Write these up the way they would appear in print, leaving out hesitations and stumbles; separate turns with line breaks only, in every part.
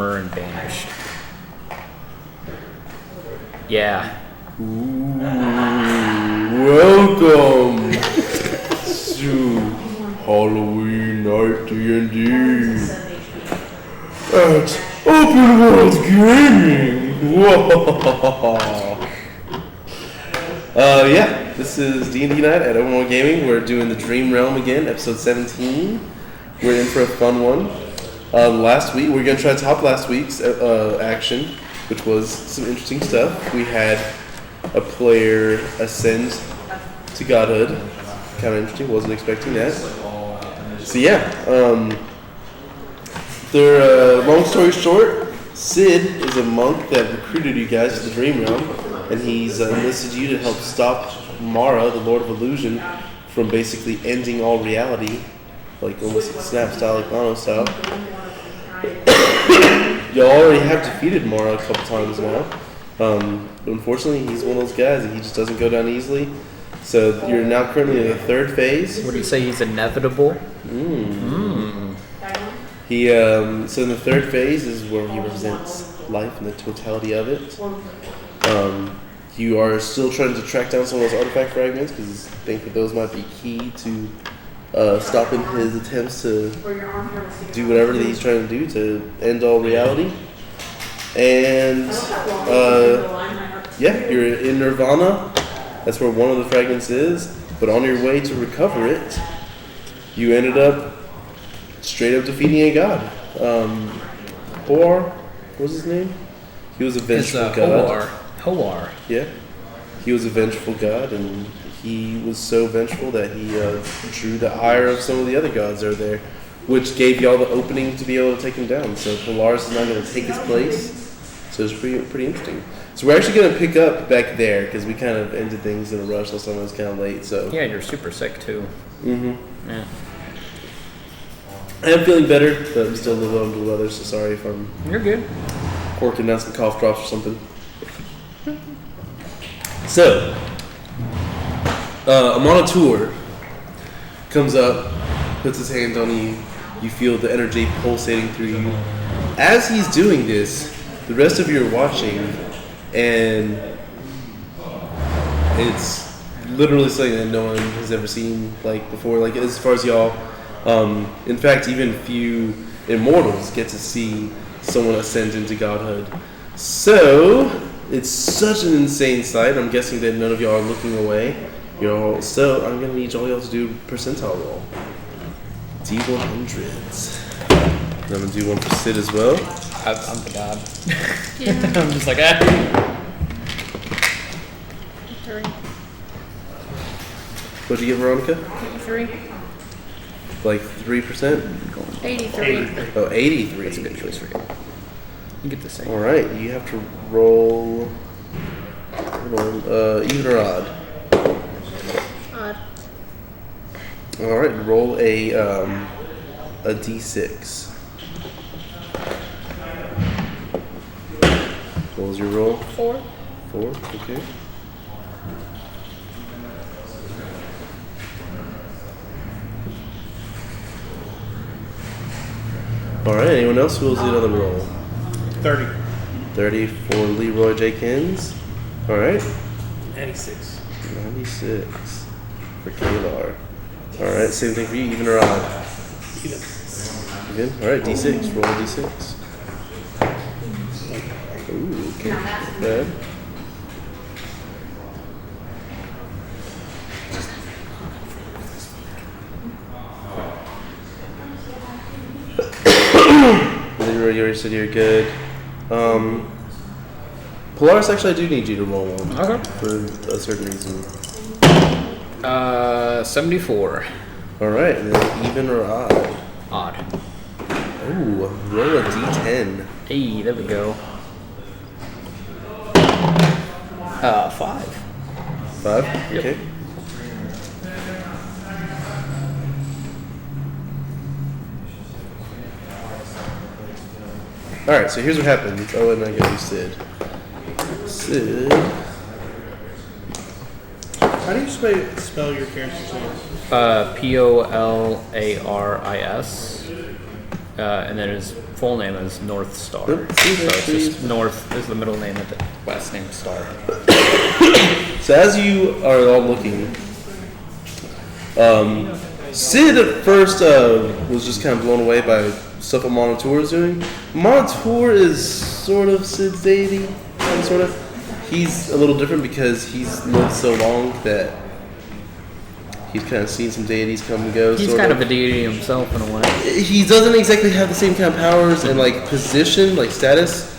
and banished. Yeah.
Ooh, welcome to Halloween Night D&D at Open World Gaming. Yeah, this is D&D Night at Open World Gaming. We're doing the Dream Realm again, episode 17. We're in for a fun one. Last week, we're going to try to top last week's action, which was some interesting stuff. We had a player ascend to godhood. Kind of interesting, wasn't expecting that. So yeah, long story short, Sid is a monk that recruited you guys to the Dream Realm, and he's enlisted you to help stop Mara, the Lord of Illusion, from basically ending all reality, like almost like Snap style, like Mono style. You already have defeated Mara a couple times now. But unfortunately, he's one of those guys that he just doesn't go down easily. So you're now currently in the third phase.
What do you say? He's inevitable.
He so in the third phase is where he represents life and the totality of it. You are still trying to track down some of those artifact fragments because you think that those might be key to stopping his attempts to do whatever that he's trying to do to end all reality. And yeah, you're in Nirvana. That's where one of the fragments is. But on your way to recover it, you ended up straight up defeating a god. Hoar, what was his name? He was a vengeful god.
Hoar.
Yeah. He was a vengeful god, and he was so vengeful that he drew the ire of some of the other gods that are there, which gave y'all the opening to be able to take him down. So Polaris is not going to take his place. So it's pretty interesting. So we're actually going to pick up back there because we kind of ended things in a rush last time. It was kind of late. So
Yeah, you're super sick too. Yeah.
I am feeling better, but I'm still a little under the weather. So sorry if I'm
You're good.
corking down some cough drops or something. So Amanatur comes up, puts his hand on you. You feel the energy pulsating through you. As he's doing this, the rest of you are watching, and it's literally something that no one has ever seen like before. Like as far as y'all, in fact, even few immortals get to see someone ascend into godhood. So it's such an insane sight. I'm guessing that none of y'all are looking away. So I'm gonna need all y'all to do percentile roll. D100s. I'm gonna do one for Sid as well.
I'm the god.
Yeah.
I'm just like,
3.
What'd you get, Veronica?
3.
Like 3%?
83.
Oh, 83.
That's a good choice for you. You get the same.
All right, you have to roll. Hold on, even or odd.
Odd.
All right, roll a d6. What was your roll?
4.
4. Okay. All right. Anyone else who will do another roll?
30.
30 for Leroy Jenkins. All right.
96.
96 for Kalar. All right. Same thing for you. Even or odd?
Even.
Even. All right. D6. Roll a D6. Ooh. Okay. Not bad. Leroy, you already said you're good. Polaris, actually, I do need you to roll one.
Okay.
For a certain reason.
74.
Alright, and then even or odd?
Odd.
Ooh, roll a d10.
Hey, there we go. 5.
5?
Yep.
Okay. Alright, so here's what happens. Oh, and I go to Sid. Sid.
How do you spell your character's name?
Polaris. And then his full name is North Star.
Yep, see,
So
that's
it's just North is the middle name of the last name Star.
So as you are all looking, Sid at first was just kind of blown away by stuff Monitor is doing. Monitor is sort of Sid's deity, sort of. He's a little different because he's lived so long that he's kind of seen some deities come and go.
He's
sort
kind of a deity himself in a way.
He doesn't exactly have the same kind of powers and like position, like status.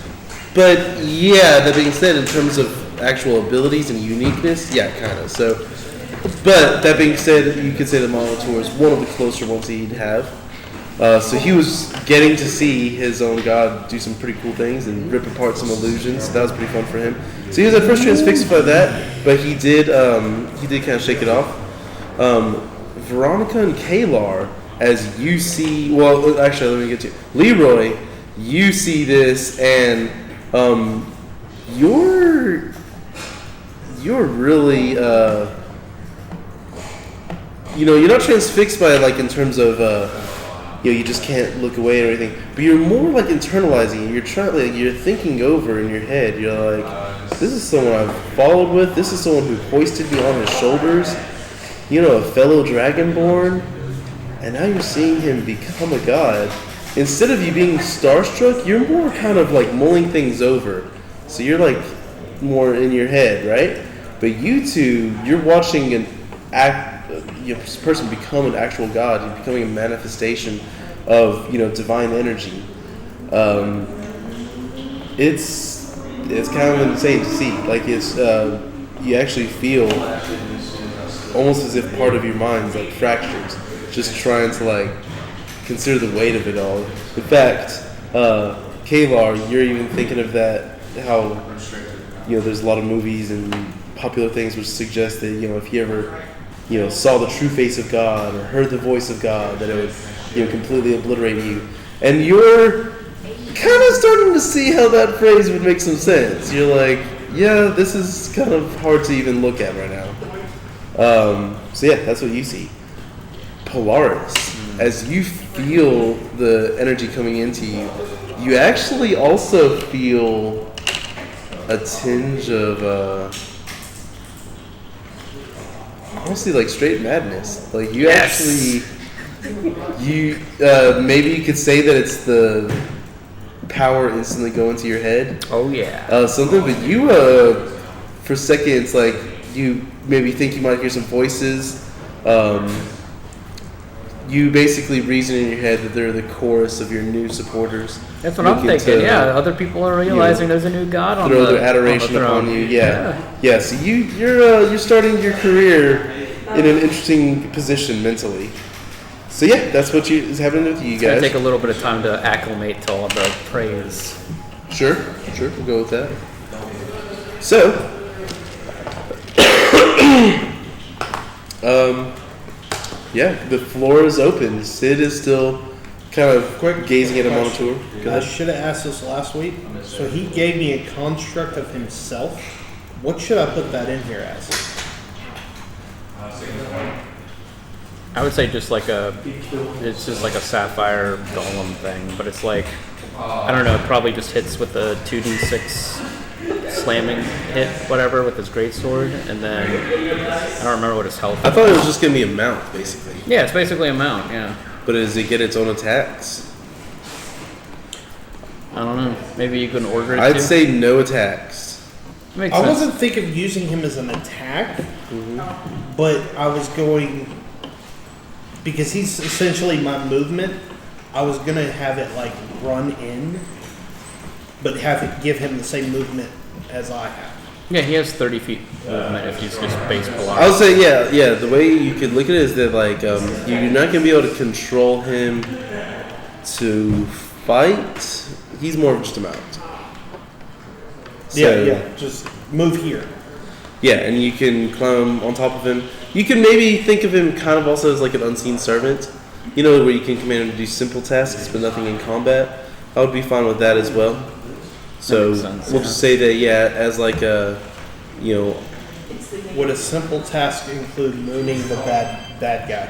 But yeah, that being said, in terms of actual abilities and uniqueness, yeah, kind of. So, but that being said, you could say that Monitor is one of the closer ones he'd have. So he was getting to see his own god do some pretty cool things and rip apart some illusions. So that was pretty fun for him. So he was at first transfixed by that, but he did kind of shake it off. Veronica and Kalar, as you see, well, actually, let me get to Leroy. You see this, and you're really, you're not transfixed by it, like in terms of, you just can't look away or anything. But you're more like internalizing it. You're trying, like, you're thinking over in your head. You're like, this is someone I've followed with. This is someone who hoisted me on his shoulders. A fellow Dragonborn, and now you're seeing him become a god. Instead of you being starstruck, you're more kind of like mulling things over. So you're like more in your head, right? But you two, you're watching an person become an actual god. You're becoming a manifestation of divine energy. It's kind of insane to see. Like it's you actually feel almost as if part of your mind's like fractures, just trying to like consider the weight of it all. In fact, Kalar, you're even thinking of that, how there's a lot of movies and popular things which suggest that if you ever saw the true face of God or heard the voice of God, that it would completely obliterate you. And you're kind of starting to see how that phrase would make some sense. You're like, yeah, this is kind of hard to even look at right now. So yeah, that's what you see. Polaris, as you feel the energy coming into you, you actually also feel a tinge of, honestly, like straight madness. Like you actually, maybe you could say that it's the power instantly go into your head.
Oh yeah.
Something, but you, for seconds, like you maybe think you might hear some voices. You basically reason in your head that they're the chorus of your new supporters.
That's what I'm thinking. Yeah, other people are realizing there's a new god on
throw
the
their adoration
on the throne.
upon you. Yeah. So you're starting your career in an interesting position mentally. So yeah, that's what is happening with you
It's gonna
guys.
take a little bit of time to acclimate to all the praise.
Sure, we'll go with that. So, yeah, the floor is open. Sid is still kind of gazing at a monitor. Go
I
ahead.
should have asked this last week. So he gave me a construct of himself. What should I put that in here as?
I would say it's just like a sapphire golem thing, but it's like, I don't know, it probably just hits with a 2d6 slamming hit, whatever, with his greatsword, and then, I don't remember what his health
I
is.
thought it was just gonna be a mount, basically.
Yeah, it's basically a mount, yeah.
But does it get its own attacks?
I don't know, maybe you can order it
I'd
too.
say no attacks.
Makes
I
sense.
wasn't thinking of using him as an attack, but I was going, because he's essentially my movement, I was going to have it like run in, but have it give him the same movement as I have.
Yeah, he has 30 feet movement if he's just base
I
Polaris.
would say, yeah. The way you could look at it is that, like, you're not gonna be able to control him to fight. He's more of just a mount.
Just move here.
Yeah, and you can climb on top of him. You can maybe think of him kind of also as like an unseen servant. Where you can command him to do simple tasks but nothing in combat. I would be fine with that as well. So
makes sense,
we'll just say that, as like a,
Would a simple task include mooning the bad guy?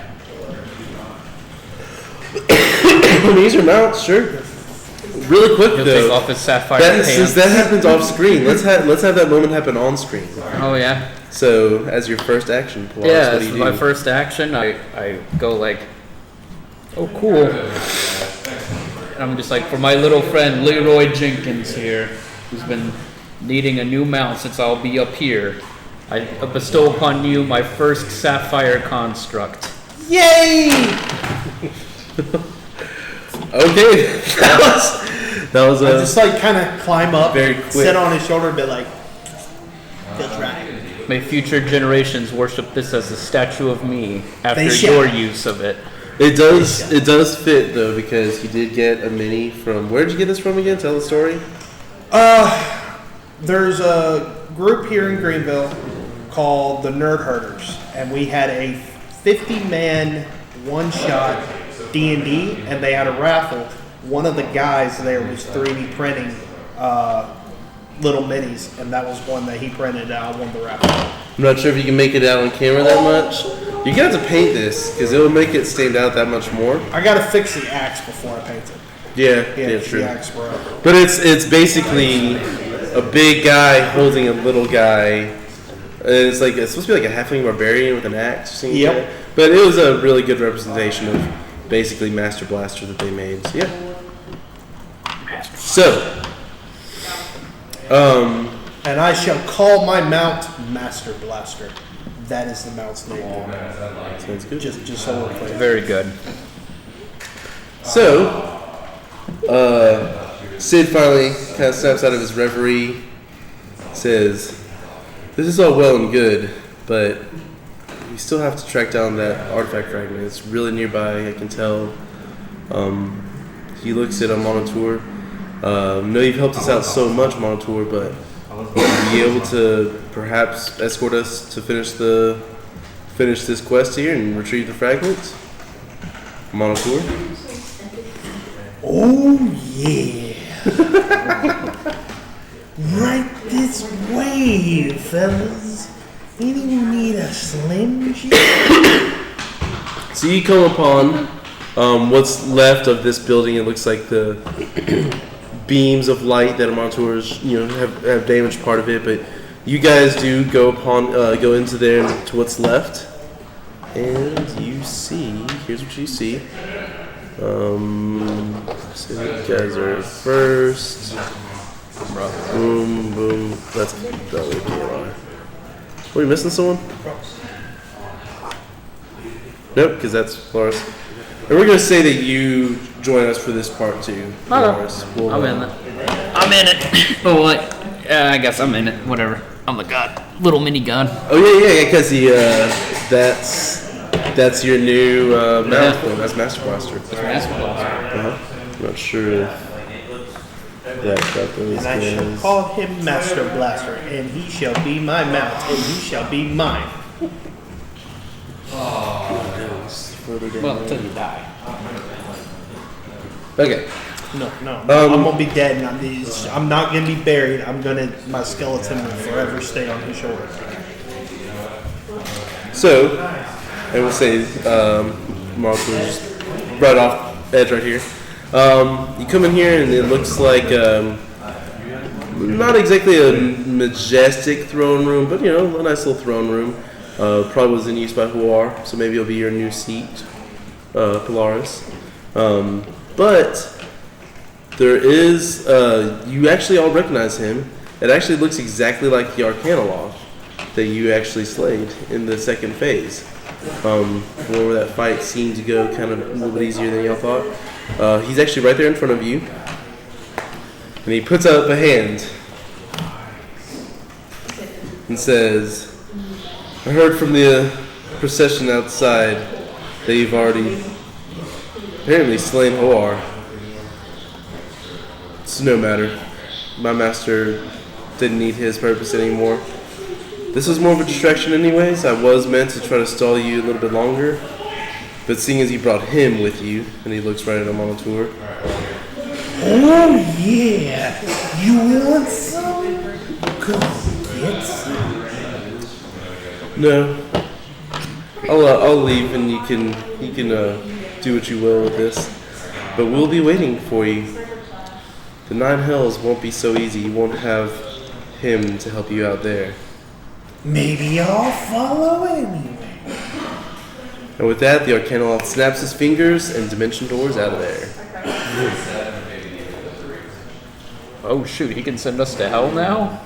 these are mounts, sure. Really quick
He'll
though.
take off his sapphire
Since
pants.
that happens off screen, let's have that moment happen on screen.
Oh yeah.
So, as your first action, Polaris,
Yeah,
what
this
do
is
you
my
do?
first action. I go like, oh cool. And I'm just like, for my little friend Leroy Jenkins here, who's been needing a new mount since I'll be up here, I bestow upon you my first sapphire construct.
Yay!
Okay, that was
I just like kind of climb up,
Very quick.
sit on his shoulder, and be like, feels right.
May future generations worship this as a statue of me after
They shall.
your use of it.
It does fit though, because he did get a mini from. Where'd you get this from again? Tell the story.
There's a group here in Greenville called the Nerd Herders, and we had a 50-man one-shot D&D, and they had a raffle. One of the guys there was 3D printing little minis, and that was one that he printed out. I won the raffle.
I'm not sure if you can make it out on camera that much. You're gonna have to paint this because it will make it stand out that much more.
I gotta fix the axe before I paint it.
Yeah, true.
The axe broke.
But it's basically a big guy holding a little guy. And it's supposed to be like a halfling barbarian with an axe or something.
Yep.
Like that. But it was a really good representation of basically Master Blaster that they made. So, yeah. So,
And I shall call my mount Master Blaster. That is the mount's name.
sounds good.
Just so we're clear.
Very good.
So, Sid finally kind of snaps out of his reverie, says, "This is all well and good, but we still have to track down that artifact fragment. It's really nearby, I can tell." He looks at a Monitor. "No, you've helped us out so much, Monitor, but would you be able to perhaps escort us to finish this quest here and retrieve the fragments?" Monitor.
Oh yeah. Right this way, fellas. Anyone need a Slim Jim?
So you come upon what's left of this building. It looks like the beams of light that Montours, have damaged part of it. But you guys do go into there to what's left, and you see. Here's what you see. So you guys are first. Boom, boom. That's probably KLR. Are we missing someone? Nope, because that's Lars. And we're going to say that you join us for this part too, Lars.
I'm in it. I'm in it. Oh, what? I guess I'm in it. Whatever. I'm the god. Little mini god.
Oh yeah, because that's your new mount. That's Master Blaster. I'm not sure if that really
And I shall
is.
call him Master Blaster, and he shall be my mount, and he shall be mine.
Well, until you die.
Okay.
No, I'm gonna be dead, and I'm not gonna be buried. My skeleton will forever stay on his shoulder.
So, I will say, Mark was right off edge right here. You come in here and it looks like not exactly a majestic throne room, but a nice little throne room. Probably was in use by Huar, so maybe it'll be your new seat, Polaris. But there is, you actually all recognize him. It actually looks exactly like the Arcana Loft that you actually slayed in the second phase. Where that fight seemed to go kind of a little bit easier than y'all thought. He's actually right there in front of you. And he puts up a hand and says, "I heard from the procession outside that you've already apparently slain Hoar. It's no matter. My master didn't need his purpose anymore. This was more of a distraction anyways. I was meant to try to stall you a little bit longer. But seeing as you brought him with you," and he looks right at him on the tour.
Oh yeah, you want some? Go get some.
"No. I'll leave and you can do what you will with this. But we'll be waiting for you. The Nine Hells won't be so easy. You won't have him to help you out there.
Maybe I'll follow anyway.
And with that, the Arcanoloth snaps his fingers and dimension doors out of there.
Oh shoot, he can send us to hell now?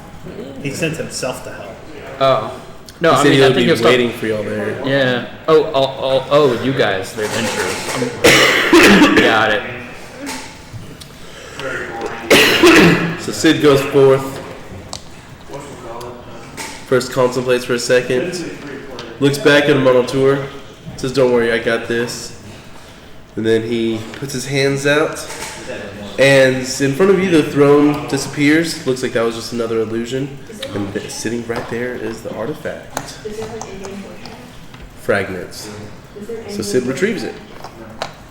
He sent himself to hell.
Oh. No,
He
I
said
mean, I
he'll
think
be
it's
waiting for y'all there.
Yeah. Oh, you guys, the adventurers. Got it.
So Sid goes forth. First contemplates for a second. Looks back at Monotour. Says, "Don't worry, I got this." And then he puts his hands out. And in front of you, the throne disappears. Looks like that was just another illusion. And sitting right there is the artifact. Fragments. So Sid retrieves it.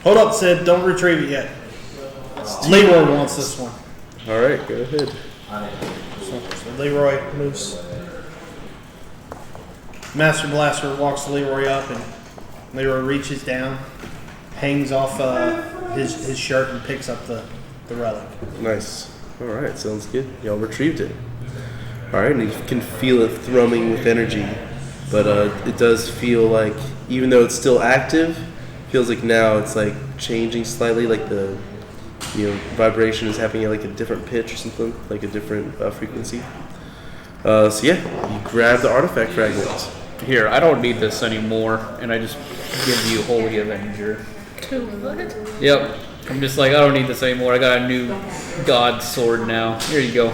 Hold up, Sid. Don't retrieve it yet. Leroy wants this one.
Alright, go ahead.
So Leroy moves. Master Blaster walks Leroy up, and Leroy reaches down, hangs off his shirt, and picks up the relic.
Nice. Alright, sounds good. Y'all retrieved it. Alright, and you can feel it thrumming with energy. But it does feel like, even though it's still active, feels like now it's like changing slightly, like the vibration is happening at like a different pitch or something, like a different frequency. So yeah, you grab the artifact fragments.
Here, I don't need this anymore, and I just give you Holy Avenger.
Two what?
Yep. I'm just like, I don't need this anymore. I got a new god sword now. Here you go.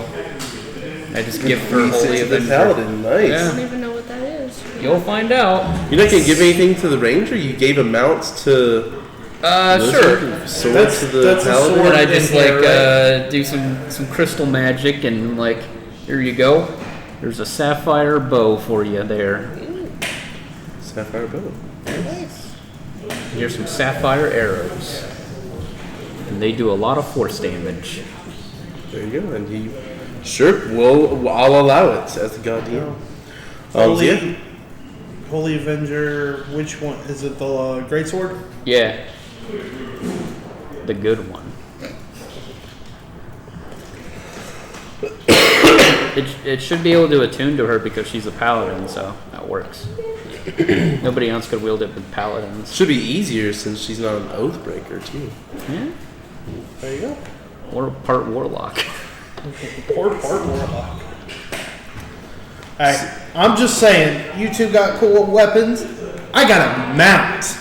I just give her
Release it
Holy
to the
Avenger.
paladin. Nice.
I
Yeah.
don't even know what that is.
You'll find out.
You're not gonna give anything to the ranger? You gave a mount to
Sure.
sword to the
that's a
paladin?
sword.
And I just
in here,
like do some crystal magic and like, here you go. There's a sapphire bow for you there.
Sapphire bow.
Here's some sapphire arrows. And they do a lot of force damage.
There you go. And he, sure, I'll allow it as the god DM. So yeah.
Holy Avenger, which one? Is it the Greatsword?
Yeah. The good one. It should be able to attune to her because she's a paladin, so that works. Nobody else could wield it with paladins.
Should be easier since she's not an oathbreaker too.
Yeah.
There you go.
Or part warlock.
Poor part warlock. Alright, I'm just saying, you two got cool weapons. I got a mount.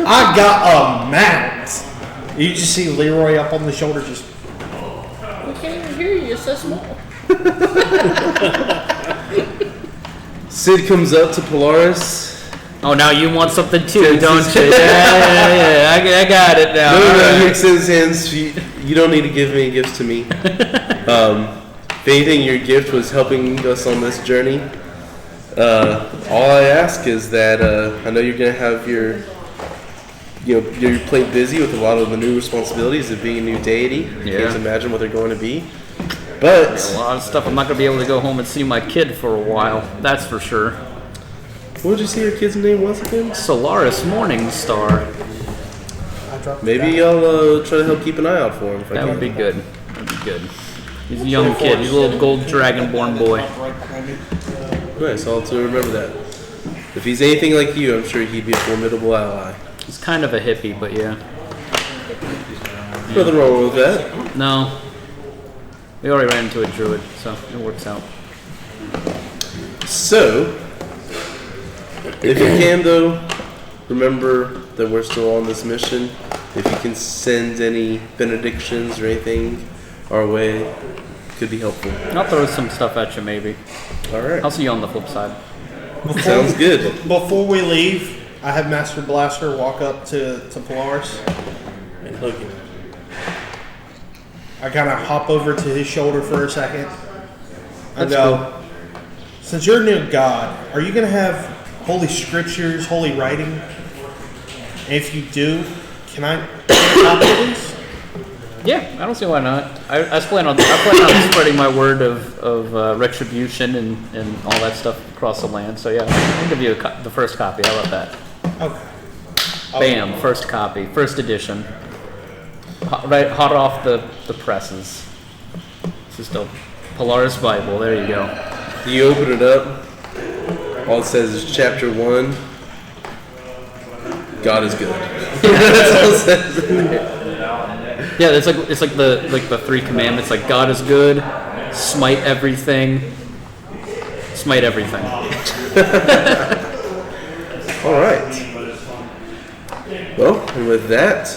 I got a mount. You just see Leroy up on the shoulder, just
We can't even hear you. You're so small.
Sid comes up to Polaris.
Oh, now you want something too, don't you? Yeah. I got it now.
No, he
Alright.
extends his hands. You don't need to give any gifts to me. If anything, your gift was helping us on this journey. All I ask is that I know you're gonna have your plate busy with a lot of the new responsibilities of being a new deity.
Yeah.
Can't imagine what they're going to be. But
A lot of stuff. I'm not gonna be able to go home and see my kid for a while. That's for sure.
what did you say your kid's name was again?
Solaris Morningstar.
I dropped it
Maybe
down.
I'll try to help keep an eye out for him if I
That
can.
would be good. That'd be good. He's a young kid. He's a little gold dragonborn boy.
Right behind me.
Nice, I'll have to remember that. If he's anything like you, I'm sure he'd be a formidable ally.
He's kind of a hippie, but yeah.
Nothing wrong with that.
No. We already ran into a druid, so it works out.
So, if you can though, remember that we're still on this mission. If you can send any benedictions or anything our way, could be helpful.
I'll throw some stuff at you, maybe.
Alright.
I'll see you on the flip side.
Sounds good.
Before we leave, I have Master Blaster walk up to Polaris and hug him. I kind of hop over to his shoulder for a second. I
That's
go, since you're a new god, are you going to have holy scriptures, holy writing? And if you do, can I copy these?
Yeah, I don't see why not. I plan on spreading my word of retribution and all that stuff across the land. So yeah, I'll give you the first copy. How about that?
Okay.
Bam, first copy, first edition. right hot off the presses. It's just a Polaris Bible. There you go.
You open it up. All it says is chapter 1. God is good. That's all it says.
Yeah, it's like the three commandments. Like God is good, smite everything, smite everything.
All right. Well, and with that,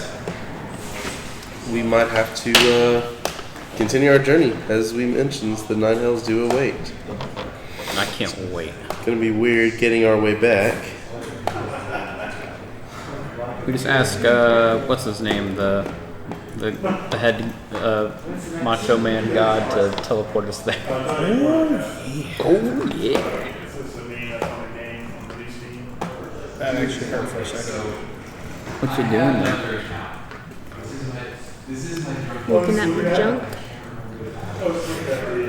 we might have to continue our journey. As we mentioned, the Nine Hells do await.
I can't wait.
Gonna be weird getting our way back.
We just ask what's his name, the head macho man god to teleport us there. Oh yeah.
That actually hurt for a second.
What you doing there?
Looking at my junk.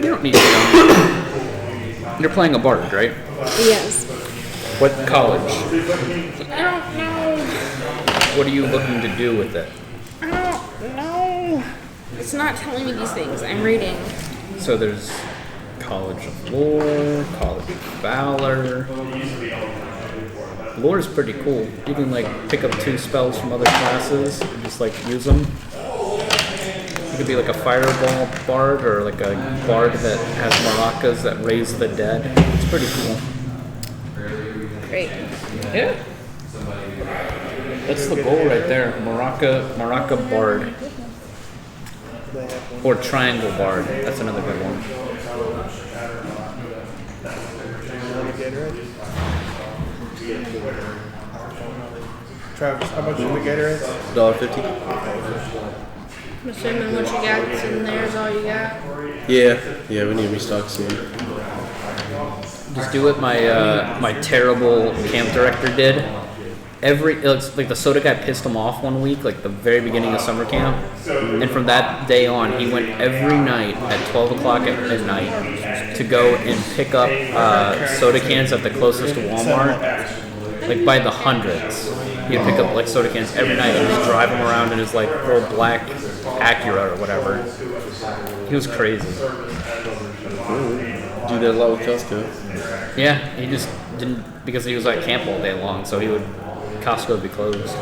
You don't need to know. You're playing a bard, right?
Yes.
What college?
I don't know.
What are you looking to do with it?
I don't know. It's not telling me these things. I'm reading.
So there's College of Lore, College of Valor. Lore is pretty cool. You can like pick up 2 spells from other classes and just like use them. You could be like a fireball bard or like a bard that has maracas that raise the dead. It's pretty cool.
Great.
Yeah. That's the goal right there. Maraca bard. Or triangle bard. That's another good one.
Travis, how much is the Gatorade?
$1.50.
I'm assuming what you got in there is all you got.
Yeah, we need to restock soon.
Just do what my terrible camp director did. It's like the soda guy pissed him off one week, like the very beginning of summer camp, and from that day on, he went every night at 12 o'clock at midnight to go and pick up soda cans at the closest Walmart, like by the hundreds. He'd pick up like soda cans every night and just drive them around in his like little black Acura or whatever. He was crazy.
Do that a lot with Costco.
Yeah, he just didn't, because he was at camp all day long, so Costco would be closed.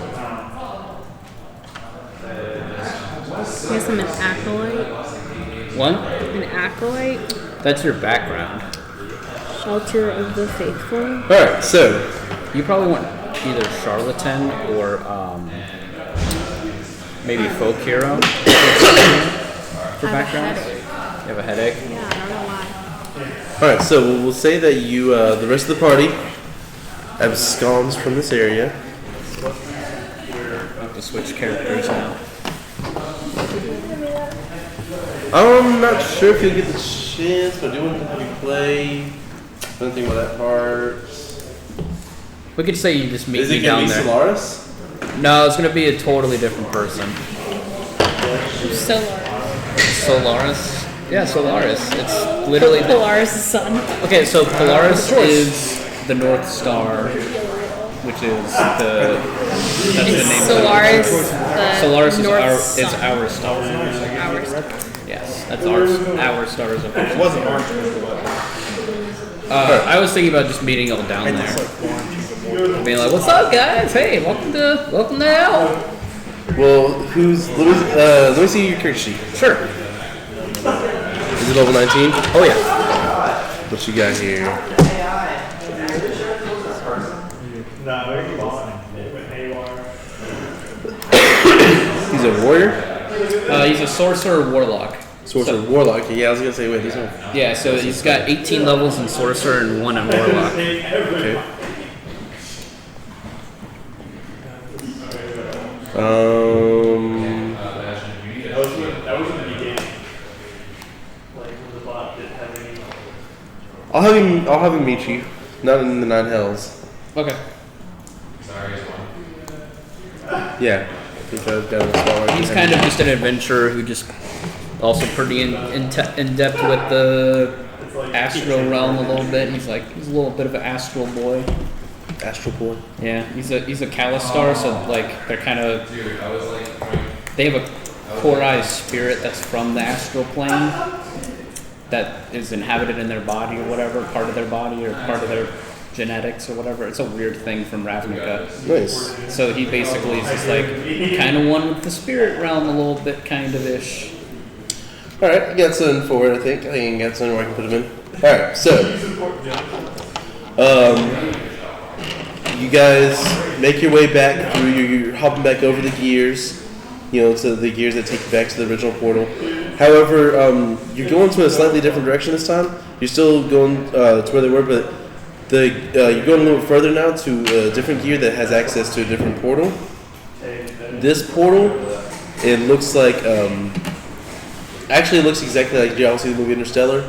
Guess I'm an acolyte.
What?
An acolyte?
That's your background.
Shelter of the faithful.
Alright, so
You probably want either charlatan or maybe folk hero for
I have a
backgrounds.
headache.
You have a headache?
Yeah, I don't know why.
alright, so we'll say that you the rest of the party absconds from this area.
I have to switch characters now.
I'm not sure if you'll get the chance, but I do want to have you play. I don't think about that part.
We could say you just meet
Is
me
it gonna
down
be
there.
Solaris?
No, it's gonna be a totally different person.
Solar.
Solaris? Yeah, Solaris. It's literally the,
Polaris' son.
okay. So Polaris is the North Star, which is that's the name.
Solaris,
of
the
it. Solaris
North
is
Sun.
our star.
Our star.
Yes, that's our stars of
It wasn't orange, but
I was thinking about just meeting all down
it's
there,
like orange.
being like, "What's up, guys? Hey, welcome to hell."
Well, let me see your character sheet.
Sure.
Is it level 19?
Oh yeah.
What you got here? He's a warrior?
He's a sorcerer warlock.
Sorcerer, warlock. Yeah, I was gonna say, wait, he's a...
Yeah, so he's got 18 levels in sorcerer and 1 in warlock.
Okay. Um... I'll have him meet you. Not in the Nine Hells.
Okay.
Yeah. Because down the smaller.
He's kind of just an adventurer who just also pretty in depth with the astral realm a little bit. He's a little bit of an astral boy.
Astral Boy.
Yeah, he's a Calistar, so like they're kind of they have a Korai's spirit that's from the astral plane that is inhabited in their body or whatever, part of their body or part of their genetics or whatever. It's a weird thing from Ravnica.
Nice.
So he basically is just like kind of one with the spirit realm a little bit, kind of ish.
All right, I got something for it. I think I got something where I can put them in. All right, so you guys make your way back through. You're hopping back over the gears, to the gears that take you back to the original portal. However, you're going to a slightly different direction this time. You're still going to where they were, but you're going a little further now to a different gear that has access to a different portal. This portal, it looks like. Actually, it looks exactly like you all see the movie Interstellar.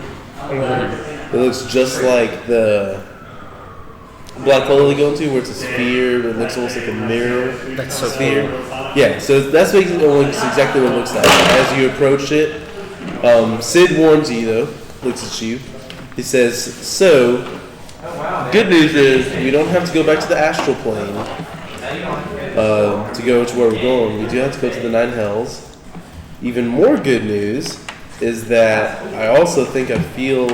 It looks just like the black hole they go into, where it's a sphere. It looks almost like a mirror.
That's so
sphere. Yeah, so that's exactly what it looks like. As you approach it, Sid warns you, though, looks at you. He says, so, good news is we don't have to go back to the astral plane to go to where we're going. We do have to go to the Nine Hells. Even more good news is that I also think I feel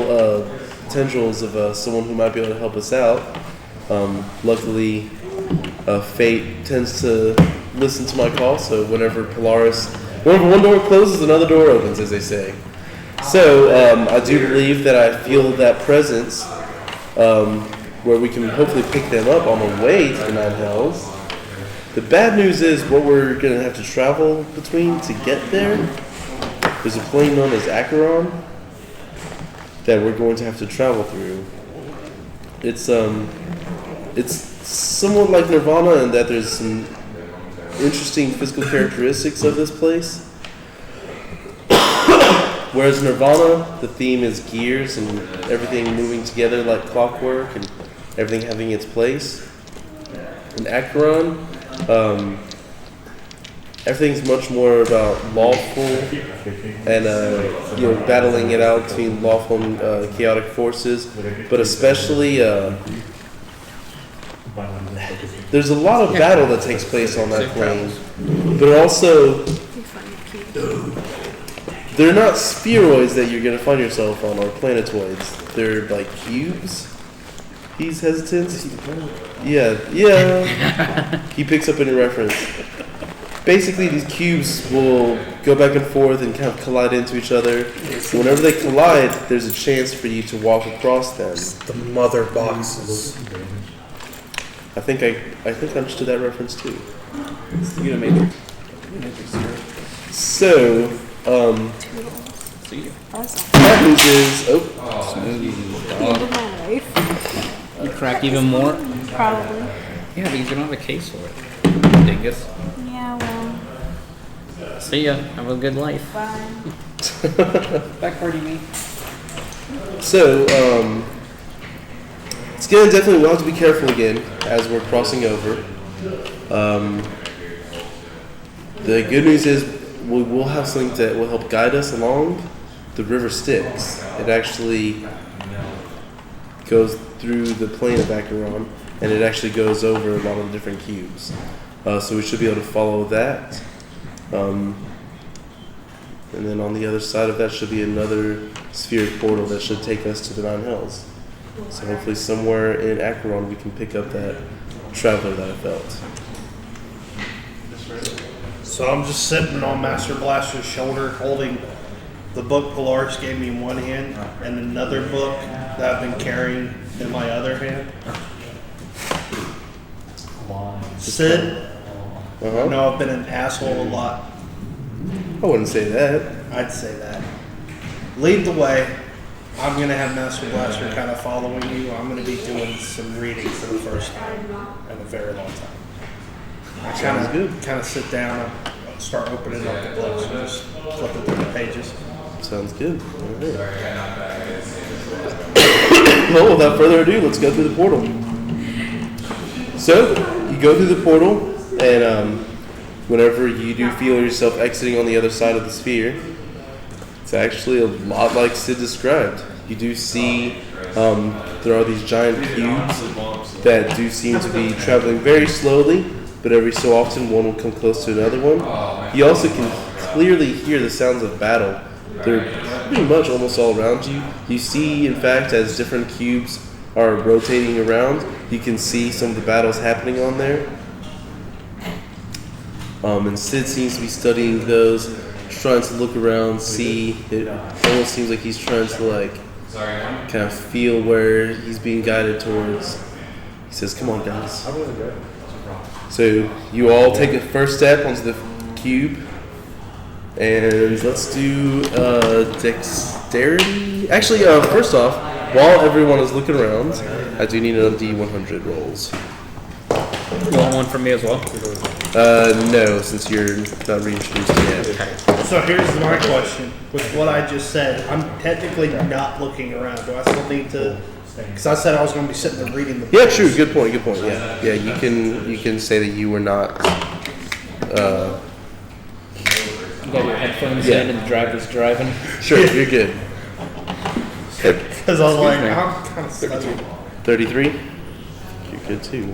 potentials of someone who might be able to help us out. Luckily, fate tends to listen to my call, so whenever one door closes, another door opens, as they say. So I do believe that I feel that presence where we can hopefully pick them up on the way to the Nine Hells. The bad news is what we're going to have to travel between to get there. There's a plane known as Acheron that we're going to have to travel through. It's somewhat like Nirvana in that there's some interesting physical characteristics of this place. Whereas Nirvana, the theme is gears and everything moving together like clockwork and everything having its place. In Acheron, everything's much more about lawful and battling it out between lawful and chaotic forces, but especially there's a lot of battle that takes place on that plane, but also they're not spheroids that you're going to find yourself on, or planetoids. They're like cubes. He's hesitant. Yeah. He picks up any reference. Basically, these cubes will go back and forth and kind of collide into each other. Whenever they collide, there's a chance for you to walk across them.
The mother boxes.
I think I understood that reference too.
You know, maybe.
So,
See you.
that news is
End of my life.
You crack even more?
Probably.
Yeah, because you don't have a case for it. Dingus.
Yeah, well,
See ya. Have a good life.
bye.
Back party me.
So, it's gonna definitely, we'll have to be careful again as we're crossing over. The good news is we will have something that will help guide us along. The river Styx. It actually goes through the plane of Acheron, and it actually goes over a lot of different cubes. So we should be able to follow that. And then on the other side of that should be another spheric portal that should take us to the Nine Hells. So hopefully somewhere in Acheron we can pick up that traveler that I felt.
So I'm just sitting on Master Blaster's shoulder holding the book Polaris gave me in one hand and another book that I've been carrying in my other hand. Sid, I know I've been an asshole a lot.
I wouldn't say that.
I'd say that. Lead the way. I'm going to have Master Blaster kind of following you. I'm going to be doing some reading for the first time in a very long time. I kind of sit down and start opening up the books and just flipping through the pages.
Sounds good. All right. Well, without further ado, let's go through the portal. So, you go through the portal, and whenever you do feel yourself exiting on the other side of the sphere, it's actually a lot like Sid described. You do see there are these giant cubes that do seem to be traveling very slowly, but every so often one will come close to another one. You also can clearly hear the sounds of battle. They're pretty much almost all around you. You see, in fact, as different cubes are rotating around, you can see some of the battles happening on there. And Sid seems to be studying those, trying to look around, see. It almost seems like he's trying to like kind of feel where he's being guided towards. He says, "Come on, guys." So you all take a first step onto the cube, and let's do dexterity. Actually, first off, while everyone is looking around, I do need a D100 rolls.
You want one from me as well?
No, since you're not reintroduced yet.
So here's my question. With what I just said, I'm technically not looking around. Do I still need to? Because I said I was going to be sitting there reading the.
Yeah, true. Good point. Good point. Yeah, yeah. You can say that you were not.
You got your headphones
Yeah.
in and the driver's driving.
Sure, you're good.
Because I was like,
me.
I'm kind of studying.
33. You're good too.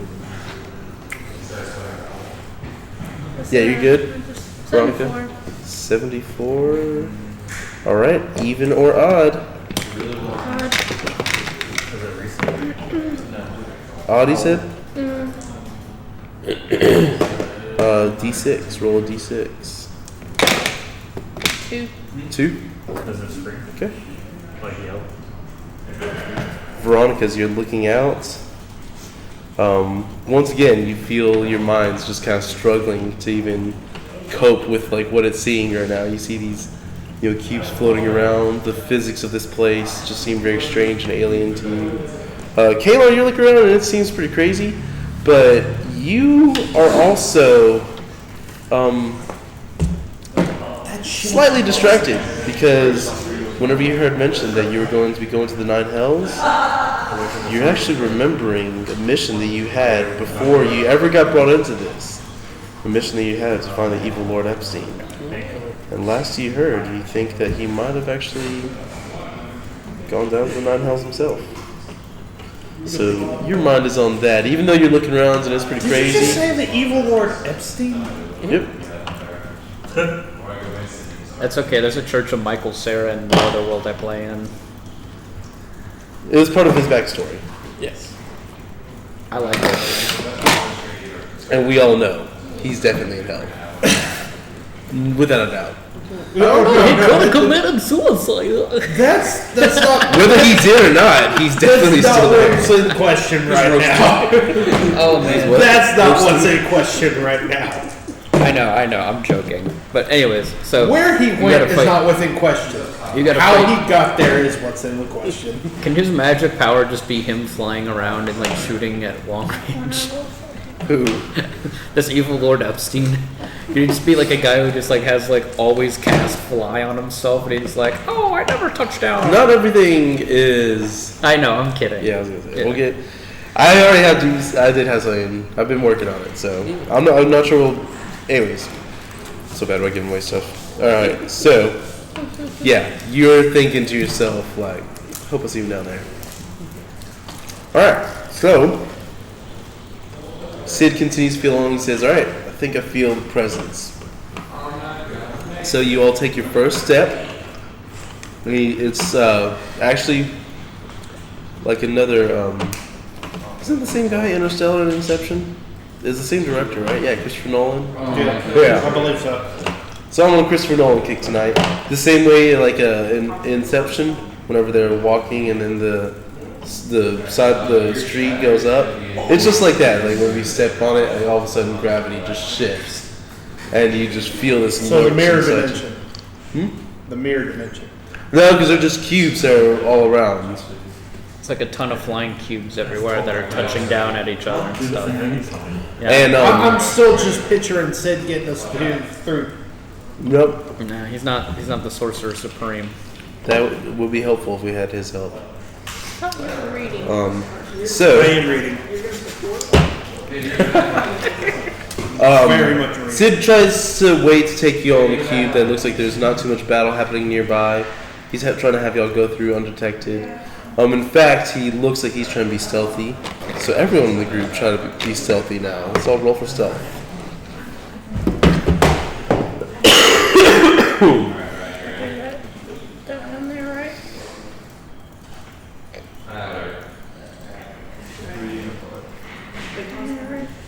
Yeah, you're good. Veronica? 74. All right, even or odd? Odd, he said. D6. Roll a D6.
2.
2.
Does it spring?
Okay.
Like yellow?
Veronica, as you're looking out, once again, you feel your mind's just kind of struggling to even cope with like what it's seeing right now. You see these, cubes floating around. The physics of this place just seem very strange and alien to you. Kayla, you're looking around and it seems pretty crazy, but you are also slightly distracted because whenever you heard mentioned that you were going to be going to the Nine Hells, you're actually remembering a mission that you had before you ever got brought into this. The mission that you had to find the evil Lord Epstein. And last you heard, you think that he might have actually gone down to the Nine Hells himself. So your mind is on that, even though you're looking around and it's pretty
Did you just
crazy.
say the evil Lord Epstein?
Yep.
That's okay. There's a Church of Michael Sarah in the other world I play in.
It was part of his backstory.
Yes. I like it.
And we all know he's definitely in hell. Without a doubt.
No,
He could have committed suicide.
That's not.
Whether he did or not, he's definitely
That's
still
not what's
there.
in question right now.
Oh man.
That's not what's in question right now.
I know. I'm joking. But anyways, so
Where he
you
went
gotta
is
fight-
not within question.
You gotta
How
fight.
he got there is what's in the question.
Can his magic power just be him flying around and like shooting at long range?
Who?
This evil Lord Epstein. Could he just be like a guy who just like has like always cast fly on himself and he's like, oh, I never touch down.
Not everything is.
I know, I'm kidding.
Yeah, I was gonna say.
Yeah.
We'll get. I already have these. I did have something. I've been working on it, so I'm not sure. Anyways, so bad about giving away stuff. All right, so yeah, you're thinking to yourself like, hope I see him down there. All right, so Sid continues to feel along. He says, "All right, I think I feel the presence." So you all take your first step. It's actually like another. Isn't the same guy Interstellar and Inception? It's the same director, right? Yeah, Christopher Nolan.
Yeah, I believe so.
So I'm on a Christopher Nolan kick tonight. The same way, like in Inception, whenever they're walking and then the street goes up. It's just like that. Like when we step on it, and all of a sudden gravity just shifts, and you just feel this.
So the
lurch
mirror
inside you.
dimension. The mirror dimension.
No, because they're just cubes that are all around.
It's like a ton of flying cubes everywhere that are touching down at each other and stuff. Yeah.
And
I'm still just picturing Sid getting us through.
nope,
Nah, he's not the Sorcerer Supreme.
that would be helpful if we had his help.
Reading.
So.
I am reading. Very much reading.
Sid tries to wait to take you all on the cube. That looks like there's not too much battle happening nearby. He's trying to have y'all go through undetected. In fact, he looks like he's trying to be stealthy. So everyone in the group try to be stealthy now. Let's all roll for stealth.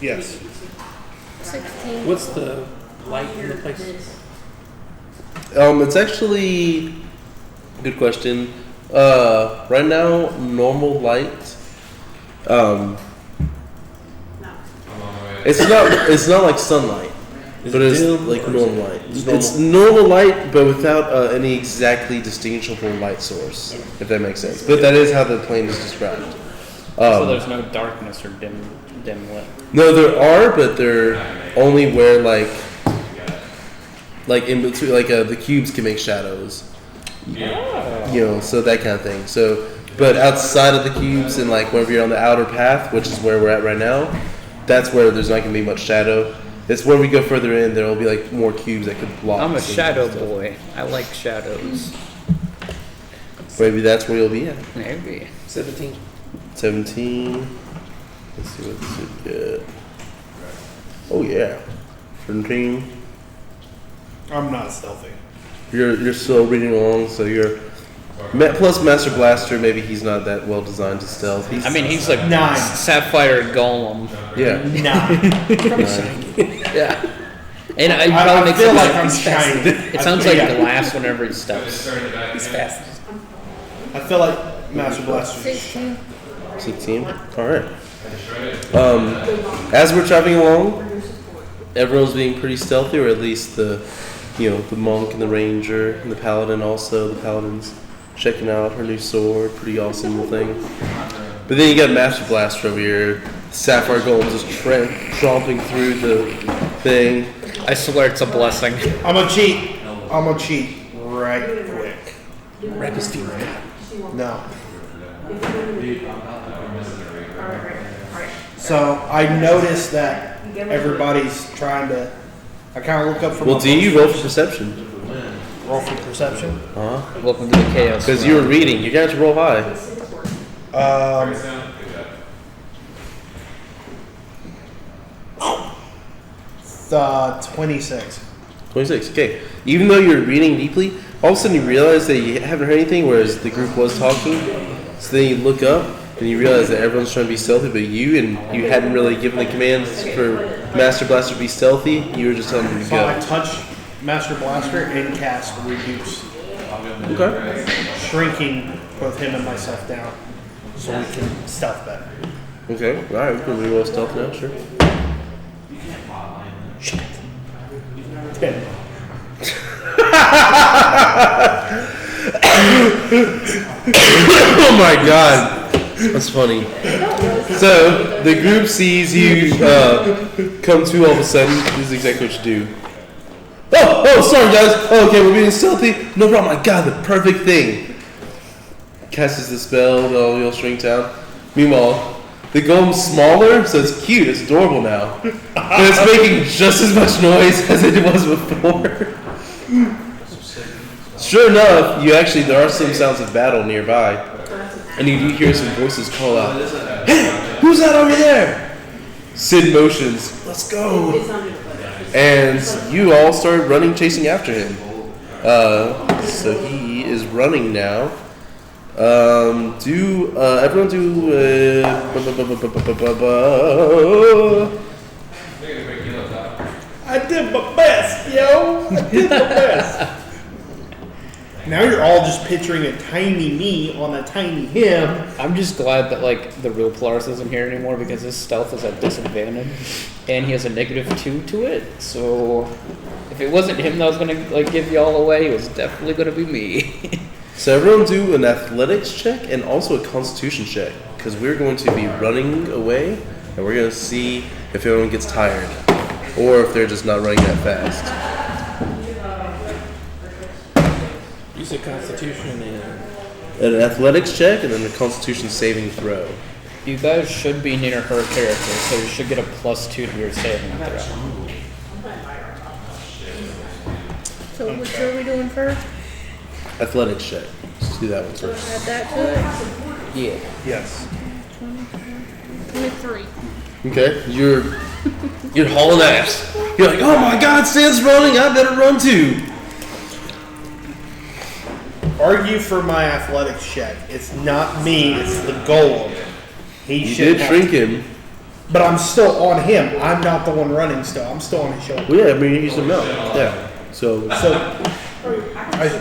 Yes.
16.
What's the light in the place?
It's actually good question. Right now, normal light. It's not like sunlight, but it's
dim
like
or is
normal
it
light.
just
It's normal light, but without any exactly distinguishable light source, if that makes sense. But that is how the plane is described.
So there's no darkness or dim lit.
No, there are, but they're only where like in between, like the cubes can make shadows. You know, so that kind of thing. So, but outside of the cubes and like whenever you're on the outer path, which is where we're at right now, that's where there's not gonna be much shadow. It's where we go further in, there will be like more cubes that could block.
I'm a
things
shadow
and stuff.
boy. I like shadows.
Maybe that's where you'll be at.
Maybe.
17.
17. Let's see what this would get. Oh yeah, 17.
I'm not stealthy.
You're still reading along, so you're. Plus Master Blaster, maybe he's not that well designed to stealth.
I mean, he's like
9.
Sapphire Golem.
Yeah.
9.
Yeah. And I
I
probably makes
feel
it
like I'm shiny.
It sounds like glass whenever he steps.
He's fast.
I feel like Master Blaster.
16.
16. All right. As we're traveling along, everyone's being pretty stealthy, or at least the monk and the ranger and the paladin. Also, the paladin's checking out her new sword, pretty awesome little thing. But then you got Master Blaster over here, Sapphire Golem just tromping through the thing.
I swear it's a blessing.
I'm gonna cheat. I'm gonna cheat right quick.
Wrap his feet.
No. So I noticed that everybody's trying to. I kind of look up for.
Well,
my
do you roll for perception?
roll for perception?
Welcome to the chaos.
Because you were reading, you got to roll high.
26.
26. Okay. Even though you're reading deeply, all of a sudden you realize that you haven't heard anything, whereas the group was talking. So then you look up and you realize that everyone's trying to be stealthy, but you hadn't really given the commands for Master Blaster to be stealthy. You were just telling them to
So I
go.
touch Master Blaster and cast Reduce,
Okay.
shrinking both him and myself down, so we can stealth better.
Okay. All right. We can reroll stealth now. Sure.
10.
Oh my god. That's funny. So the group sees you come to all of a sudden. This is exactly what you do. Oh, sorry guys. Oh, okay, we're being stealthy. No problem. My god, the perfect thing. Casts the spell, you'll shrink down. Meanwhile, the golem's smaller, so it's cute, it's adorable now. But it's making just as much noise as it was before. Sure enough, there are some sounds of battle nearby. And you do hear some voices call out, "Hey, who's that over there?" Sid motions, "Let's go." And you all start running, chasing after him. So he is running now. Everyone do
I did my best, yo. I did my best. Now you're all just picturing a tiny me on a tiny him.
I'm just glad that like the real Polaris isn't here anymore because his stealth is at disadvantage, and he has a -2 to it. So if it wasn't him that was gonna like give you all away, it was definitely gonna be me.
So everyone do an athletics check and also a constitution check, because we're going to be running away, and we're going to see if everyone gets tired, or if they're just not running that fast.
Use a constitution and
An athletics check and then a constitution saving throw.
You guys should be near her character, so you should get a +2 to your saving throw.
So which are we doing first?
Athletics check. Let's do that one first.
Add that to it.
Yeah.
Yes.
23.
Okay, you're hauling ass. You're like, oh my god, Stan's running, I better run too.
Argue for my athletics check. It's not me, it's the golem. He
You
should
did
have
shrink him.
But I'm still on him. I'm not the one running still. I'm still on his shoulder.
Well, yeah, I mean, you use them now. Yeah. So,
So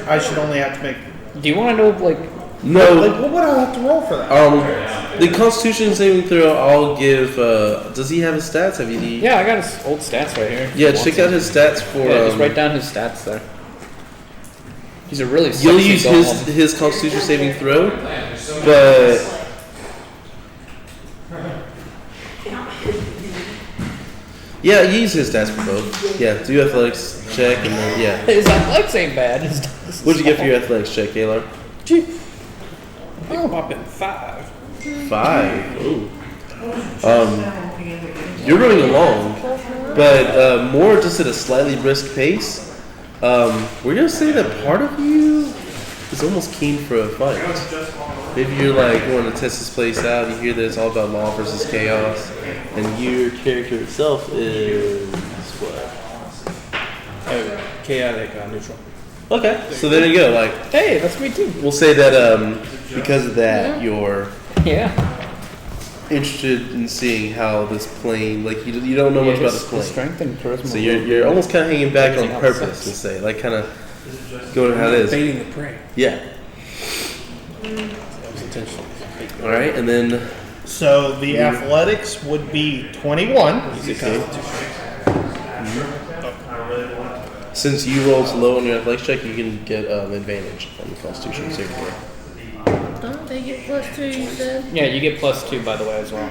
I should only have to make.
Do you want to know like?
no.
Like, what would I have to roll for that?
The Constitution saving throw, I'll give. Does he have his stats? Have you?
Yeah, I got his old stats right here.
Yeah, check out his stats for.
Yeah, just write down his stats there. He's a really sexy
You'll use
golem.
his Constitution saving throw, but. Yeah, use his stats for both. Yeah, do athletics check and then yeah.
His athletics ain't bad.
What'd you get for your athletics check, Kalar?
I'm popping 5.
5. Ooh. You're running along, but more just at a slightly brisk pace. We're gonna say that part of you is almost keen for a fight. Maybe you're like wanting to test this place out. You hear that it's all about law versus chaos, and your character itself is what?
Chaotic neutral.
Okay, so there you go. Like,
Hey, that's me too.
we'll say that because of that, you're
Yeah.
interested in seeing how this plane, like you don't know much about this
his
plane.
strength and charisma.
So you're almost kind of hanging back on
Everything else
purpose
sucks.
to say, like, kind of going how it is.
Baiting the prey.
Yeah.
That was intentional.
All right, and then
So the athletics would be 21.
since you rolled low on your athletics check, you can get advantage on the Constitution saving throw.
Don't they get +2? You said.
Yeah, you get +2 by the way as well.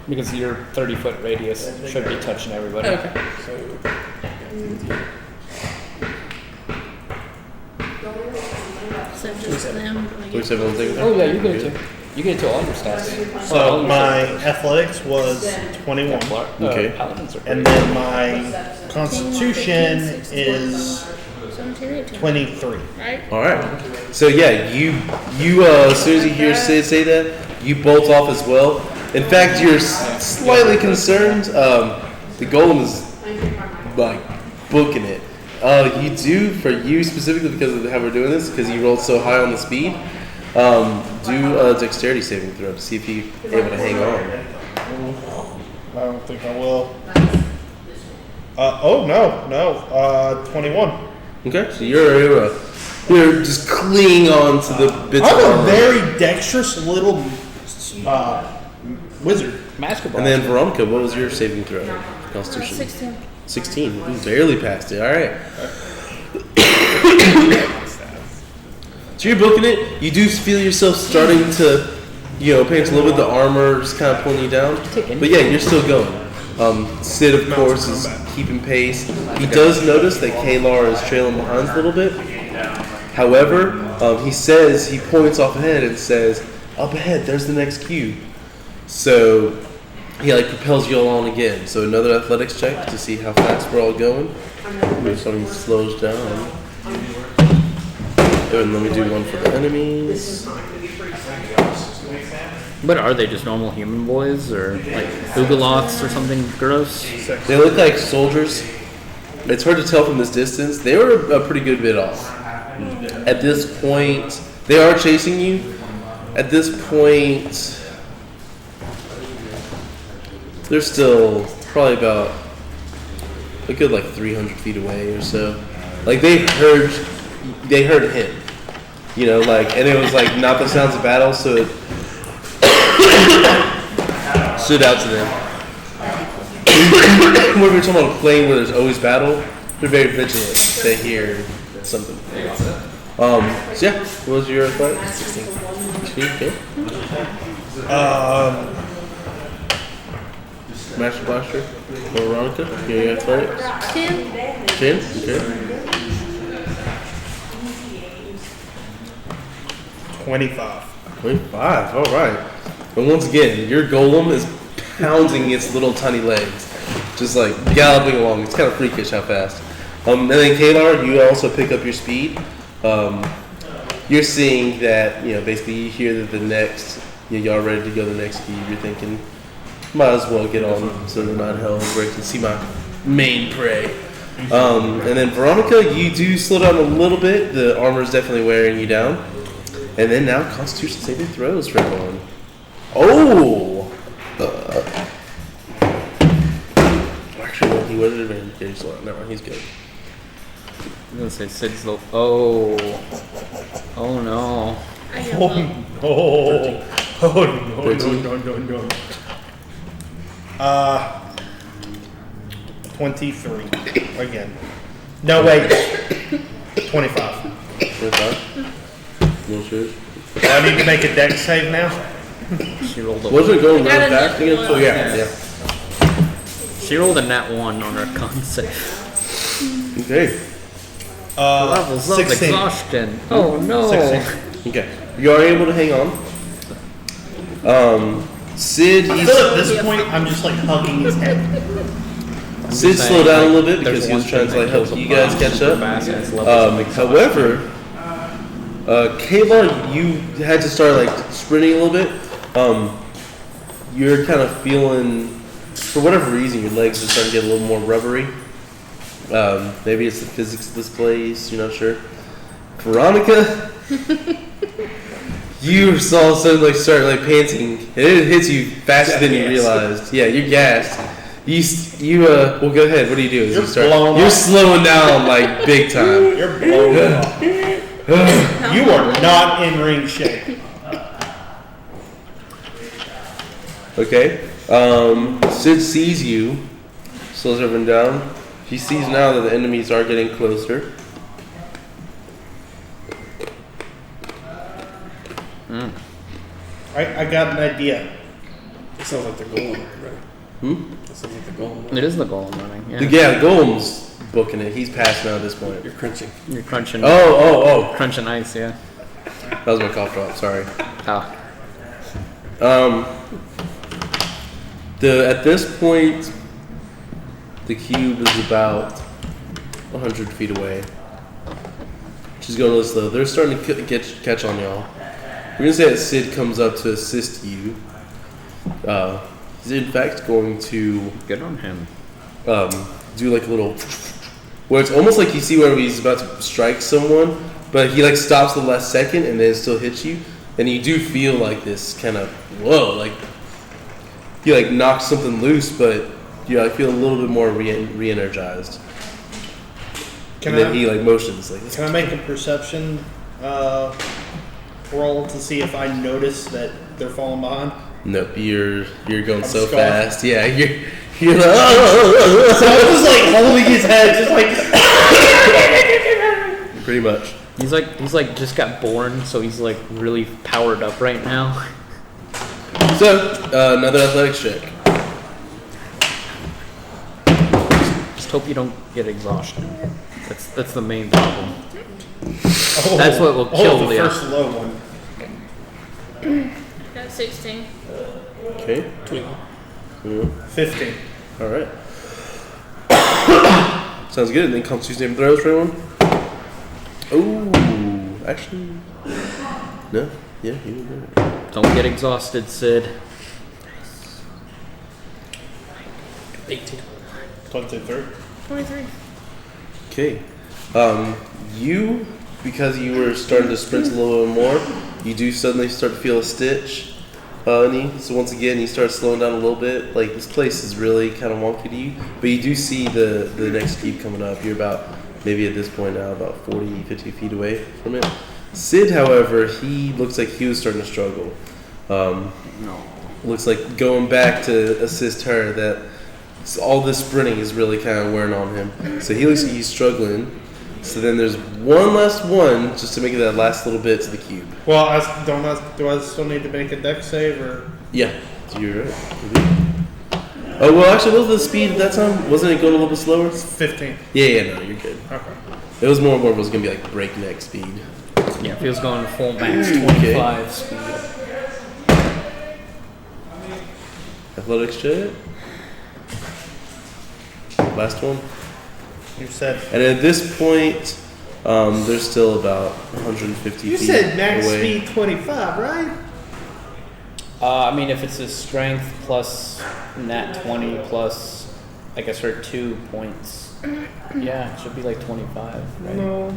Because your 30-foot radius should be touching everybody.
Okay. So
So just them. I guess.
27 on saving
Oh
throw?
yeah, you get it too. You get it to all your stats. All
So
your
my
stats.
athletics was 21.
Okay.
Paladins are
And
great.
then my constitution is
17, 18.
23.
Right?
All right. So yeah, you as soon as you hear Sid say that, you bolt off as well. In fact, you're slightly concerned. The golem is like booking it. You do for you specifically because of how we're doing this because you rolled so high on the speed. Do a dexterity saving throw to see if you're able to hang on.
I don't think I will. No. 21.
Okay, so you're just clinging on to the bits of
I'm a
armor.
very dexterous little wizard.
Master
And then
Blaster.
Veronica, what was your saving throw? Constitution.
16.
16. You barely passed it. All right. So you're booking it. You do feel yourself starting to, paint a little bit. The armor just kind of pulling you down. But yeah, you're still going. Sid, of course, is keeping pace. He does notice that Kalar is trailing behind a little bit. However, he points off ahead and says, "Up ahead, there's the next cube." So he propels you along again. So another athletics check to see how fast we're all going. Maybe something slows down. And let me do one for the enemies.
But are they just normal human boys or like Ugoloths or something gross?
They look like soldiers. It's hard to tell from this distance. They were a pretty good bit off. At this point, they are chasing you. At this point, they're still probably about a good 300 feet away or so. They heard him. And it was not the sounds of battle, so it stood out to them. When we're talking about a plane where there's always battle, they're very vigilant. They hear something. So yeah, what was your fight? 16. Okay. Master Blaster. Veronica. Yeah, you athletics.
10.
10. Okay.
25.
25. All right. But once again, your golem is pounding its little tiny legs, just galloping along. It's kind of freakish how fast. And then Kalar, you also pick up your speed. You're seeing that basically you hear that the next y'all ready to go to the next cube. You're thinking, might as well get on to the 9 hell where I can see my main prey. And then Veronica, you do slow down a little bit. The armor is definitely wearing you down. And then now Constitution saving throws for everyone. Oh! Actually, no, he wasn't advantage. Never mind, he's good.
I'm gonna say Sid's the. Oh. Oh no.
I give
Oh
up.
no! Oh no!
13.
No! 23 again. No wait. 25.
25. No shit.
Do I need to make a dex save now?
She rolled a.
Wasn't it going
I got
really
a
fast
nat
again?
one.
Oh yeah,
Yeah.
yeah.
She rolled a nat 1 on her con save.
Okay.
Levels of
16.
exhaustion. Oh no.
16.
Okay. You are able to hang on. Sid,
I
he's
feel at this point I'm just like hugging his head.
Sid
saying,
slowed down a
like,
little bit
there's
because he was
one
trying to
thing
like
that
help
kills a
you guys
boss
catch
super
up.
fast, and it's levels of exhaustion.
However, Kayla, you had to start like sprinting a little bit. You're kind of feeling, for whatever reason, your legs are starting to get a little more rubbery. Maybe it's the physics of this place. You're not sure. Veronica, you saw something like start like panting, and it hits you faster than you
Gas.
realized. Yeah, you're gassed. Well, go ahead. What do you do?
You're blown
You're
up.
slowing down like big time.
You're blown up. You are not in ring shape.
Okay. Sid sees you, slows everyone down. He sees now that the enemies are getting closer.
I got an idea.
It sounds like the golem, right?
Hmm?
It sounds like the golem.
It is the golem running. Yeah.
Yeah, Golem's booking it. He's passed now at this point.
You're crunching.
You're crunching.
Oh.
Crunching ice. Yeah.
That was my cough drop. Sorry.
Oh.
At this point, the cube is about 100 feet away. She's going really slow. They're starting to catch on y'all. We're gonna say that Sid comes up to assist you. He's in fact going to
Good on him.
do like a little, where it's almost like you see where he's about to strike someone, but he like stops the last second and then still hits you, and you do feel like this kind of like he like knocks something loose, but you like feel a little bit more re-energized.
Can
And then
I
he like motions like,
can I make a perception roll to see if I notice that they're falling behind?
nope, you're going
I'm
so
scarred.
fast. Yeah, you're like,
So I was just like holding his head, just like.
pretty much.
He's like just got born, so he's like really powered up right now.
So another athletics check.
Just hope you don't get exhaustion. That's the main problem.
Oh,
That's what will kill
the
you.
first low one.
Got 16.
Okay. Yeah.
15.
All right. Sounds good. And then Constitution saving throws for everyone. Oh, actually, no. Yeah, you did it.
Don't get exhausted, Sid.
18.
23.
23.
Okay. You, because you were starting to sprint a little bit more, you do suddenly start to feel a stitch. So once again, you start slowing down a little bit. Like, this place is really kind of wonky to you, but you do see the next cube coming up. You're about, maybe at this point now, about 40, 50 feet away from it. Sid, however, he looks like he was starting to struggle.
No.
Looks like going back to assist her, that all this sprinting is really kind of wearing on him. So he looks like he's struggling. So then there's one last one just to make it that last little bit to the cube.
Well, do I still need to make a deck save or?
Yeah, so you're right. Oh, well, actually, what was the speed at that time? Wasn't it going a little bit slower?
15.
Yeah, no, you're good.
Okay.
It was more it was going to be like breakneck speed.
Yeah, if he was going full max
Okay.
25 speed.
Athletics check. Last one.
You said.
And at this point, there's still about 150
You
feet
said max
away.
speed 25, right?
I mean, if it's his strength plus nat 20 plus, I guess, her 2 points. Yeah, it should be like 25, right?
No.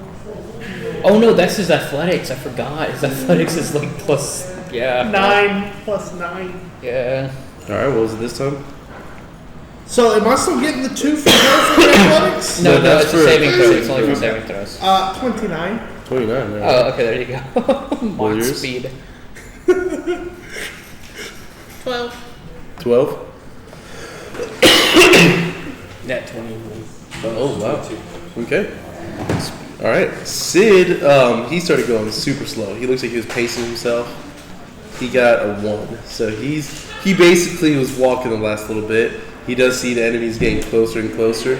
Oh no, that's his athletics. I forgot. His athletics is like plus. Yeah.
9 plus 9.
Yeah.
All right, what was it this time?
So am I still getting the 2 for athletics?
No,
that's
it's a
for-
saving throw. It's only for saving throws.
29.
29. All right.
Oh, okay, there you go.
What
Mod
yours?
speed.
12.
12.
Net 21.
Oh wow. Okay. All right. Sid, he started going super slow. He looks like he was pacing himself. He got a 1. So he basically was walking the last little bit. He does see the enemies getting closer and closer.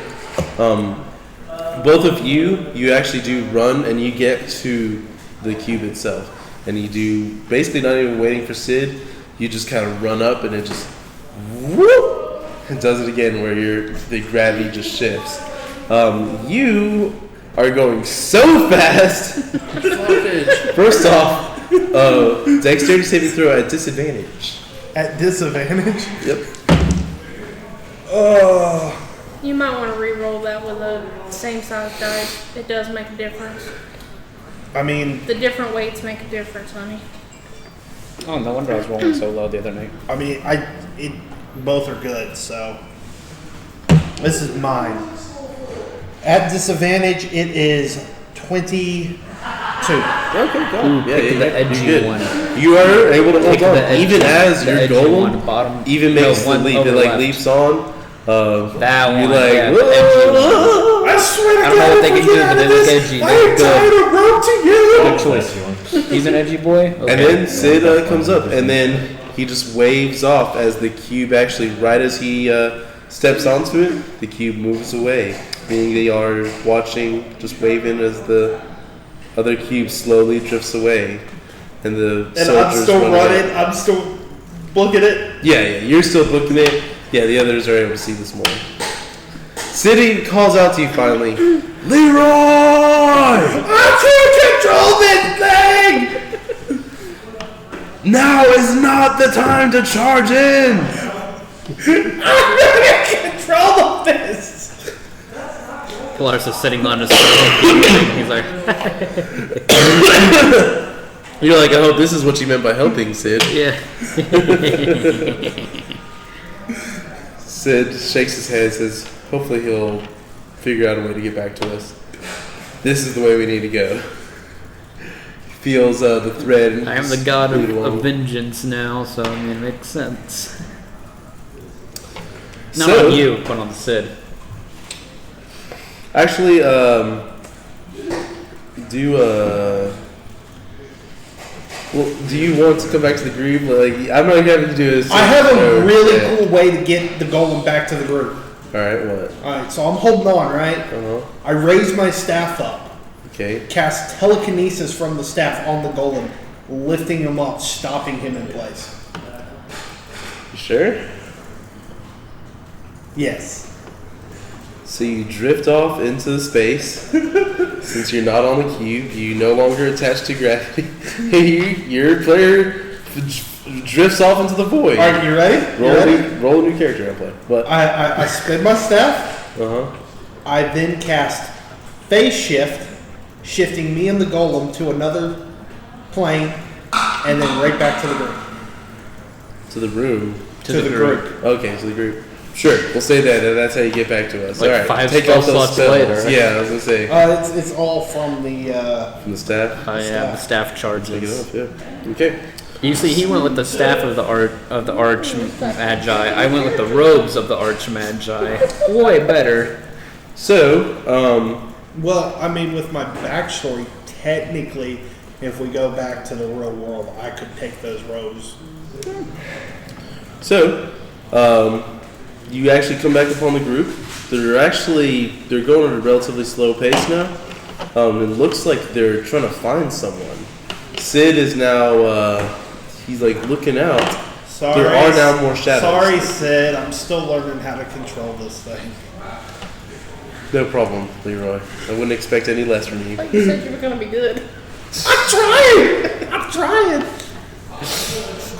Both of you actually do run and you get to the cube itself. And you do basically not even waiting for Sid. You just kind of run up and it just whoop, it does it again where the gravity just shifts. You are going so fast. First off, dexterity saving throw at disadvantage.
At disadvantage?
Yep.
You might want to re-roll that with a same size dice. It does make a difference.
I mean,
The different weights make a difference, honey.
Oh, no wonder I was rolling so low the other night.
both are good, so. This is mine. At disadvantage, it is 22.
Okay, go.
Ooh, pick the edgy
you're good.
one.
You are able to hold
Pick
on,
the edgy-
even as
the
your
edgy
golem
one, bottom.
even
no,
makes the
one
leap.
over
It like
left.
leaps on.
That
you're
one,
like,
yeah, the edgy
whoa.
I swear to
I don't know
God,
what they
if
can
we
do,
get
but
out
they
of
look
this,
edgy.
I
They're
am tied a rope to you!
Good choice. He's an edgy boy? Okay.
And then Sid comes up, and then he just waves off as the cube actually, right as he steps onto it, the cube moves away. Meaning they are watching, just waving as the other cube slowly drifts away. And the
And
soldiers
I'm still
run away.
running, I'm still booking it.
Yeah, you're still booking it. Yeah, the others are able to see this more. Sid calls out to you finally. Leroy!
I can't control this thing!
Now is not the time to charge in!
I'm not in control of this!
Polaris is sitting on his throne. He's like,
You're like, I hope this is what you meant by helping, Sid.
yeah.
Sid shakes his head and says, hopefully he'll figure out a way to get back to us. This is the way we need to go. Feels the thread.
I am the god
lead
of
along.
vengeance now, so I mean, it makes sense. Not
So-
on you, but on Sid.
Actually, do you want to come back to the group? Like, I'm not having to do this.
I have a really cool way to get the golem back to the group.
All right, what?
Alright, so I'm holding on, right?
Uh-huh.
I raise my staff up,
Okay.
cast telekinesis from the staff on the golem, lifting him up, stopping him in place.
You sure?
Yes.
So you drift off into the space. Since you're not on the cube, you no longer attached to gravity. Your player drifts off into the void.
Alright, you ready?
Roll a new character and play. But
I spin my staff.
uh-huh.
I then cast phase shift, shifting me and the golem to another plane, and then right back to the group.
To the room.
To the group.
Okay, to the group. Sure, we'll say that, and that's how you get back to us.
Like
All right,
5
take
spell
off those
slots
spells.
later, right?
Yeah, I was gonna say
It's all from the
from the staff.
I have the staff
Take it
charges.
off, yeah. Okay.
You see, he went with the staff of the arch magi. I went with the robes of the arch magi. Way better.
So,
well, I mean, with my backstory, technically, if we go back to the real world, I could take those rows.
you actually come back upon the group. They're going at a relatively slow pace now. It looks like they're trying to find someone. Sid is now, he's like looking out.
Sorry,
There are now more shadows.
Sorry, Sid. I'm still learning how to control this thing.
No problem, Leroy. I wouldn't expect any less from you.
Like you said you were gonna be good.
I'm trying. I'm trying.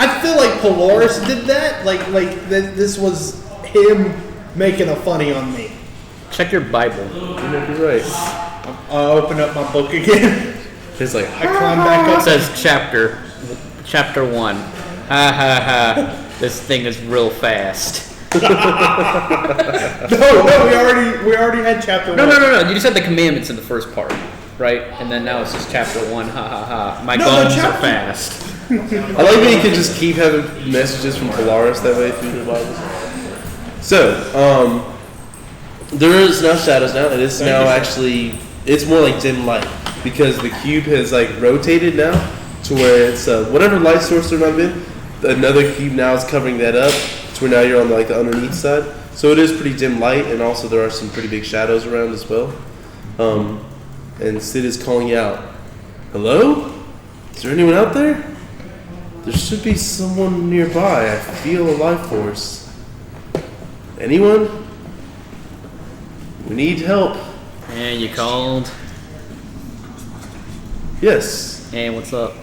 I feel like Polaris did that. This was him making a funny on me.
Check your Bible.
You might be right.
I open up my book again.
It's like,
I climb back
It
up.
says chapter 1. Ha ha ha. This thing is real fast.
No, we already had chapter
No,
one.
no, no, no. You just had the commandments in the first part, right? And then now it's just chapter 1. Ha ha ha. My
No,
gums
the
are
chapter-
fast.
I like that you can just keep having messages from Polaris that way through the Bible. So, there is now shadows now. It is now actually, it's more like dim light because the cube has like rotated now to where it's whatever light source there might have been, another cube now is covering that up to where now you're on like the underneath side. So it is pretty dim light, and also there are some pretty big shadows around as well. And Sid is calling out, "Hello? Is there anyone out there? There should be someone nearby. I feel a life force. Anyone? We need help."
Yeah, you called.
Yes.
Hey, what's up?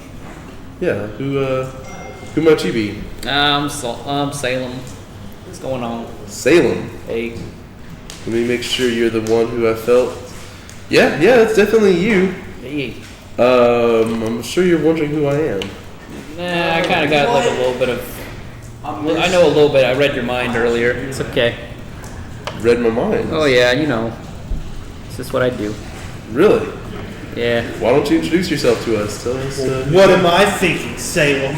Yeah. Who might you be?
Salem. What's going on?
Salem.
Hey.
Let me make sure you're the one who I felt. Yeah, it's definitely you.
Hey.
I'm sure you're wondering who I am.
Nah, I kind of got like a little bit of. I know a little bit. I read your mind earlier. It's okay.
Read my mind.
Oh yeah, you know. It's just what I do.
Really?
Yeah.
Why don't you introduce yourself to us? Tell us.
What am I thinking, Salem?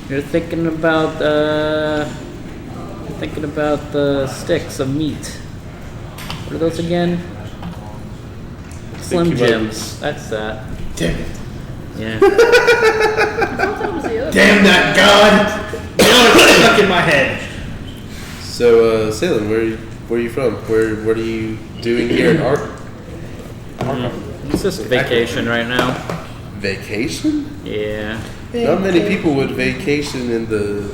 You're thinking about the sticks of meat. What are those again? Slim
you might-
Jims. That's that.
Damn it.
Yeah.
I thought that was the other.
Damn that god! Now it's stuck in my head.
So, Salem, where are you from? What are you doing here in Arkham?
It's just vacation right now.
Vacation?
Yeah.
Not many people would vacation in the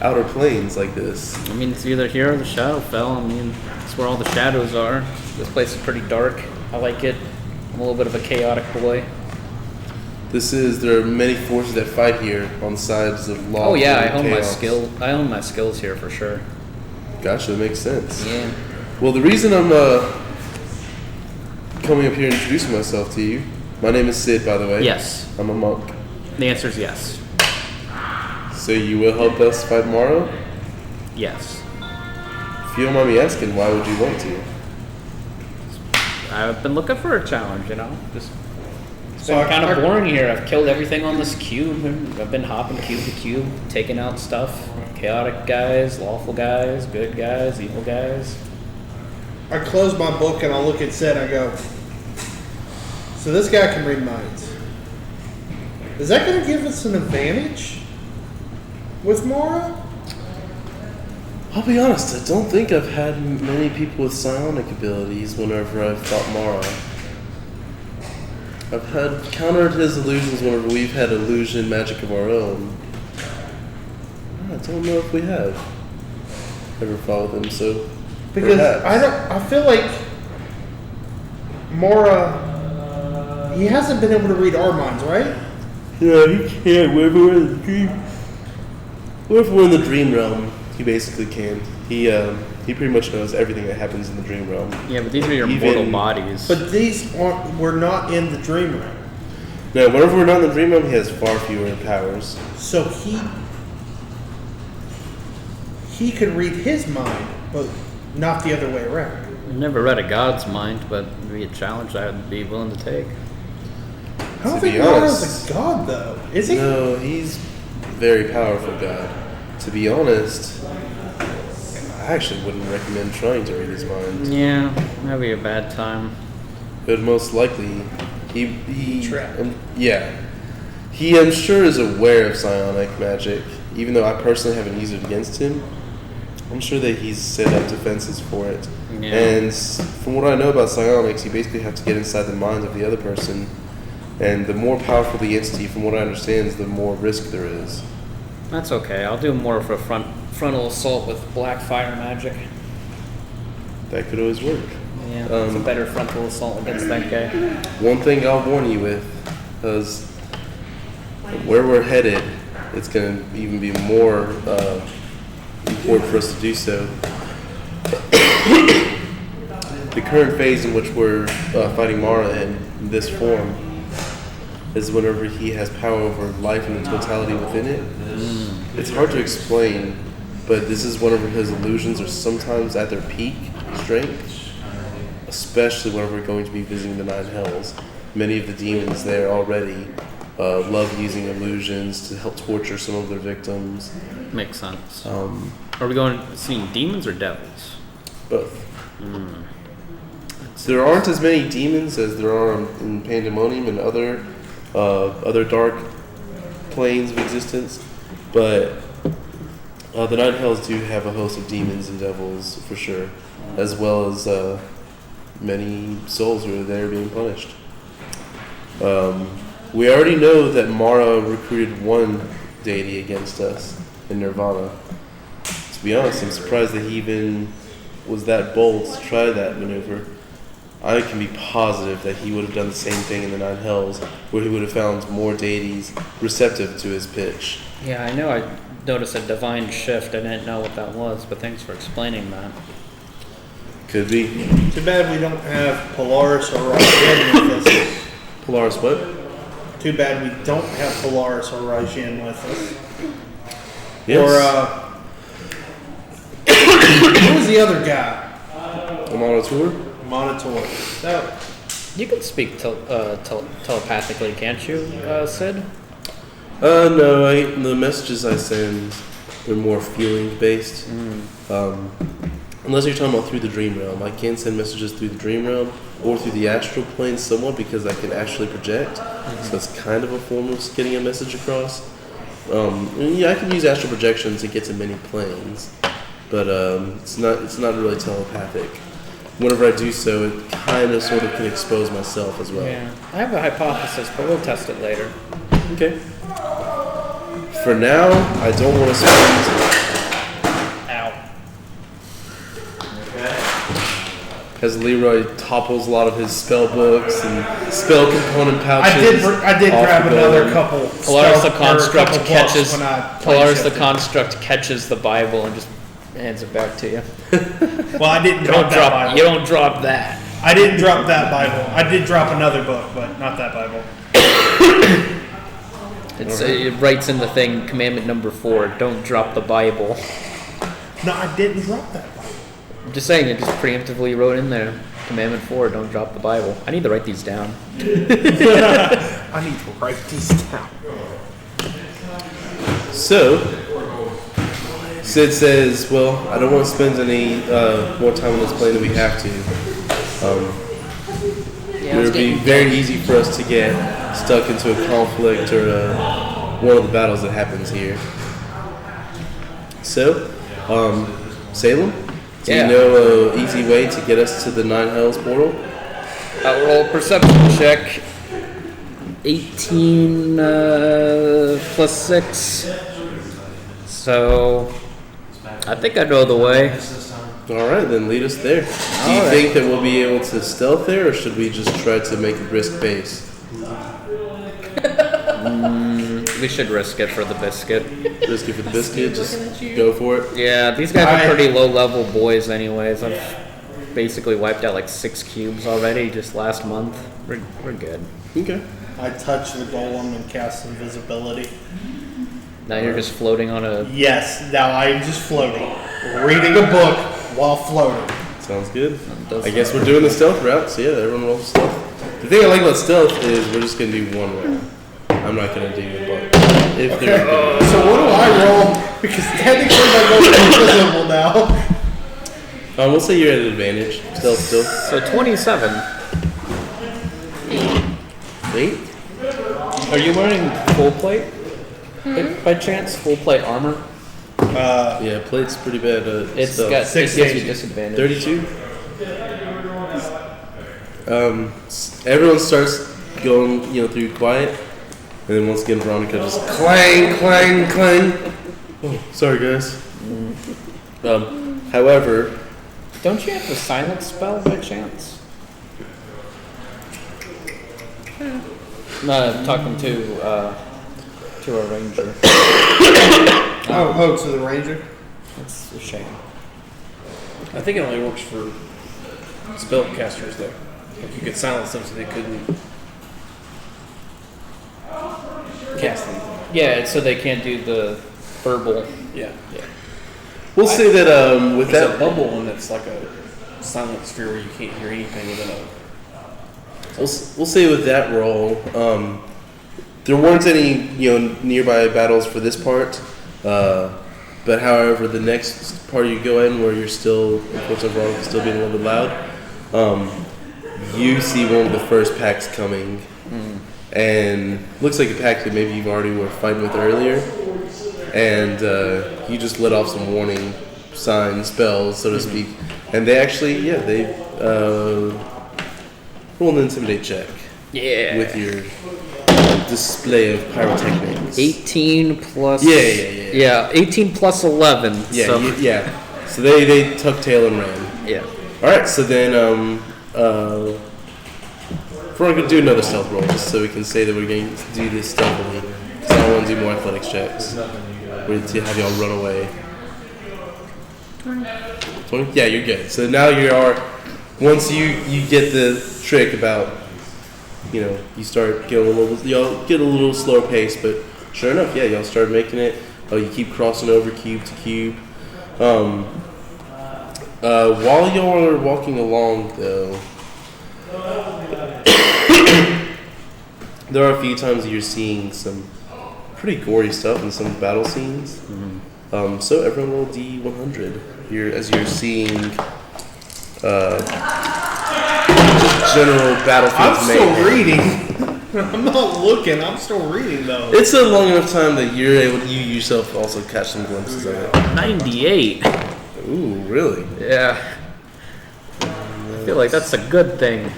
outer planes like this.
I mean, it's either here or the Shadowfell. I mean, it's where all the shadows are. This place is pretty dark. I like it. I'm a little bit of a chaotic boy.
There are many forces that fight here on the sides of law.
Oh yeah, I
and
own my
chaos.
skill. I own my skills here for sure.
Gotcha, that makes sense.
Yeah.
Well, the reason I'm coming up here and introducing myself to you, my name is Sid, by the way.
Yes.
I'm a monk.
The answer is yes.
So you will help us fight Morrow?
Yes.
If you don't mind me asking, why would you want to?
I've been looking for a challenge, you know. Just it's
So
been kind of
our-
boring here. I've killed everything on this cube. And I've been hopping cube to cube, taking out stuff. Chaotic guys, lawful guys, good guys, evil guys.
I close my book and I look at Sid and I go, so this guy can read minds. Is that going to give us an advantage with Mora?
I'll be honest, I don't think I've had many people with psionic abilities whenever I've fought Mara. I've had countered his illusions whenever we've had illusion magic of our own. I don't know if we have ever fought with him, so
Because
perhaps.
I feel like Mora, he hasn't been able to read our minds, right?
Yeah, he can't. Whenever we're in the dream, whenever we're in the dream realm, he basically can. He pretty much knows everything that happens in the dream realm.
Yeah, but these are your
Even-
mortal bodies.
But these aren't, we're not in the dream realm.
No, whenever we're not in the dream realm, he has far fewer powers.
So he could read his mind, but not the other way around.
I've never read a god's mind, but it'd be a challenge I'd be willing to take.
I don't
To
think
be
Mora's
honest-
a god, though. Is he?
No, he's very powerful god. To be honest, I actually wouldn't recommend trying to read his mind.
Yeah, that'd be a bad time.
But most likely, he
Trapped.
yeah. He, I'm sure, is aware of psionic magic. Even though I personally haven't used it against him, I'm sure that he's set up defenses for it.
Yeah.
And from what I know about psionics, you basically have to get inside the mind of the other person. And the more powerful the entity, from what I understand, is the more risk there is.
That's okay. I'll do more of a frontal assault with black fire magic.
That could always work.
Yeah, it's a better frontal assault against that guy.
One thing I'll warn you with is where we're headed, it's going to even be more important for us to do so. The current phase in which we're fighting Mara in this form, is whenever he has power over life and the totality within it. It's hard to explain, but this is whenever his illusions are sometimes at their peak strength, especially whenever we're going to be visiting the Nine Hells. Many of the demons there already love using illusions to help torture some of their victims.
Makes sense.
Um,
Are we going seeing demons or devils?
Both. There aren't as many demons as there are in Pandemonium and other dark planes of existence, but the Nine Hells do have a host of demons and devils for sure, as well as many souls who are there being punished. We already know that Mara recruited one deity against us in Nirvana. To be honest, I'm surprised that he even was that bold to try that maneuver. I can be positive that he would have done the same thing in the Nine Hells, where he would have found more deities receptive to his pitch.
Yeah, I know. I noticed a divine shift. I didn't know what that was, but thanks for explaining that.
Could be.
Too bad we don't have Polaris or Raijin with us.
Polaris what?
Too bad we don't have Polaris or Raijin with us.
Yes.
Or, who was the other guy?
I'm on a tour?
Monitor. So,
You can speak telepathically, can't you, Sid?
No, the messages I send, they're more feeling based. Unless you're talking about through the dream realm. I can send messages through the dream realm or through the astral plane somewhat because I can actually project. So it's kind of a form of getting a message across. And yeah, I can use astral projection to get to many planes, but it's not really telepathic. Whenever I do so, it kind of sort of can expose myself as well.
Yeah. I have a hypothesis, but we'll test it later.
Okay. For now, I don't want to spend.
Ow.
As Leroy topples a lot of his spell books and spell component pouches.
I did
off
grab
the
another
building.
couple.
Polaris the
spell- or a
Construct
couple
catches.
books when I play
Polaris the
shifted.
Construct catches the Bible and just hands it back to you.
Well, I didn't drop that Bible.
You don't drop that.
I didn't drop that Bible. I did drop another book, but not that Bible.
It writes in the thing, commandment number 4, don't drop the Bible.
No, I didn't drop that Bible.
I'm just saying, it just preemptively wrote in there, commandment 4, don't drop the Bible. I need to write these down.
I need to write these down.
So, Sid says, well, I don't want to spend any more time on this plane than we have to. It would be very easy for us to get stuck into a conflict or one of the battles that happens here. So, Salem, do
Yeah.
you know an easy way to get us to the Nine Hells portal?
Roll perception check. 18 plus 6. So, I think I know the way.
All right, then lead us there. Do you think that we'll be able to stealth there, or should we just try to make a brisk pace?
We should risk it for the biscuit.
Risk it for the biscuit, just
Looking at you.
go for it.
Yeah, these guys are pretty low-level boys anyways. I've basically wiped out like 6 cubes already just last month. We're good.
Okay.
I touched the golem and cast invisibility.
Now you're just floating on a...
Yes, now I am just floating. Reading a book while floating.
Sounds good.
does
I guess we're doing the stealth route, so yeah, everyone rolls stealth. The thing I like about stealth is we're just going to do one round. I'm not going to do a bunch. If they're good.
So what do I roll? Because technically my goal is invisible now.
We'll say you're at an advantage. Stealth still.
So 27.
8?
Are you wearing full plate? By chance? Full plate armor?
Yeah, plate's pretty bad.
It's
stealth.
got... It
6
gives you
stages.
disadvantage.
32? Everyone starts going, through quiet, and then once again Veronica just clang, clang, clang. Oh, sorry guys. However,
Don't you have the silence spell by chance? No, I'm talking to a ranger.
Oh, to the ranger?
That's a shame.
I think it only works for spellcasters, though. Like you could silence them so they couldn't.
Yeah, so they can't do the verbal.
Yeah.
We'll say that with
There's a
that,
bubble one that's like a silent sphere where you can't hear anything within a.
we'll say with that roll, there weren't any nearby battles for this part. But however, the next part you go in where you're still, of course, overall still being a little bit loud, you see one of the first packs coming, and looks like a pack that maybe you already were fighting with earlier, and you just let off some warning signs, spells, so to speak, and they actually, roll an intimidate check
Yeah.
with your display of pyrotechnics.
18 plus.
Yeah.
Yeah, 18 plus 11.
Yeah,
So,
So they tucked tail and ran.
yeah.
All right, so then we're gonna do another stealth roll just so we can say that we're going to do this stealthily. Because I don't want to do more athletics checks. We're to have y'all run away. 20? Yeah, you're good. So now you are. Once you get the trick about, you start getting y'all get a little slower pace, but sure enough, yeah, y'all start making it. Oh, you keep crossing over cube to cube. While y'all are walking along, though, there are a few times that you're seeing some pretty gory stuff in some battle scenes. So everyone roll D100. As you're seeing general battlefield
I'm still reading. I'm not looking. I'm still reading though.
It's a long enough time that you yourself also catch some glimpses of it.
98.
Ooh, really?
Yeah. I feel like that's a good thing.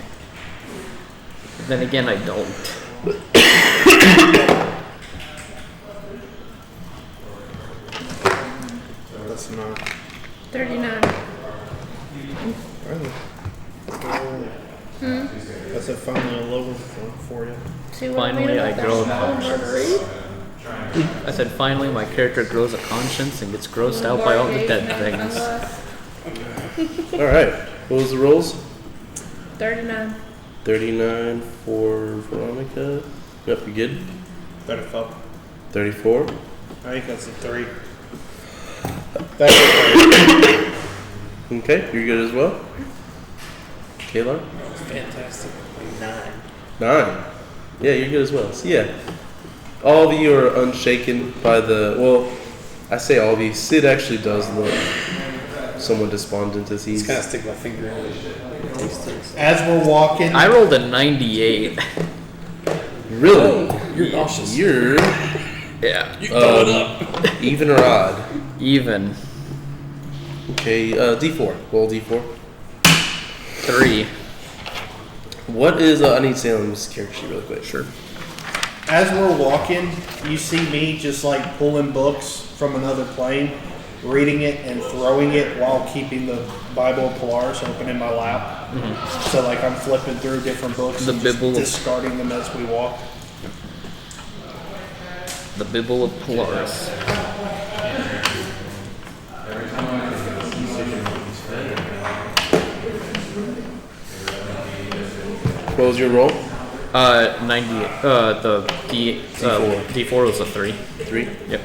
Then again, I don't.
That's not.
39.
That's a finally a lower one for you.
See what
Finally,
mean
I
about
grow a
that?
conscience. I said, finally, my character grows a conscience and gets grossed out by all the dead things.
All right. What was the rolls?
39.
39 for Veronica. Yep, you good?
34.
34.
I think that's a 3. That's a 3.
Okay, you're good as well. Kayla?
Fantastic. 9.
9. Yeah, you're good as well. So yeah, all of you are unshaken by I say all of you. Sid actually does look somewhat despondent as
Just
he's.
kind of stick my finger in it. Taste things.
As we're walking,
I rolled a 98.
Really?
You're nauseous.
You're
Yeah.
even or odd.
Even.
Okay, D4. Roll D4.
3.
What is I need Salem's character sheet really quick. Sure.
as we're walking, you see me just like pulling books from another plane, reading it and throwing it while keeping the Bible of Polaris open in my lap. Mm-hmm. So like I'm flipping through different books
The
and just
Bible of-
discarding them as we walk.
The Bible of Polaris.
What was your roll?
98. The
D4.
D4 was a 3.
3.
Yep.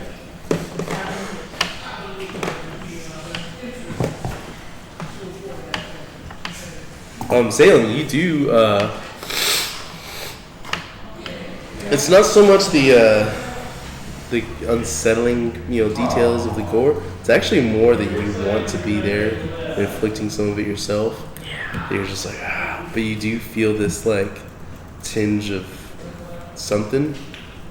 Salem, you do. It's not so much the unsettling, details of the gore. It's actually more that you want to be there, inflicting some of it yourself. Yeah. You're just like, but you do feel this like tinge of something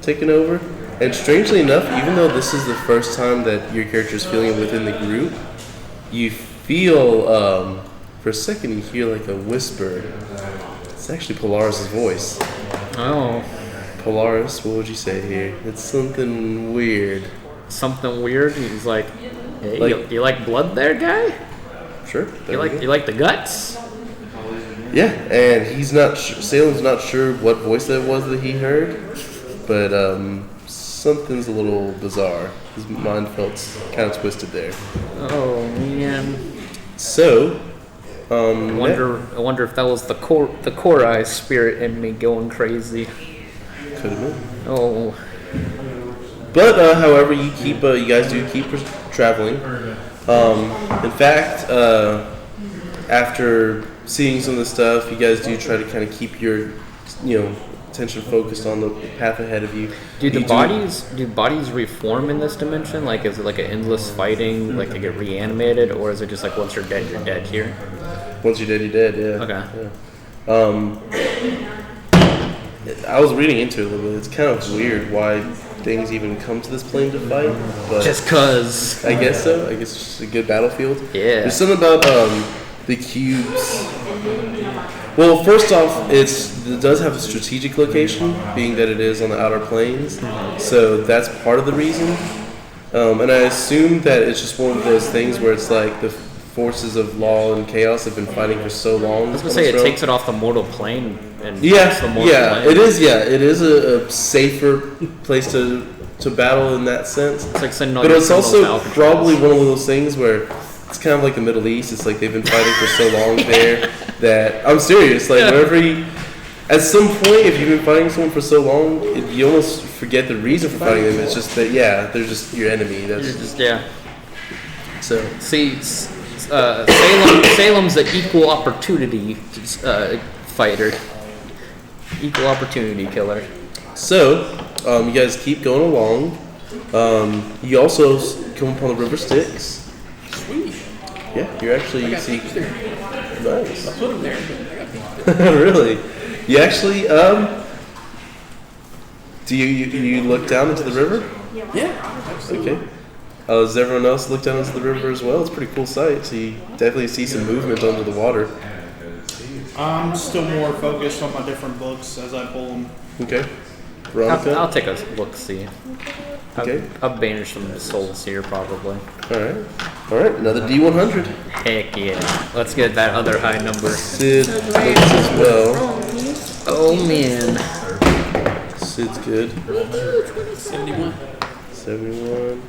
taking over. And strangely enough, even though this is the first time that your character is feeling it within the group, you feel. For a second, you hear like a whisper. It's actually Polaris' voice.
Oh.
Polaris, what would you say here? It's something weird.
Something weird. He's like, hey,
Like-
you like blood there, guy?
Sure. there we go.
You like the guts?
Yeah, and he's not. Salem's not sure what voice that was that he heard, but something's a little bizarre. His mind felt kind of twisted there.
Oh man.
So,
I wonder if that was the Korai spirit in me going crazy.
could have been.
Oh.
But however, you guys do keep traveling. In fact, after seeing some of the stuff, you guys do try to kind of keep your, attention focused on the path ahead of you.
Do
You
bodies reform in this dimension? Like, is it like an endless fighting? Like, they get reanimated, or is it just like once you're dead here?
Once you're dead, you're dead. Yeah.
Okay.
Yeah. I was reading into it a little bit. It's kind of weird why things even come to this plane to fight, but
Just cause.
I guess so. I guess it's just a good battlefield.
Yeah.
There's something about the cubes. Well, first off, it does have a strategic location, being that it is on the outer planes. So that's part of the reason. And I assume that it's just one of those things where it's like the forces of law and chaos have been fighting for so long.
I was gonna say it takes it off the mortal plane and puts the
Yeah,
mortal
yeah,
plane.
it is. Yeah, it is a safer place to battle in that sense.
It's like sending all
But
your
it's
criminals
also
to Alcatraz.
probably one of those things where it's kind of like the Middle East. It's like they've been fighting for so long there that I'm serious. Like whenever at some point, if you've been fighting someone for so long, you almost forget the reason for fighting them. It's just that they're just your enemy. That's
You're just, yeah.
so.
See, Salem's an equal opportunity fighter, equal opportunity killer.
So, you guys keep going along. You also come upon the River Styx.
Sweet.
Yeah, you're actually
I
you
got
see.
pictures there.
Nice.
I put them there, but I got pictures.
Really? You actually do you look down into the river?
Yeah, absolutely.
Okay. Does everyone else look down into the river as well? It's a pretty cool sight. So you definitely see some movement under the water.
I'm still more focused on my different books as I pull them.
Okay. Veronica?
I'll take a look. See.
Okay.
I'll banish some souls here probably.
All right. Another D100.
Heck yeah! Let's get that other high number.
Sid looks as well.
Oh man.
Sid's good.
71.
71.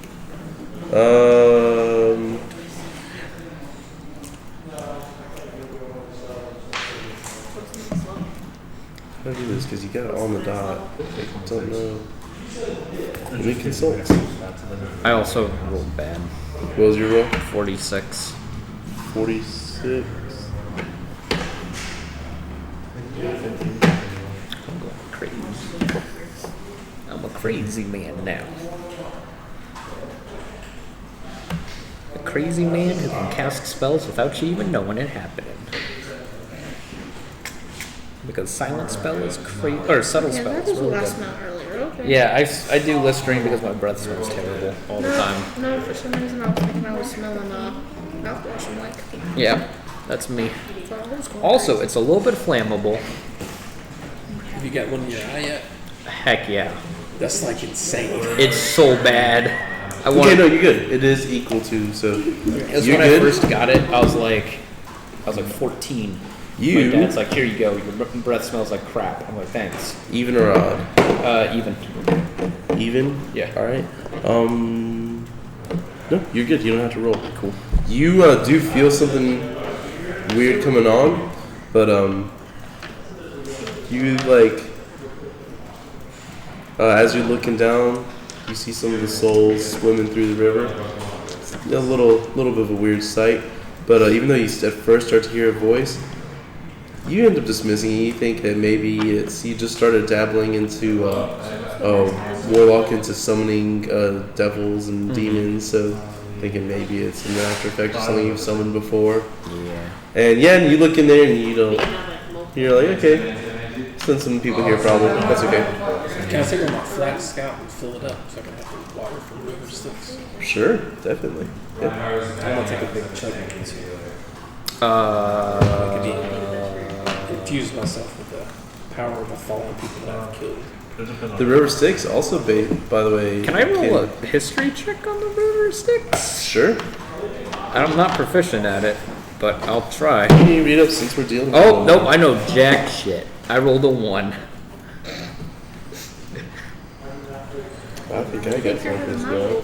How do I do this? Because you got it on the dot. I don't know. Let me consult.
I also rolled bad.
What was your roll?
46.
46.
I'm going crazy. I'm a crazy man now. A crazy man who can cast spells without you even knowing it happening. Because silent spell is crazy, or subtle
Yeah,
spell
that
is
is
really
what I
good.
smelled earlier. Okay.
Yeah, I do Listerine because my breath smells terrible all the time.
No, for some reason I was thinking I was smelling mouthwash. I'm like,
Yeah, that's me.
so I was going
Also, it's a little bit flammable.
Have you got one in your eye yet?
Heck yeah.
That's like insane.
It's so bad. I want.
Okay, no, you're good. It is equal to, so
Because
you're
when
good.
I first got it, I was like 14.
You-
My dad's like, here you go. Your breath smells like crap. I'm like, thanks.
Even or odd?
Even.
Even?
Yeah.
All right. No, you're good. You don't have to roll. Cool. You do feel something weird coming on, but you like as you're looking down, you see some of the souls swimming through the river. It's a little bit of a weird sight, but even though you at first start to hear a voice, you end up dismissing it. You think that maybe it's you just started dabbling into warlock, into summoning devils and demons. So thinking maybe it's an after effect of something you've summoned before.
Yeah.
And and you look in there and you don't. You're like, okay, send some people here probably. That's okay.
Can I take one of my flat scout and fill it up so I can have the water from River Styx?
Sure, definitely. Yeah.
I'm gonna take a big chunk of this. Infuse myself with the power of the fallen people that I've killed.
The River Styx also, by the way.
Can I roll a history check on the River Styx?
Sure.
I'm not proficient at it, but I'll try.
Can you read up since we're dealing?
Oh,
with
nope, I know jack shit. I rolled a 1.
I think I got something as well.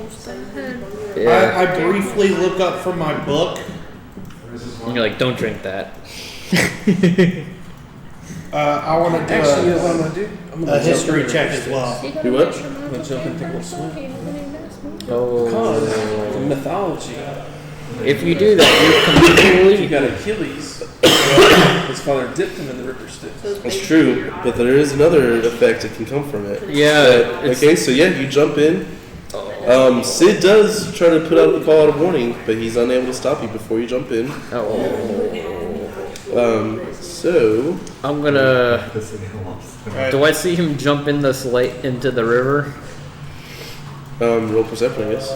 Yeah.
I briefly look up from my book.
And you're like, don't drink that.
I want to do
Actually, you know what I'm gonna do? I'm gonna
a
jump
history
in the
check
river
as well.
You
Do what?
I'm gonna jump and take a little swim.
Oh,
Because the mythology,
if you do that, you
you
completely.
got Achilles. His father dipped him in the river Styx.
That's true, but there is another effect that can come from it.
Yeah. it's-
Okay, so yeah, you jump in. Sid does try to put out the call out of warning, but he's unable to stop you before you jump in.
Oh.
So
I'm gonna.
The city lost.
Alright.
Do I see him jump in this lake into the river?
roll perception, I guess.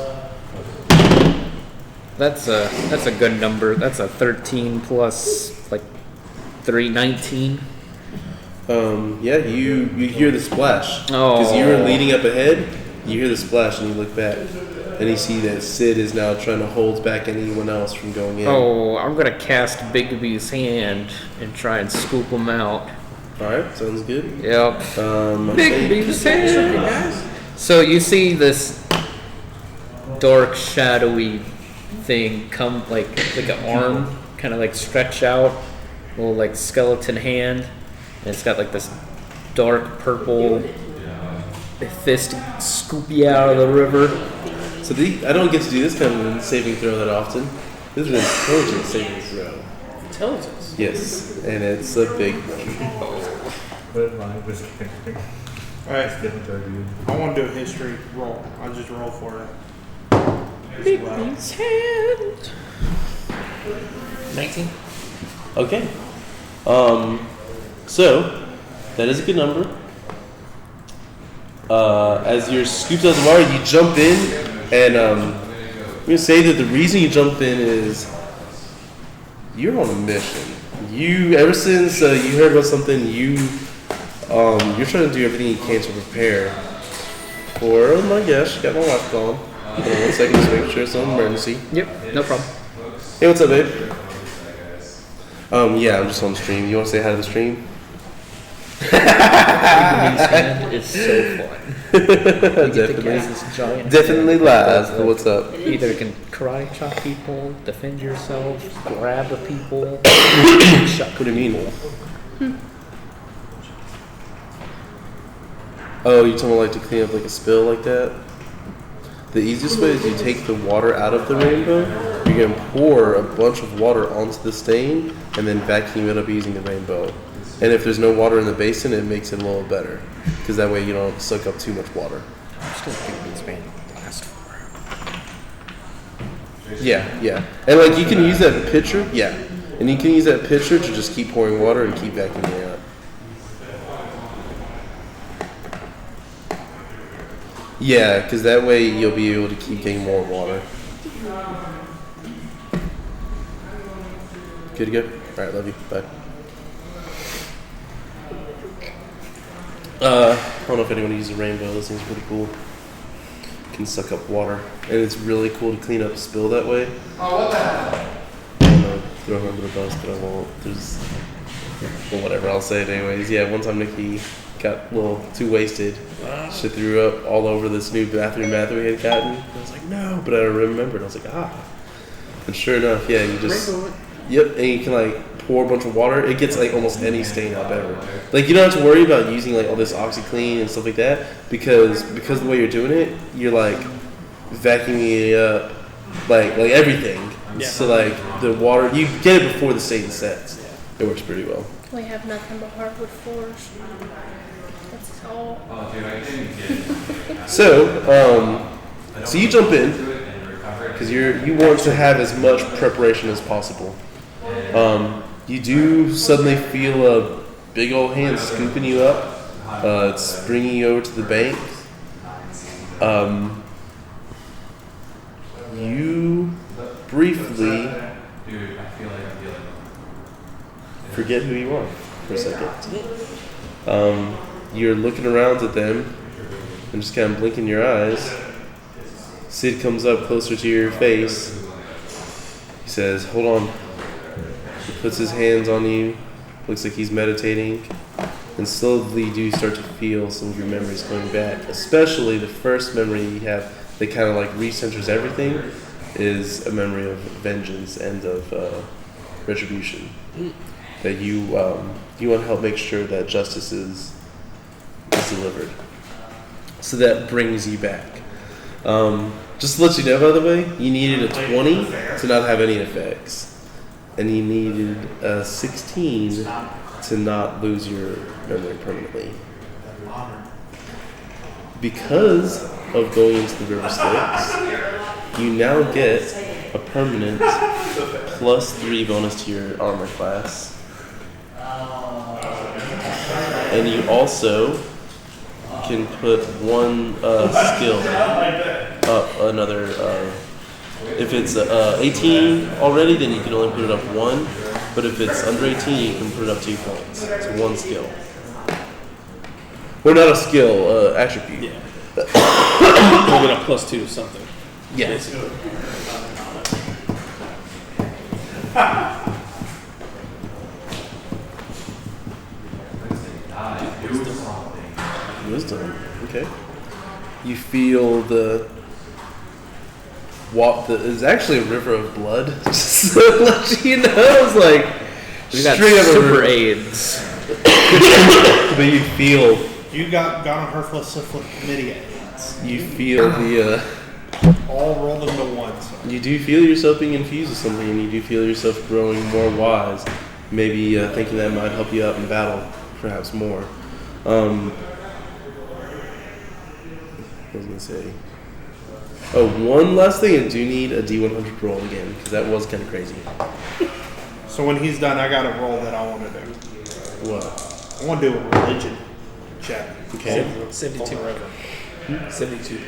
That's a good number. That's a 13 plus like 3, 19.
Yeah, you hear the splash
Oh.
because you were leading up ahead. You hear the splash and you look back, and you see that Sid is now trying to hold back anyone else from going in.
Oh, I'm gonna cast Bigby's hand and try and scoop him out.
All right, sounds good.
Yep.
I think-
Bigby's hand. So you see this dark, shadowy thing come like an arm, kind of like stretch out, little like skeleton hand, and it's got like this dark purple fist scoop you out of the river.
So I don't get to do this kind of saving throw that often. This is an intelligence saving throw.
Intelligence.
Yes, and it's a big.
But mine was kidding.
Alright,
Getting to you.
I want to do a history roll. I'll just roll for it. As well.
Bigby's hand. 19.
Okay. So that is a good number. As you're scooped out of the water, you jump in, and I'm gonna say that the reason you jump in is you're on a mission. You ever since you heard about something, you're trying to do everything you can to prepare. For oh my gosh, got my wife calling. Hold on 1 second, just make sure it's an emergency.
Yep, no problem.
Hey, what's up, babe? Yeah, I'm just on the stream. You want to say hi to the stream?
Bigby's hand is so fun. You get to
Definitely.
cast this giant
Definitely
hand
live.
that,
But what's up?
Either can karate chop people, defend yourself, grab the people, shot.
What do you mean? Oh, you talking about like to clean up like a spill like that? The easiest way is you take the water out of the rainbow. You're gonna pour a bunch of water onto the stain and then vacuum it up using the rainbow. And if there's no water in the basin, it makes it a little better because that way you don't suck up too much water.
I'm still Bigby's hand last for.
Yeah. And like you can use that pitcher, and you can use that pitcher to just keep pouring water and keep vacuuming it out. Yeah, because that way you'll be able to keep getting more water. Good to go? Alright, love you. Bye. I don't know if anyone uses a rainbow. This thing's pretty cool. Can suck up water. And it's really cool to clean up a spill that way. Oh, what the hell? I don't know, throw her under the bus, but I won't. There's. Well, whatever, I'll say it anyways. Yeah, one time Nikki got a little too wasted. She threw up all over this new bathroom mat we had gotten. I was like, no, but I remembered. I was like, ah. And sure enough, yeah, you just. Yep, and you can like pour a bunch of water. It gets like almost any stain up ever. Like you don't have to worry about using like all this OxyClean and stuff like that because the way you're doing it, you're like vacuuming it up, like everything.
Yeah.
So like the water, you get it before the stain sets. It works pretty well.
We have nothing but hardwood floors. That's all.
So you jump in because you want to have as much preparation as possible. You do suddenly feel a big old hand scooping you up. It's bringing you over to the bank. You briefly forget who you are for a second. You're looking around at them and just kind of blinking your eyes. Sid comes up closer to your face. He says, "Hold on." He puts his hands on you. Looks like he's meditating. And slowly you start to feel some of your memories coming back. Especially the first memory you have that kind of like recenters everything is a memory of vengeance and of retribution. that you you want to help make sure that justice is delivered. So that brings you back. Just to let you know, by the way, you needed a 20 to not have any effects, and you needed a 16 to not lose your memory permanently. Because of going into the River Styx, you now get a permanent +3 bonus to your armor class. And you also can put one skill up another. If it's 18 already, then you can only put it up 1. But if it's under 18, you can put it up 2 points. It's 1 skill. Or not a skill, attribute.
Yeah. We'll get a +2 to something.
Yes. Wisdom. Okay. You feel the it's actually a river of blood. Just to let you know, it's like
We got
straight up a
super
river.
AIDS.
But you feel
You got Ghana Herfla Syphilis Chlamydia AIDS.
you feel the
All rolled into one. So.
you do feel yourself being infused with something, and you do feel yourself growing more wise. Maybe thinking that might help you out in battle, perhaps more. What was I gonna say? Oh, one last thing, I do need a D100 roll again, because that was kind of crazy.
So when he's done, I got a roll that I want to do.
What?
I want to do a religion check.
Okay.
72. 72.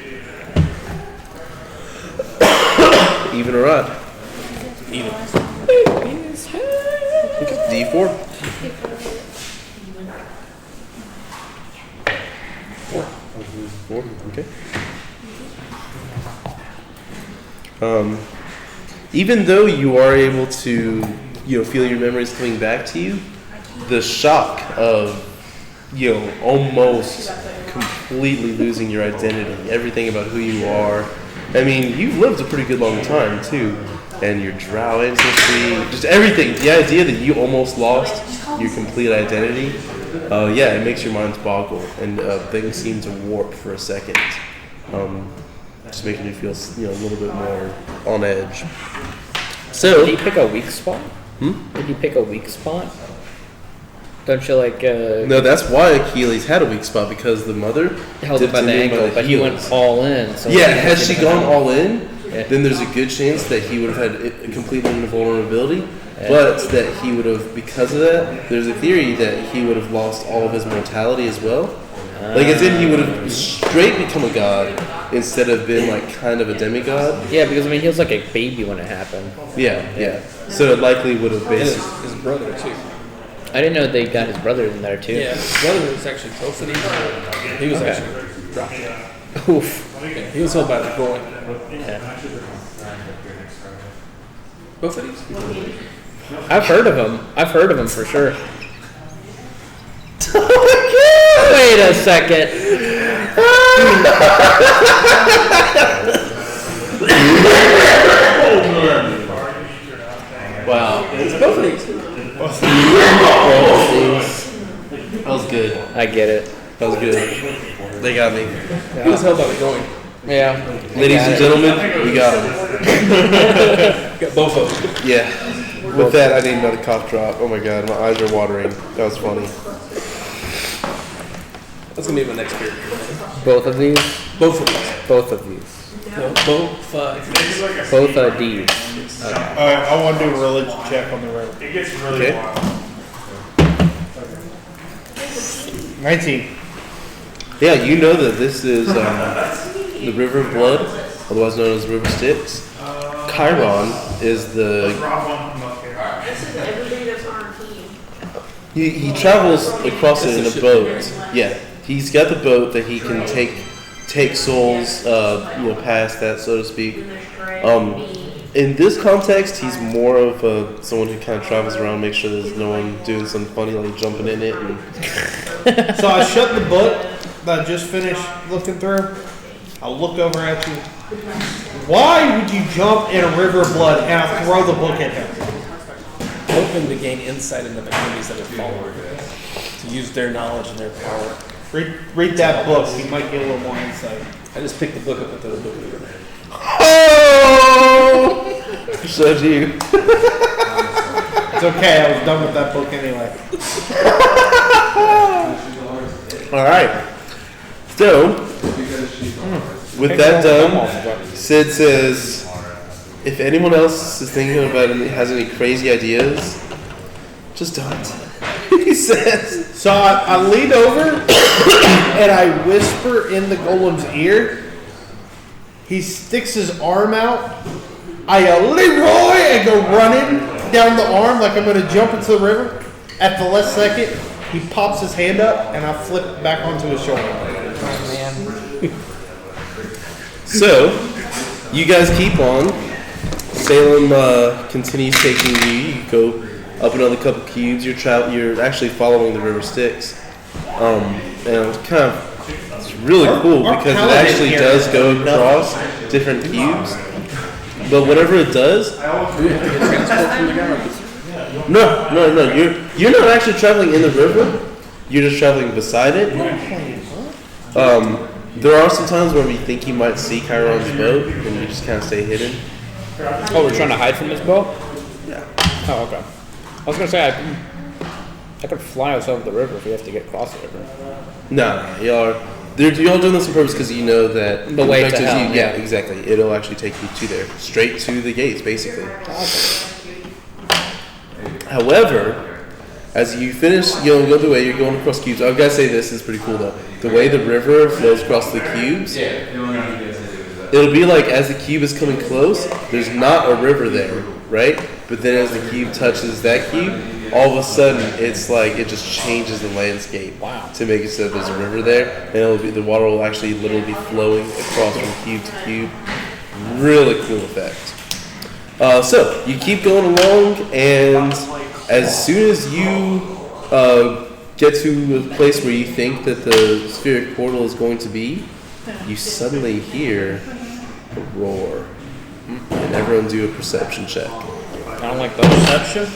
Even or odd?
Even.
Okay. D4. 4. Okay. Even though you are able to, feel your memories coming back to you, the shock of, almost completely losing your identity, everything about who you are. I mean, you've lived a pretty good long time too, and your drow ancestry, just everything. The idea that you almost lost your complete identity, it makes your mind boggle, and things seem to warp for a second. Just making you feel, a little bit more on edge. So,
Did you pick a weak spot? Did you pick a weak spot? Don't you like
no, that's why Achilles had a weak spot, because the mother
held it
dipped
by
him
the
in
ankle, but he went
heels.
all in. So
Yeah, had she gone all in,
Yeah.
then there's a good chance that he would have had a complete invulnerability, but that he would have, because of that, there's a theory that he would have lost all of his mortality as well. Like, as in he would have straight become a god instead of been, like, kind of a demigod.
Yeah, because he was like a baby when it happened.
Yeah. So it likely would have
And
basically...
his brother, too.
I didn't know they got his brother in there too.
Yeah, his brother was actually Tophanes. He was
Okay.
actually dropped.
Oof.
Yeah, he was held by the boy.
Yeah.
Tophanes?
I've heard of him for sure. Wait a second. Wow.
It's Tophanes.
That was good.
I get it.
That was good. They got me.
He was held by the going.
Yeah.
Ladies and gentlemen, we got him.
Got both of them.
Yeah. With that, I need another cough drop. Oh my god, my eyes are watering. That was funny.
That's going to be my next beer.
Both of these.
Both of them.
Both of these.
No, both.
Both D's.
Alright, I want to do a religion check on the river.
It gets really
Okay.
wild.
19.
Yeah, you know that this is the River of Blood, otherwise known as River Styx. Chiron is the...
Rob one from up here.
Everybody that's on our team.
He travels across it in a boat. Yeah, he's got the boat that he can take souls, past that, so to speak. In this context, he's more of someone who kind of travels around, make sure there's no one doing something funny, like jumping in it. And
So I shut the book that I just finished looking through. I'll look over at you. Why would you jump in a river of blood and I'll throw the book at him?
hoping to gain insight into the enemies that have fallen, to use their knowledge and their power.
Read that book. You might get a little more insight.
I just picked the book up at the book reader.
Oh! So do you.
It's okay. I was done with that book anyway.
All right. So, with that done, Sid says, if anyone else is thinking about it and has any crazy ideas, just don't. He says.
So I lean over and I whisper in the golem's ear. He sticks his arm out. I yell, Leroy, and go running down the arm like I'm going to jump into the river. At the last second, he pops his hand up and I flip back onto his shoulder.
So, you guys keep on. Salem continues taking you. You go up another couple cubes. You're actually following the river Styx. And it's kind of it's really cool because it actually does go across different cubes. But whatever it does, no. You're not actually traveling in the river. You're just traveling beside it. There are some times where we think you might see Chiron's boat, and you just kind of stay hidden.
Oh, we're trying to hide from this boat?
Yeah.
Oh, okay. I was gonna say I could fly us over the river if we have to get across the river.
No, y'all doing this on purpose because you know that
The way to
objective is
hell,
yeah, exactly. It'll actually take you to there, straight to the gates, basically. However, as you finish, go the way you're going across cubes. I've got to say this is pretty cool though. The way the river flows across the cubes, it'll be like as the cube is coming close, there's not a river there, right? But then as the cube touches that cube, all of a sudden it's like it just changes the landscape.
Wow.
To make it so there's a river there, and the water will actually literally be flowing across from cube to cube. Really cool effect. So you keep going along, and as soon as you get to a place where you think that the spheric portal is going to be, you suddenly hear a roar. And everyone do a perception check.
I don't like the perception.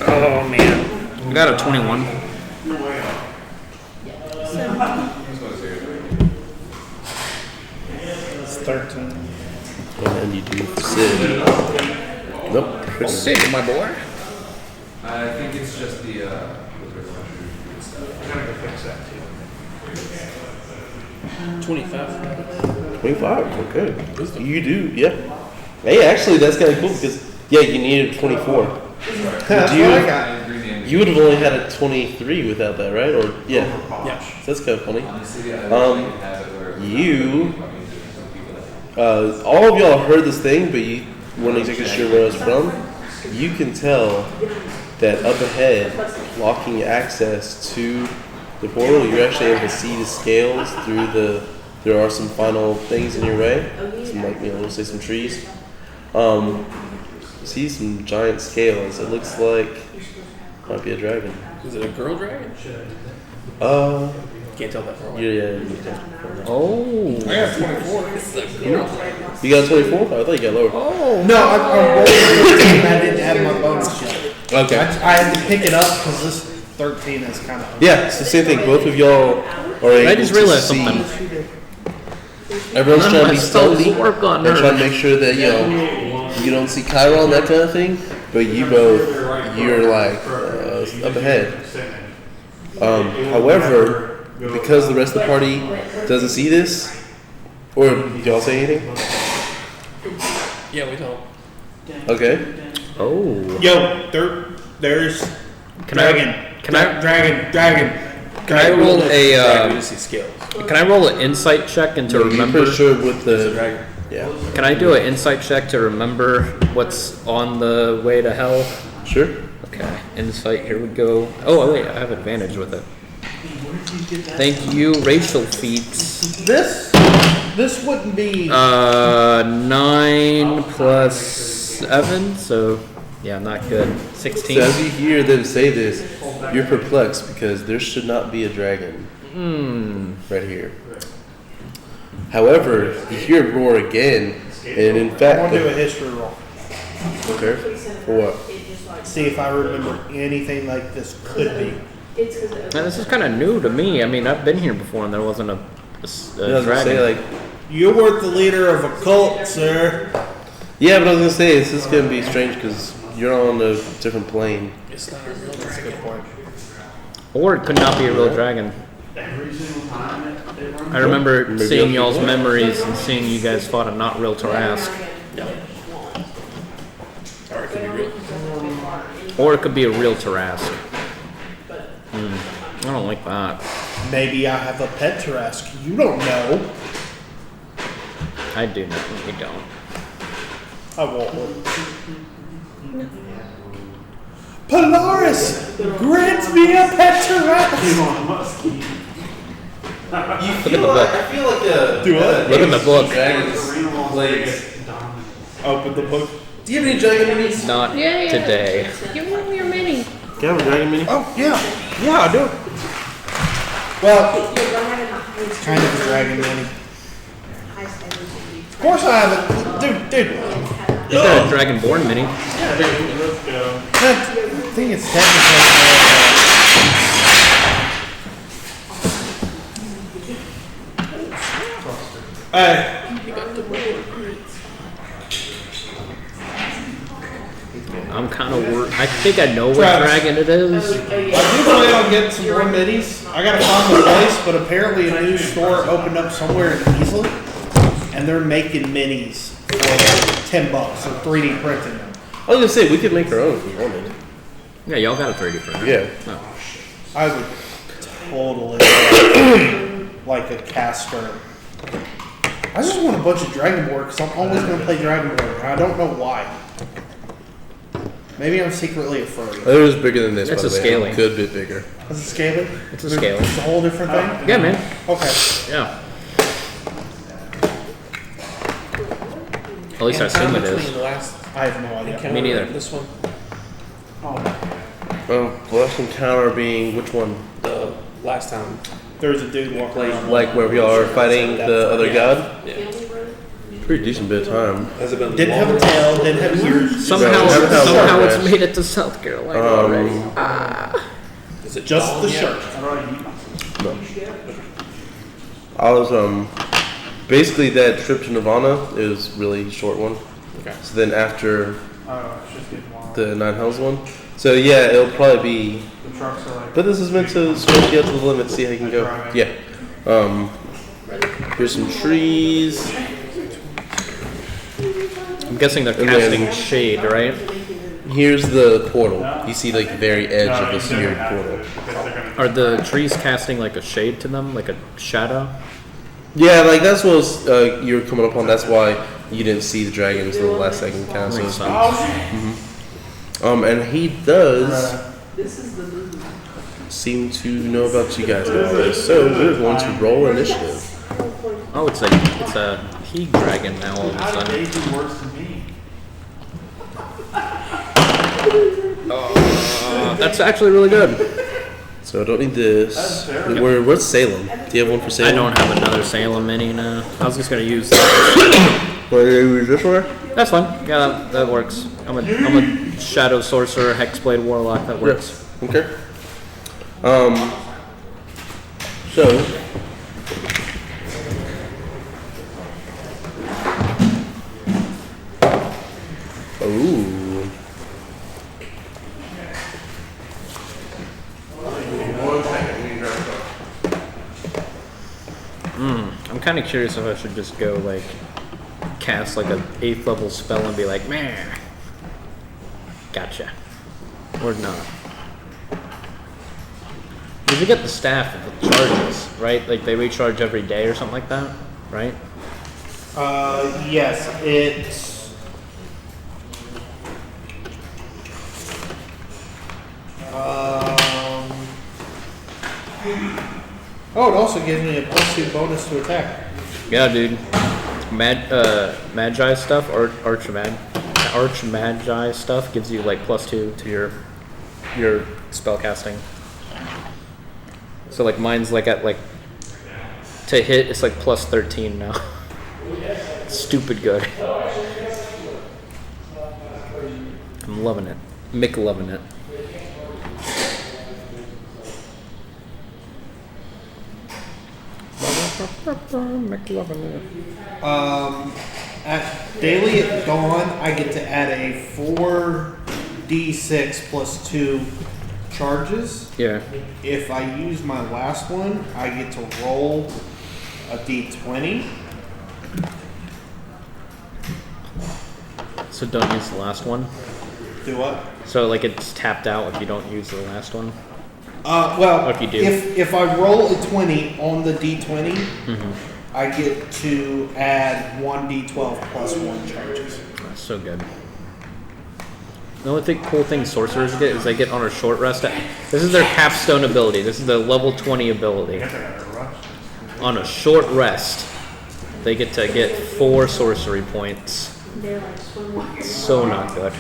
Oh man, I got a 21.
It's 13.
And you do for Sid. Nope.
Sid, my boy.
I think it's just the.
25.
25. Okay. You do, yeah. Hey, actually, that's kind of cool because you needed 24.
That's
you,
what I got.
You would have only had a 23 without that, right? Or yeah.
Yeah.
So that's kind of funny. All of y'all heard this thing, but you weren't exactly sure where it was from. You can tell that up ahead, blocking access to the portal, you're actually able to see the scales through the. There are some final things in your way, some let's say some trees. You see some giant scales. It looks like might be a dragon.
Is it a girl dragon? Can't tell that from away.
Yeah.
Oh.
I got 24.
You got 24? I thought you got lower.
Oh.
No, I'm rolling 13. I didn't add my bonus yet.
Okay.
I had to pick it up because this 13 is kind of.
Yeah, it's the same thing. Both of y'all are able
I just
to
realized
see.
something.
Everyone's trying to be stealthy and
work on
trying to make sure that you don't see Chiron, that kind of thing. But you're like up ahead. However, because the rest of the party doesn't see this, or do y'all say anything?
Yeah, we don't.
Okay.
Oh.
Yo, there's dragon. Can I
roll
Dragon
a?
to see scales.
Can I roll an insight check and to
You're
remember?
pretty sure with the
Dragon.
yeah.
Can I do an insight check to remember what's on the way to hell?
Sure.
Okay, insight. Here we go. Oh wait, I have advantage with it. Thank you, racial feats.
This wouldn't be.
9 plus 7, so yeah, not good. 16.
So as you hear them say this, you're perplexed because there should not be a dragon right here. However, you hear it roar again, and in
I
fact,
want to do a history roll.
okay, for what?
see if I remember anything like this could be.
Now, this is kind of new to me. I mean, I've been here before and there wasn't a
I was gonna
dragon.
say like,
You weren't the leader of a cult, sir.
yeah, but I was gonna say this is gonna be strange because you're on a different plane.
It's not a real. That's a good point.
Or it could not be a real dragon. I remember
Maybe
seeing
I'll
y'all's
keep going.
memories and seeing you guys fought a not real Tarask.
Or it could be real.
Or it could be a real Tarask. I don't like that.
Maybe I have a pet Tarask. You don't know.
I do not. I don't.
I want one. Polaris grants me a pet Tarask.
Look at the book.
I feel like a.
Do what?
Look at the book.
Dragons. Like,
Open the book.
do you have any dragon minis?
Not
Yeah, yeah.
today.
Give me your mini.
Do you have a dragon mini?
Oh yeah, yeah, I do. Well, it's kind of a dragon mini. Of course I have it, dude.
You got a Dragonborn mini.
I think it's technically.
I'm kind of worried. I think I know what
Travis.
dragon it is.
I do plan on getting some more minis. I gotta find the place, but apparently a new store opened up somewhere in Easley, and they're making minis for $10 or 3D printing them.
I was gonna say we could make our own if we wanted.
Yeah, y'all got a 3D printer.
Yeah.
Oh.
I would totally like a caster. I just want a bunch of Dragonborn because I'm always going to play Dragonborn, and I don't know why. Maybe I'm secretly afraid.
It was bigger than this.
It's
by
a
the way.
scaling.
A good bit bigger.
Is it scaling?
It's a scaling.
It's a whole different thing?
Yeah, man.
Okay.
Yeah. At least I assume it is.
The last
I have no idea.
encounter
Me neither.
and This one,
Oh, last encounter being which one?
the last time.
There's a dude walking around.
Like where we are fighting the other god?
Yeah.
Pretty decent bit of time.
Has it been
Didn't have a
longer?
tail, didn't have ears.
Somehow,
Yeah,
somehow
yeah.
it's made it to South Carolina already.
Is it
Just
dawn
the
yet?
shirt.
No. I was basically that trip to Nirvana is really short one.
Okay.
So then after the Nine Hells one. So yeah, it'll probably be. But this is meant to stretch you out to the limit, see how you can go. Yeah. Here's some trees.
I'm guessing they're
And then-
casting shade, right?
Here's the portal. You see like the very edge of this weird portal.
Are the trees casting like a shade to them, like a shadow?
Yeah, like that's what was, you were coming up on. That's why you didn't see the dragon until the last second, kind of.
Makes
So,
sense.
and he does seem to know about you guys nowadays. So we're going to roll initiative.
Oh, it's a he dragon now all of a sudden. That's actually really good.
So I don't need this. What's Salem? Do you have one for
I
Salem?
don't have another Salem mini now. I was just gonna use that.
What, do you use this one?
That's fine. Yeah, that works. I'm a shadow sorcerer, hexblade warlock. That works.
Okay. So. Ooh.
I'm kind of curious if I should just go like cast like a 8th level spell and be like, man, gotcha, or not. Did you get the staff of the charges, right? Like they recharge every day or something like that, right?
Yes, it's. Oh, it also gives me a +2 bonus to attack.
Yeah, dude. Magi stuff, Arch Magi stuff gives you like +2 to your spell casting. So like mine's like at like to hit it's like +13 now. Stupid good. I'm loving it. McLovin' it. McLovin' it.
At daily at dawn, I get to add a 4d6 plus 2 charges.
Yeah.
If I use my last one, I get to roll a d20.
So don't use the last one.
Do what?
So like it's tapped out if you don't use the last one.
Well,
If you do.
if I roll a 20 on the d20,
Mm-hmm.
I get to add 1d12 plus 1 charges.
That's so good. The only cool thing sorcerers get is they get on a short rest. This is their capstone ability. This is the level 20 ability. On a short rest, they get to get 4 sorcery points. So not good.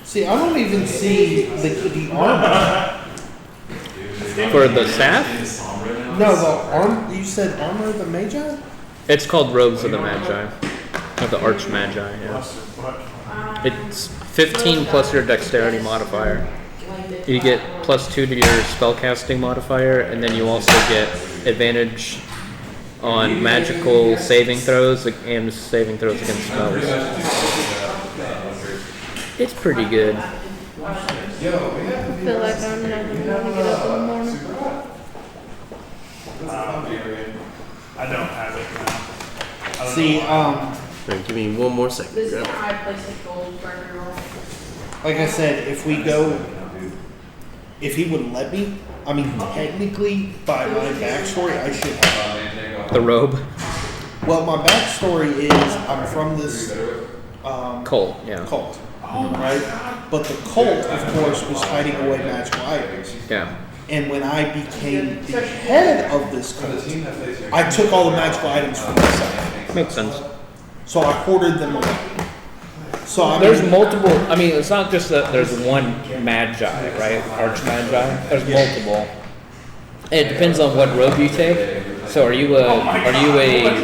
See, I don't even see the armor.
For the staff,
No, the arm. You said armor of the Magi?
it's called Robes of the Magi. Of the Arch Magi, yeah. It's 15 plus your dexterity modifier. You get plus 2 to your spellcasting modifier, and then you also get advantage on magical saving throws and saving throws against spells. It's pretty good.
I feel like I'm never going to get up in the morning.
I don't have it now.
See,
Alright, give me one more second.
This is
Grab
a
it.
high place of gold burger roll.
like I said, if we go, if he would let me, I mean, technically, by my backstory, I should have.
The robe.
Well, my backstory is I'm from this
Cult, yeah.
cult, right? But the cult, of course, was hiding away magical items.
Yeah.
And when I became the head of this cult, I took all the magical items for myself.
Makes sense.
So I hoarded them away. So I
There's
mean,
multiple. I mean, it's not just that there's one magi, right? Arch magi. There's multiple. It depends on what robe you take. So are you a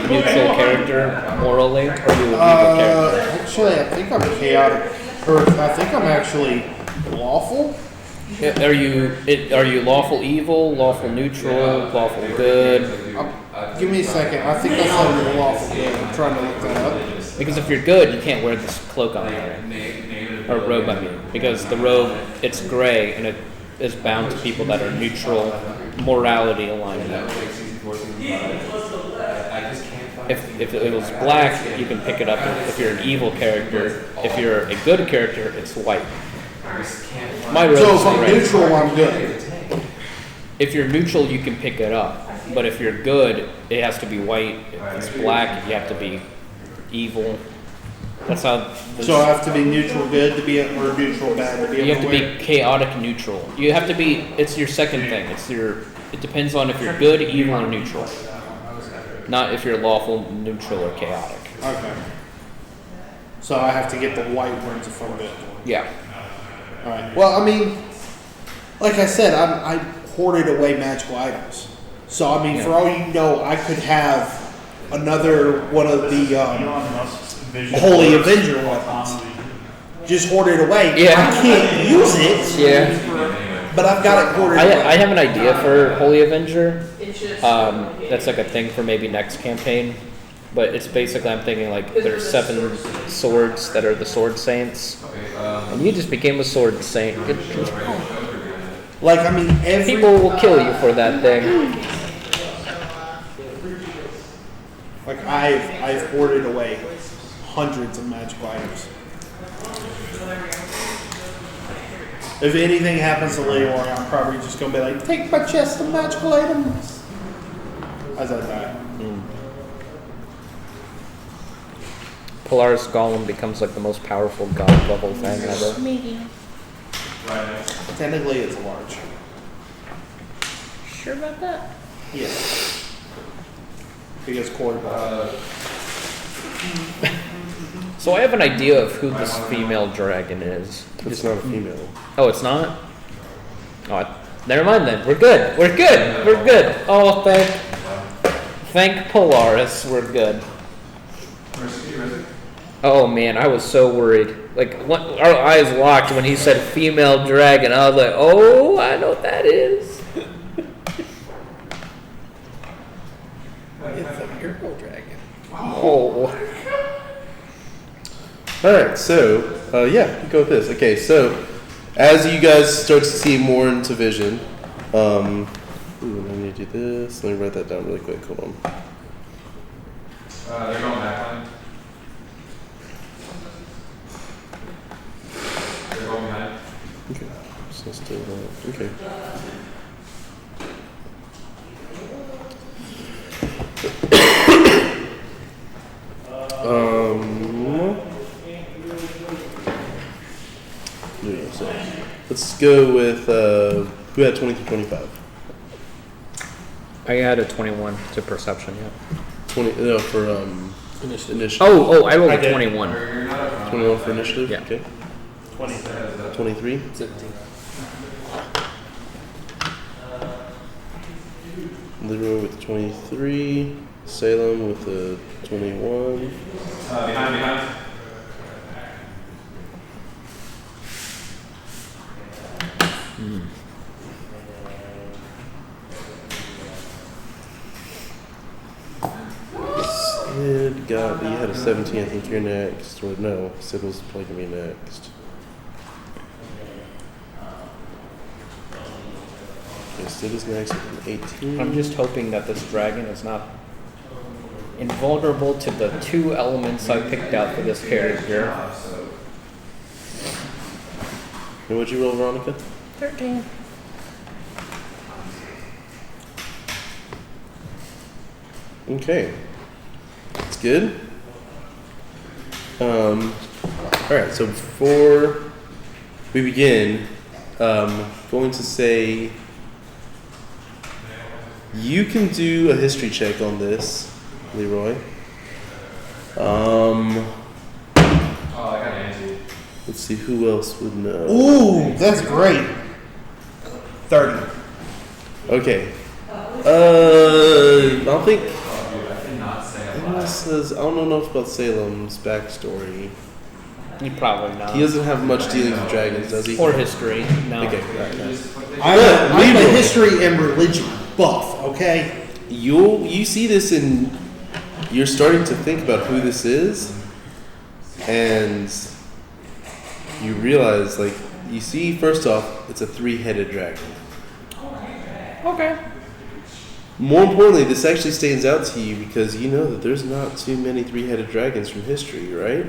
neutral character morally, or are you a evil character?
actually, I think I'm chaotic, or I think I'm actually lawful.
Are you lawful evil, lawful neutral, lawful good?
Give me a second. I think I said I'm lawful good. I'm trying to look that up.
Because if you're good, you can't wear this cloak on you, or robe. I mean, because the robe it's gray and it is bound to people that are neutral, morality alignment. If it was black, you can pick it up. If you're an evil character, if you're a good character, it's white. My robe
So
is
if I'm
gray.
neutral, I'm good.
If you're neutral, you can pick it up. But if you're good, it has to be white. If it's black, you have to be evil. That's how.
So I have to be neutral good to be a, or neutral bad to be
You have to
aware.
be chaotic neutral. You have to be. It's your second thing. It depends on if you're good, evil, or neutral. Not if you're lawful, neutral, or chaotic.
Okay. So I have to get the white ones if I'm good.
Yeah.
All right. Well, I mean, like I said, I hoarded away magical items. So I mean, for all you know, I could have another one of the Holy Avenger weapons. Just hoarded away.
Yeah.
I can't use it,
Yeah.
but I've got it hoarded away.
I have an idea for Holy Avenger.
It's just
That's like a thing for maybe next campaign. But it's basically, I'm thinking like there's 7 swords that are the sword saints. And you just became a sword saint.
Like I mean, every
People will kill you for that thing.
like I've hoarded away hundreds of magical items. If anything happens to Leroy, I'm probably just gonna be like, take my chest of magical items as I die.
Polaris Golem becomes like the most powerful god level thing ever.
Medium.
Technically, it's large.
Sure about that?
Yes. Because Corey bought it.
So I have an idea of who this female dragon is.
It's not a female.
Oh, it's not? Oh, never mind then. We're good. We're good. We're good. Oh, thank Polaris. We're good. Oh man, I was so worried. Like our eyes locked when he said female dragon. I was like, oh, I know what that is.
It's a girl dragon.
Oh.
All right, so yeah, go with this. Okay, so as you guys start to see more into vision, I need to do this. Let me write that down really quick. Hold on.
They're going backline. They're going behind.
Okay, so still okay. Yeah, so let's go with who had 20 through 25.
I had a 21 to perception. Yeah.
20 no for initiative.
Oh, I rolled
I
a
did.
21.
You're not
21 for initiative.
Yeah.
Okay.
20.
23.
17.
Leroy with 23. Salem with the 21.
behind.
Sid got. You had a 17. I think you're next. Or no, Sid was probably gonna be next. Okay, Sid is next with an 18.
I'm just hoping that this dragon is not invulnerable to the 2 elements I picked out for this character.
And what'd you roll, Veronica?
13.
Okay. That's good. Alright, so before we begin, going to say you can do a history check on this, Leroy.
Oh, I got Angie.
Let's see who else would know.
Ooh, that's great. 30.
Okay. I don't think.
I cannot say a
Anyone
lot.
says, I don't know about Salem's backstory.
You probably not.
He doesn't have much dealings with dragons, does he?
Or history. No.
Okay.
I'm a
Leroy.
history and religion buff, okay?
You see this and you're starting to think about who this is, and you realize, like, you see, first off, it's a 3-headed dragon.
Okay.
More importantly, this actually stands out to you because you know that there's not too many 3-headed dragons from history, right?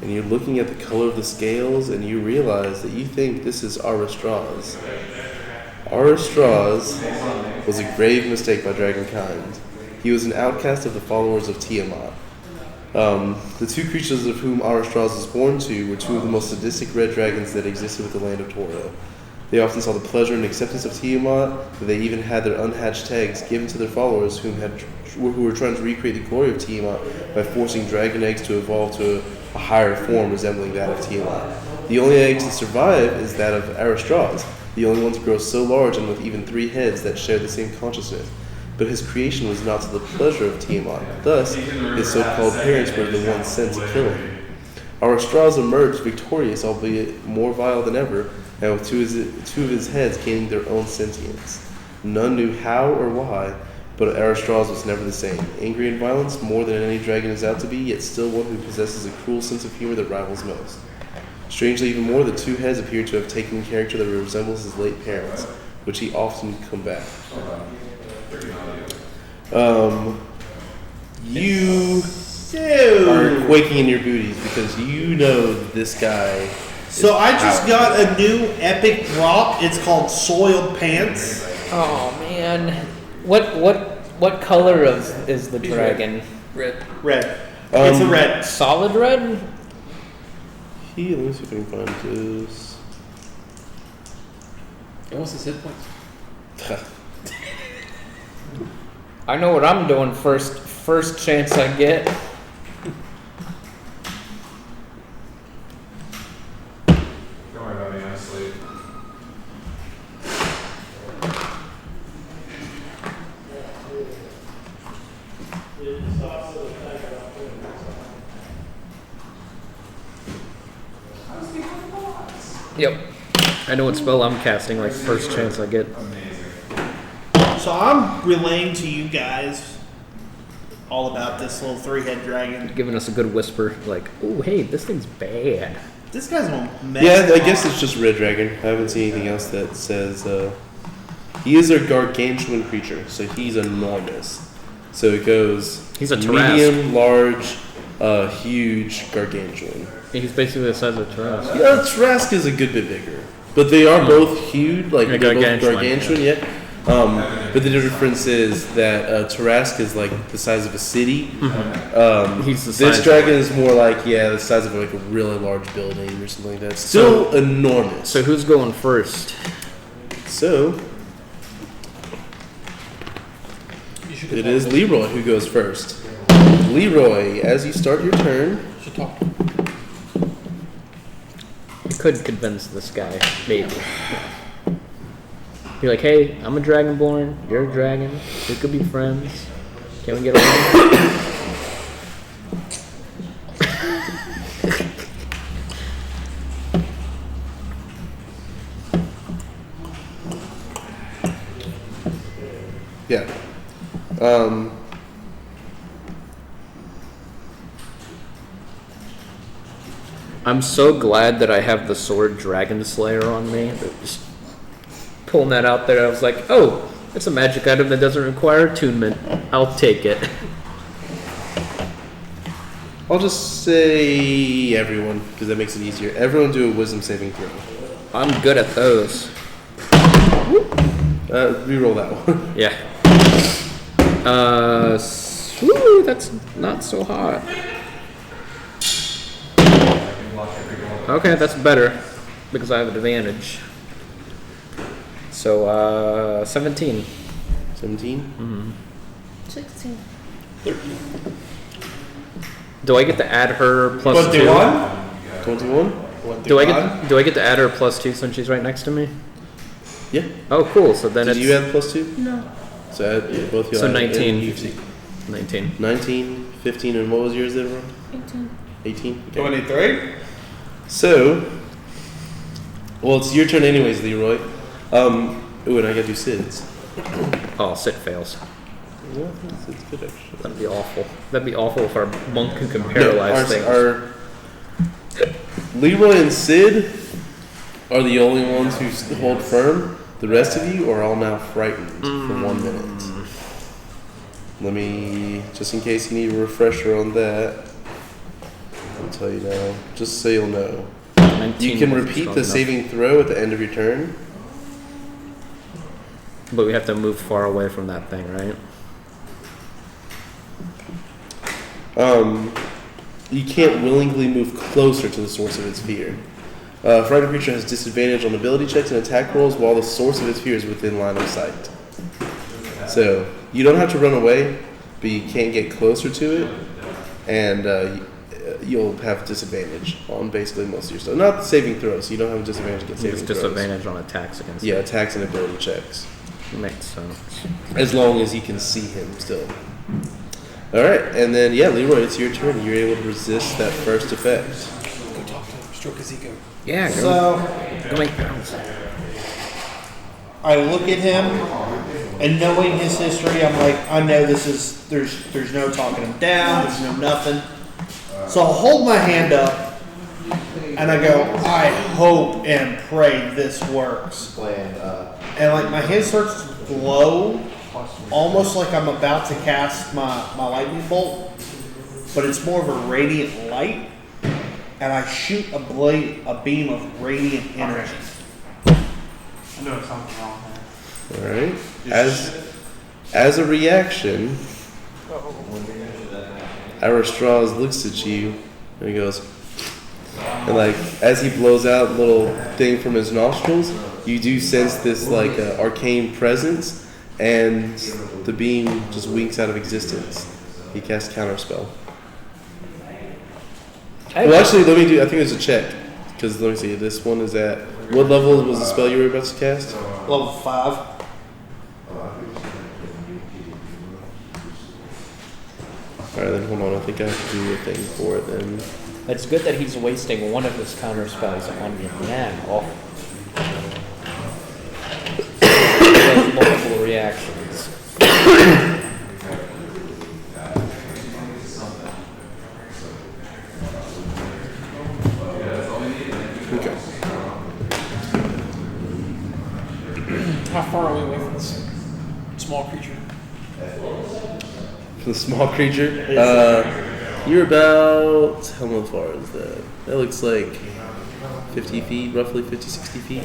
And you're looking at the color of the scales, and you realize that you think this is Arastraz. Arastraz was a grave mistake by dragonkind. He was an outcast of the followers of Tiamat. The 2 creatures of whom Arastraz was born to were 2 of the most sadistic red dragons that existed with the land of Toro. They often saw the pleasure and acceptance of Tiamat, that they even had their unhatched eggs given to their followers who were trying to recreate the glory of Tiamat by forcing dragon eggs to evolve to a higher form resembling that of Tiamat. The only eggs that survive is that of Arastraz, the only one to grow so large and with even 3 heads that share the same consciousness. But his creation was not to the pleasure of Tiamat. Thus, his so-called parents were the ones sent to kill him. Arastraz emerged victorious, albeit more vile than ever, and with 2 of his heads gaining their own sentience. None knew how or why, but Arastraz was never the same. Angry and violent, more than any dragon is out to be, yet still one who possesses a cruel sense of humor that rivals most. Strangely, even more, the 2 heads appear to have taken a character that resembles his late parents, which he often combated. You are quaking in your booties because you know this guy.
So I just got a new epic drop. It's called Soiled Pants.
Oh man. What color is the dragon?
Red.
Red. It's a red.
Solid red?
Let me see if I can find this.
What's his hit points?
I know what I'm doing first chance I get.
Don't worry about me, I'm asleep.
Yep. I know what spell I'm casting, like, first chance I get.
So I'm relaying to you guys all about this little 3-head dragon.
Giving us a good whisper, like, oh, hey, this thing's bad.
This guy's gonna mess
Yeah, I guess
up.
it's just red dragon. I haven't seen anything else that says he is a gargantuan creature, so he's enormous. So it goes
He's a Tarrasque.
medium, large, huge, gargantuan.
He's basically the size of a Tarrasque.
Yeah, Tarrasque is a good bit bigger, but they are both huge, like
Yeah,
they're both
gargantuan,
gargantuan. Yeah. But the difference is that Tarrasque is like the size of a city.
He's the
This
size
dragon is more like the size of like a really large building or something like that. Still enormous.
So who's going first?
So it is Leroy who goes first. Leroy, as you start your turn,
You could convince this guy, maybe. Be like, hey, I'm a dragonborn, you're a dragon, we could be friends. Can we get along?
yeah.
I'm so glad that I have the sword Dragon Slayer on me. Just pulling that out there, I was like, oh, it's a magic item that doesn't require attunement. I'll take it.
I'll just say everyone because that makes it easier. Everyone do a wisdom saving throw.
I'm good at those.
Reroll that one.
Yeah. Woo, that's not so hot. Okay, that's better because I have an advantage. So, 17.
17.
16.
Do I get to add her plus 2?
21.
Do I get to add her plus 2 since she's right next to me?
Yeah.
Oh, cool. So then
Did
it's
you have +2?
No.
So add, both you
So
add
19.
and you see.
19.
19, 15, and what was yours, everyone?
18.
18. Okay.
23?
So, well, it's your turn anyways, Leroy. Ooh, and I gotta do Sid's.
Oh, sit fails.
Yeah, Sid's good actually.
That'd be awful. That'd be awful if our monk can paralyze things.
Our Leroy and Sid are the only ones who hold firm. The rest of you are all now frightened for 1 minute. Let me, just in case you need a refresher on that, I'll tell you now, just so you'll know.
19
You can
wasn't
repeat
strong
the
enough.
saving throw at the end of your turn.
But we have to move far away from that thing, right?
You can't willingly move closer to the source of its fear. Frightened creature has disadvantage on ability checks and attack rolls while the source of its fear is within line of sight. So you don't have to run away, but you can't get closer to it, and you'll have disadvantage on basically most of your stuff. Not saving throws, so you don't have a disadvantage against saving
It's
throws.
disadvantage on attacks against
Yeah, attacks and ability checks.
it. Makes sense.
As long as you can see him still. Alright, and then, yeah, Leroy, it's your turn. You're able to resist that first effect.
Go talk to him. Stroke his ego.
Yeah, go,
So
go make pounds.
I look at him, and knowing his history, I'm like, I know this is there's no talking him down, there's no nothing. So I'll hold my hand up, and I go, I hope and pray this works. And like my hand starts to glow, almost like I'm about to cast my lightning bolt, but it's more of a radiant light, and I shoot a beam of radiant energy.
I know something wrong there.
Alright. As a reaction, Arastraws looks at you and he goes, and like as he blows out a little thing from his nostrils, you do sense this like arcane presence, and the beam just winks out of existence. He casts counterspell. Well, actually, let me do. I think there's a check because let me see. This one is at what level was the spell you were about to cast?
Level 5.
Alright, then hold on. I think I have to do a thing for it then.
It's good that he's wasting one of his counter spells on you now. He has multiple reactions.
Okay.
How far are we away from this small creature?
For the small creature, you're about, how far is that? That looks like 50 feet, roughly 50, 60 feet.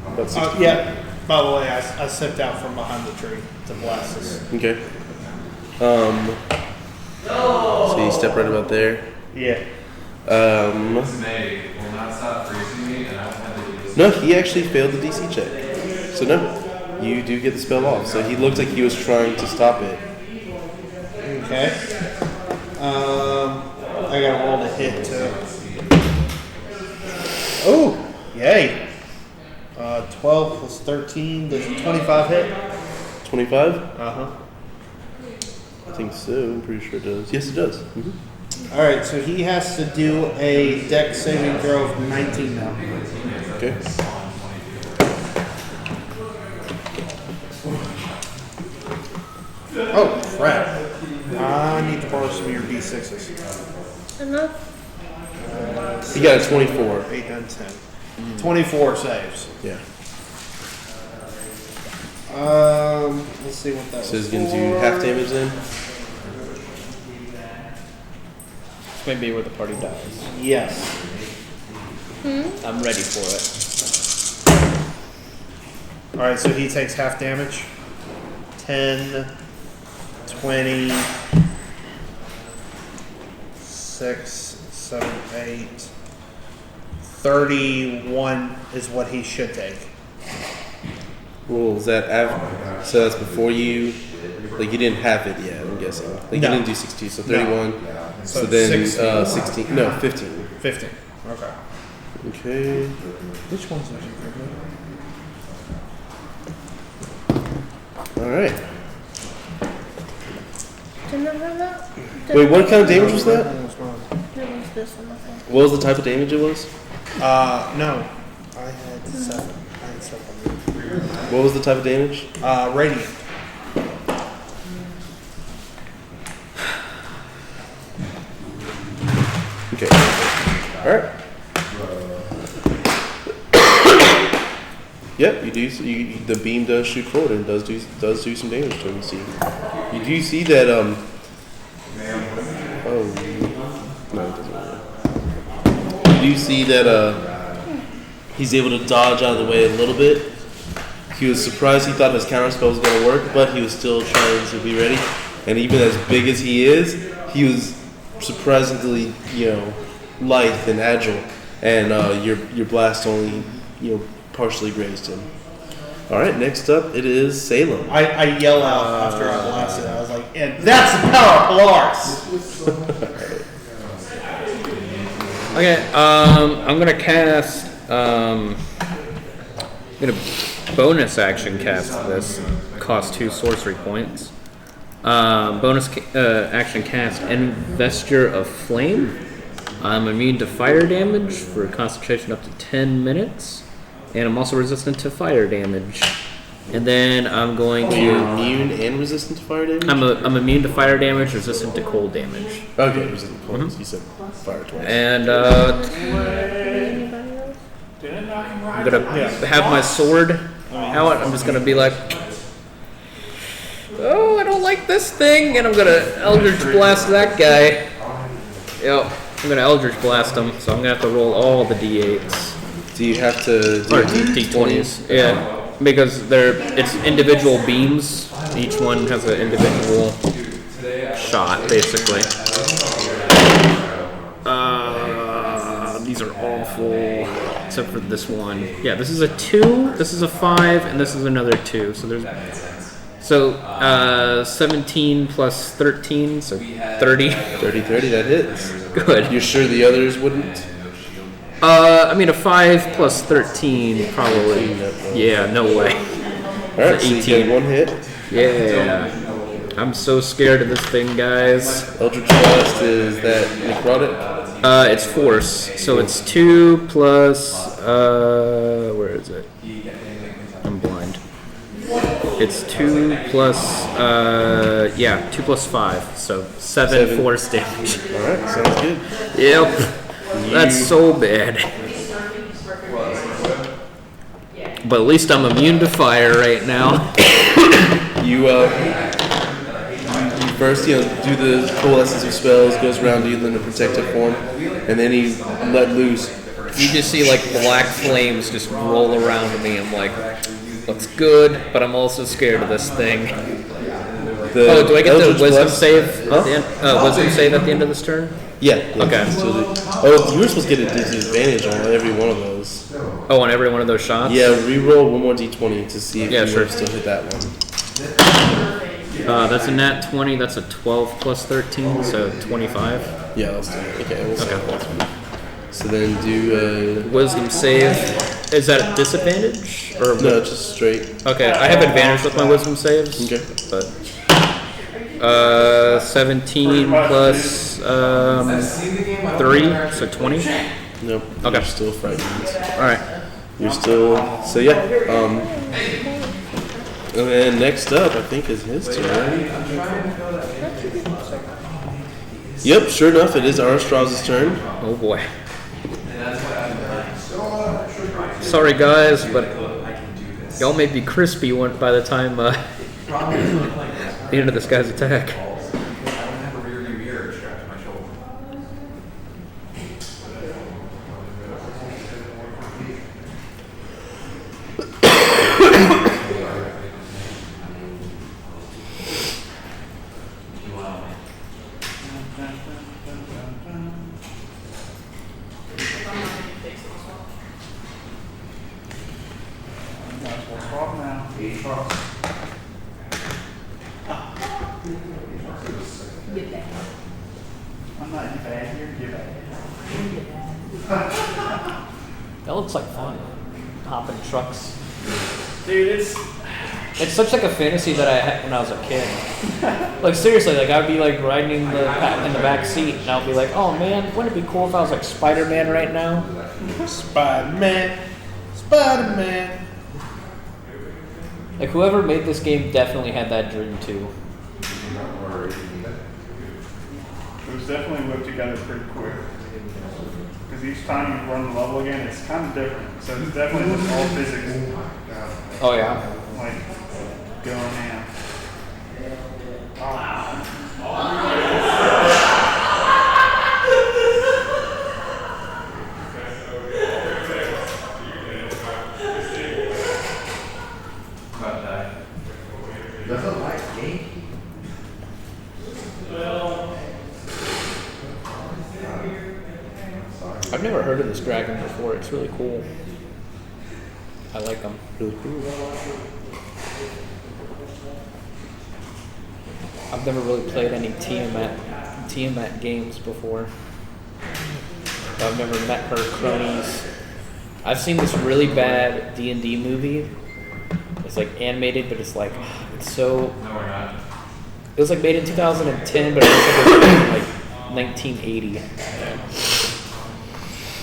About 60
Yeah. By the way, I stepped out from behind the tree to blast this.
Okay. So you step right about there.
Yeah.
This May will not stop freezing me, and I won't have to do this.
No, he actually failed the DC check. So no, you do get the spell off. So he looked like he was trying to stop it.
Okay. I gotta roll to hit too. Oh, yay. 12 plus 13, does 25 hit?
25?
Uh-huh.
I think so. I'm pretty sure it does. Yes, it does.
Alright, so he has to do a dex saving throw of 19 now.
Okay.
Oh, crap. I need to borrow some of your D6s.
Enough?
He got a 24.
8, 9, 10. 24 saves.
Yeah.
Let's see what that
So
was
he's gonna do
for.
half damage then.
This may be where the party dies.
Yes.
I'm ready for it.
Alright, so he takes half damage. 10, 20, 6, 7, 8, 31 is what he should take.
Well, is that after? So that's before you, like you didn't have it yet. I'm guessing. Like
No.
you didn't do 16, so 31. So,
So
then
16.
16. No, 15.
15. Okay.
Okay.
Which ones did you
All right.
Didn't I have that?
Wait, what kind of damage was that?
It was this one, I think.
What was the type of damage it was?
No. I had 7. I had 7.
What was the type of damage?
Radiant.
Okay. All right. Yep, you do. The beam does shoot forward and does do some damage to him. You do see that. Oh no, it doesn't really. You do see that. He's able to dodge out of the way a little bit. He was surprised. He thought his counterspell was going to work, but he was still trying to be ready. And even as big as he is, he was surprisingly, lithe and agile. And your blast only, partially grazed him. All right, next up it is Salem.
I yell out after I blasted. I was like, and that's the power of Polaris!
Okay, I'm gonna cast. I'm gonna bonus action cast this. Cost 2 sorcery points. Bonus action cast Investure of Flame. I'm immune to fire damage for concentration up to 10 minutes. And I'm also resistant to fire damage. And then I'm going
So you're
to.
immune and resistant to fire damage?
I'm immune to fire damage, resistant to cold damage.
Okay, resistant to cold. You said fire twice.
And
Anybody else?
I'm gonna have my sword out. I'm just gonna be like, oh, I don't like this thing, and I'm gonna Eldritch Blast that guy. Yep, I'm gonna Eldritch Blast him, so I'm gonna have to roll all the d8s.
Do you have to do
Or d20s, yeah, because it's individual beams. Each one has an individual shot, basically. These are awful, except for this one. Yeah, this is a 2, this is a 5, and this is another 2. So there's 17 plus 13, so 30.
30, that hits.
Good.
You're sure the others wouldn't?
I mean, a 5 plus 13, probably. Yeah, no way.
Alright, so you
18.
get 1 hit.
Yeah. I'm so scared of this thing, guys.
Eldritch Blast is that necrotic?
It's force, so it's 2 plus. Where is it? I'm blind. It's 2 plus. 2 plus 5, so 7 force damage.
All right, sounds good.
Yep, that's so bad. But at least I'm immune to fire right now.
You first, do the coalescence of spells, goes around to you in a protective form, and then you let loose.
You just see like black flames just roll around me. I'm like, looks good, but I'm also scared of this thing. Do I get the wisdom save at the end? Wisdom save at the end of this turn?
Yeah.
Okay.
Oh, you were supposed to get a disadvantage on every one of those.
Oh, on every one of those shots?
Yeah, reroll one more d20 to see if you
sure.
still hit that one.
That's a nat 20. That's a 12 plus 13, so 25.
Yeah, let's do it. Okay, we'll
Okay.
So then do
Wisdom save. Is that a disadvantage or
no, just straight.
Okay, I have advantage with my wisdom saves.
Okay.
But 17 plus 3, so 20.
Nope.
Okay.
You're still frightened.
All right.
You're still and then next up, I think, is his turn. Yep, sure enough, it is Armstrong's turn.
Oh boy. Sorry guys, but y'all may be crispy by the time the end of this guy's attack.
I don't have a rear view mirror strapped to my shoulder.
I'm not in bad here. Get back.
That looks like fun. Hopping trucks.
Dude,
It's such like a fantasy that I had when I was a kid. Like seriously, like I'd be like riding in the back seat, and I'd be like, "Oh man, wouldn't it be cool if I was like Spider-Man right now?"
Spider-Man. Spider-Man.
Like whoever made this game definitely had that dream too.
It was definitely whipped together pretty quick. Because each time you run the level again, it's kind of different. So it's definitely just all physics.
Oh yeah.
Like, going in.
About that.
I've never heard of this dragon before. It's really cool. I like them.
Really cool.
I've never really played any Tiamat games before. I've never met her cronies. I've seen this really bad D&D movie. It's like animated, but it's like it's so.
No, we're not.
It was like made in 2010, but it was like 1980.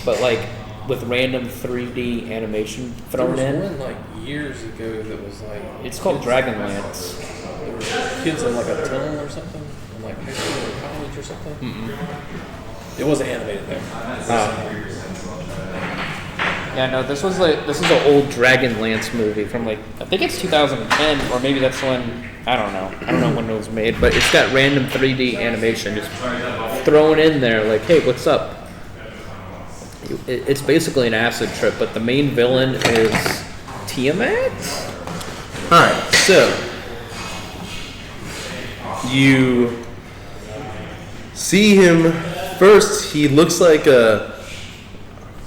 But like with random 3D animation thrown
There
in.
was one like years ago that was like
It's called Dragonlance.
there were kids in like a tunnel or something, in like high school or college or something. It wasn't animated though.
Yeah, no, this is an old Dragonlance movie from like I think it's 2010 or maybe that's when I don't know when it was made, but it's got random 3D animation just thrown in there like, hey, what's up? It's basically an acid trip, but the main villain is Tiamat.
All right, so you see him first. He looks like a.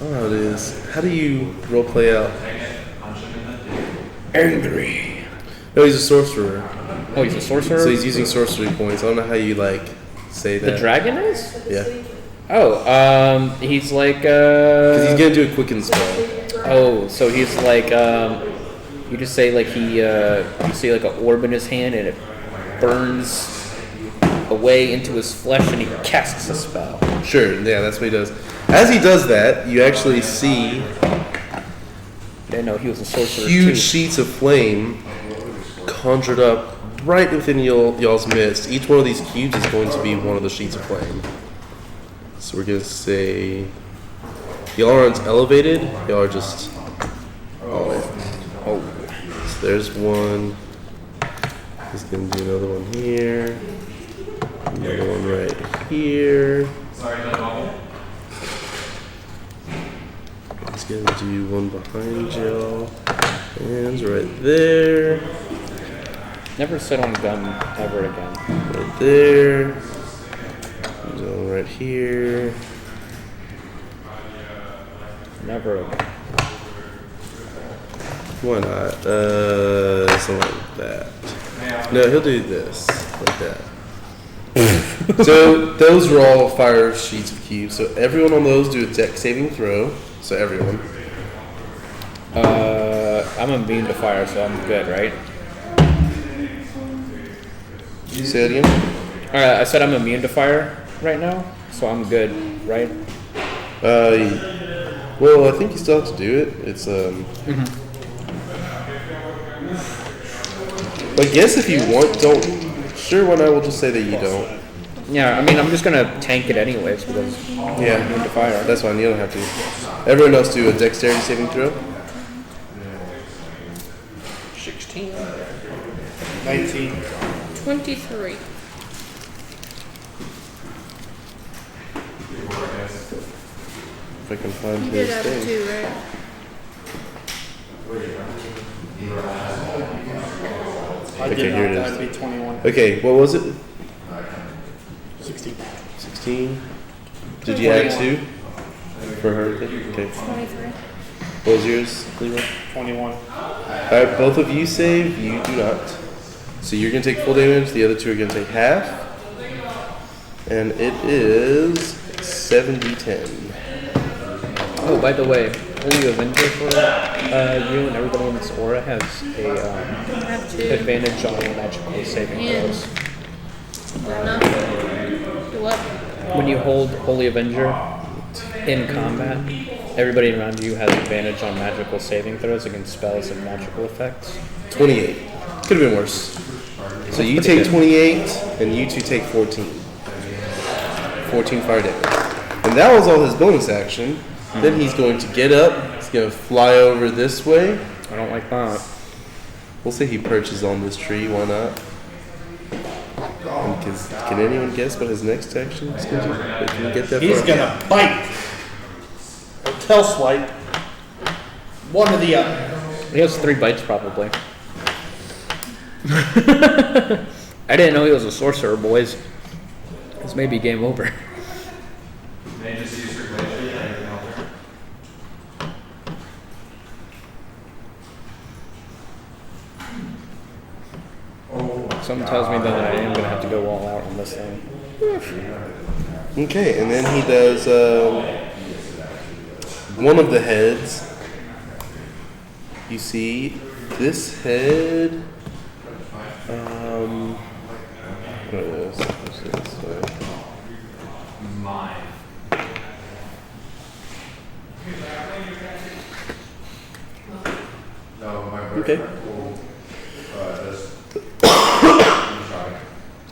I don't know how it is. How do you role play out? Angry. No, he's a sorcerer.
Oh, he's a sorcerer.
So he's using sorcery points. I don't know how you say that.
The dragon is?
Yeah.
Oh, he's like
Because he's gonna do a quicken spell.
Oh, so he's like you just say like you see like an orb in his hand and it burns away into his flesh and he casts a spell.
Sure, yeah, that's what he does. As he does that, you actually see
Didn't know he was a sorcerer
huge
too.
sheets of flame conjured up right within y'all's midst. Each one of these cubes is going to be one of the sheets of flame. So we're going to say y'all aren't elevated, y'all are just on it. Oh, so there's one. He's going to do another one here. Another one right here.
Sorry, no bubble.
He's going to do one behind y'all. Hands right there.
Never sit on gun ever again.
Right there. Another one right here.
Never again.
Why not? Something like that. No, he'll do this. Like that. So those are all fire sheets of cubes. So everyone on those do a deck saving throw. So everyone.
I'm immune to fire, so I'm good, right?
Say it again.
I said I'm immune to fire right now, so I'm good, right?
Well, I think you still have to do it. It's I guess if you want, don't. Sure, why not? We'll just say that you don't.
Yeah, I mean, I'm just gonna tank it anyways because I'm immune to fire.
That's fine. You don't have to. Everyone else do a dexterity saving throw.
16.
19.
23.
If I can find
You did
his
have
thing.
2, right?
I
Okay,
did
here
not.
it is.
That'd be 21.
Okay, what was it?
16.
16. Did you add 2 for her? Okay.
23.
What was yours, Leroy?
21.
Alright, both of you save, you do not. So you're going to take full damage, the other two are going to take half. And it is 7d10.
Oh, by the way, Holy Avenger for you and everybody in this aura has a
I have 2.
advantage on magical saving
And-
throws.
Enough. Do what?
When you hold Holy Avenger in combat, everybody around you has advantage on magical saving throws against spells and magical effects.
28. Could have been worse. So you
pretty
take
good.
28, and you two take 14. 14 fire damage. And that was all his bonus action. Then he's going to get up, he's going to fly over this way.
I don't like that.
We'll say he perches on this tree, why not? And can anyone guess what his next action is going to do? If you can get that
He's
far.
gonna bite. Or tail swipe. One or the other.
He has 3 bites probably. I didn't know he was a sorcerer, boys. This may be game over.
May just use circulation and everything else.
Something tells me that I am gonna have to go all out on this thing.
Okay, and then he does one of the heads. You see this head. What is this?
Mine. No, my
Okay.
will just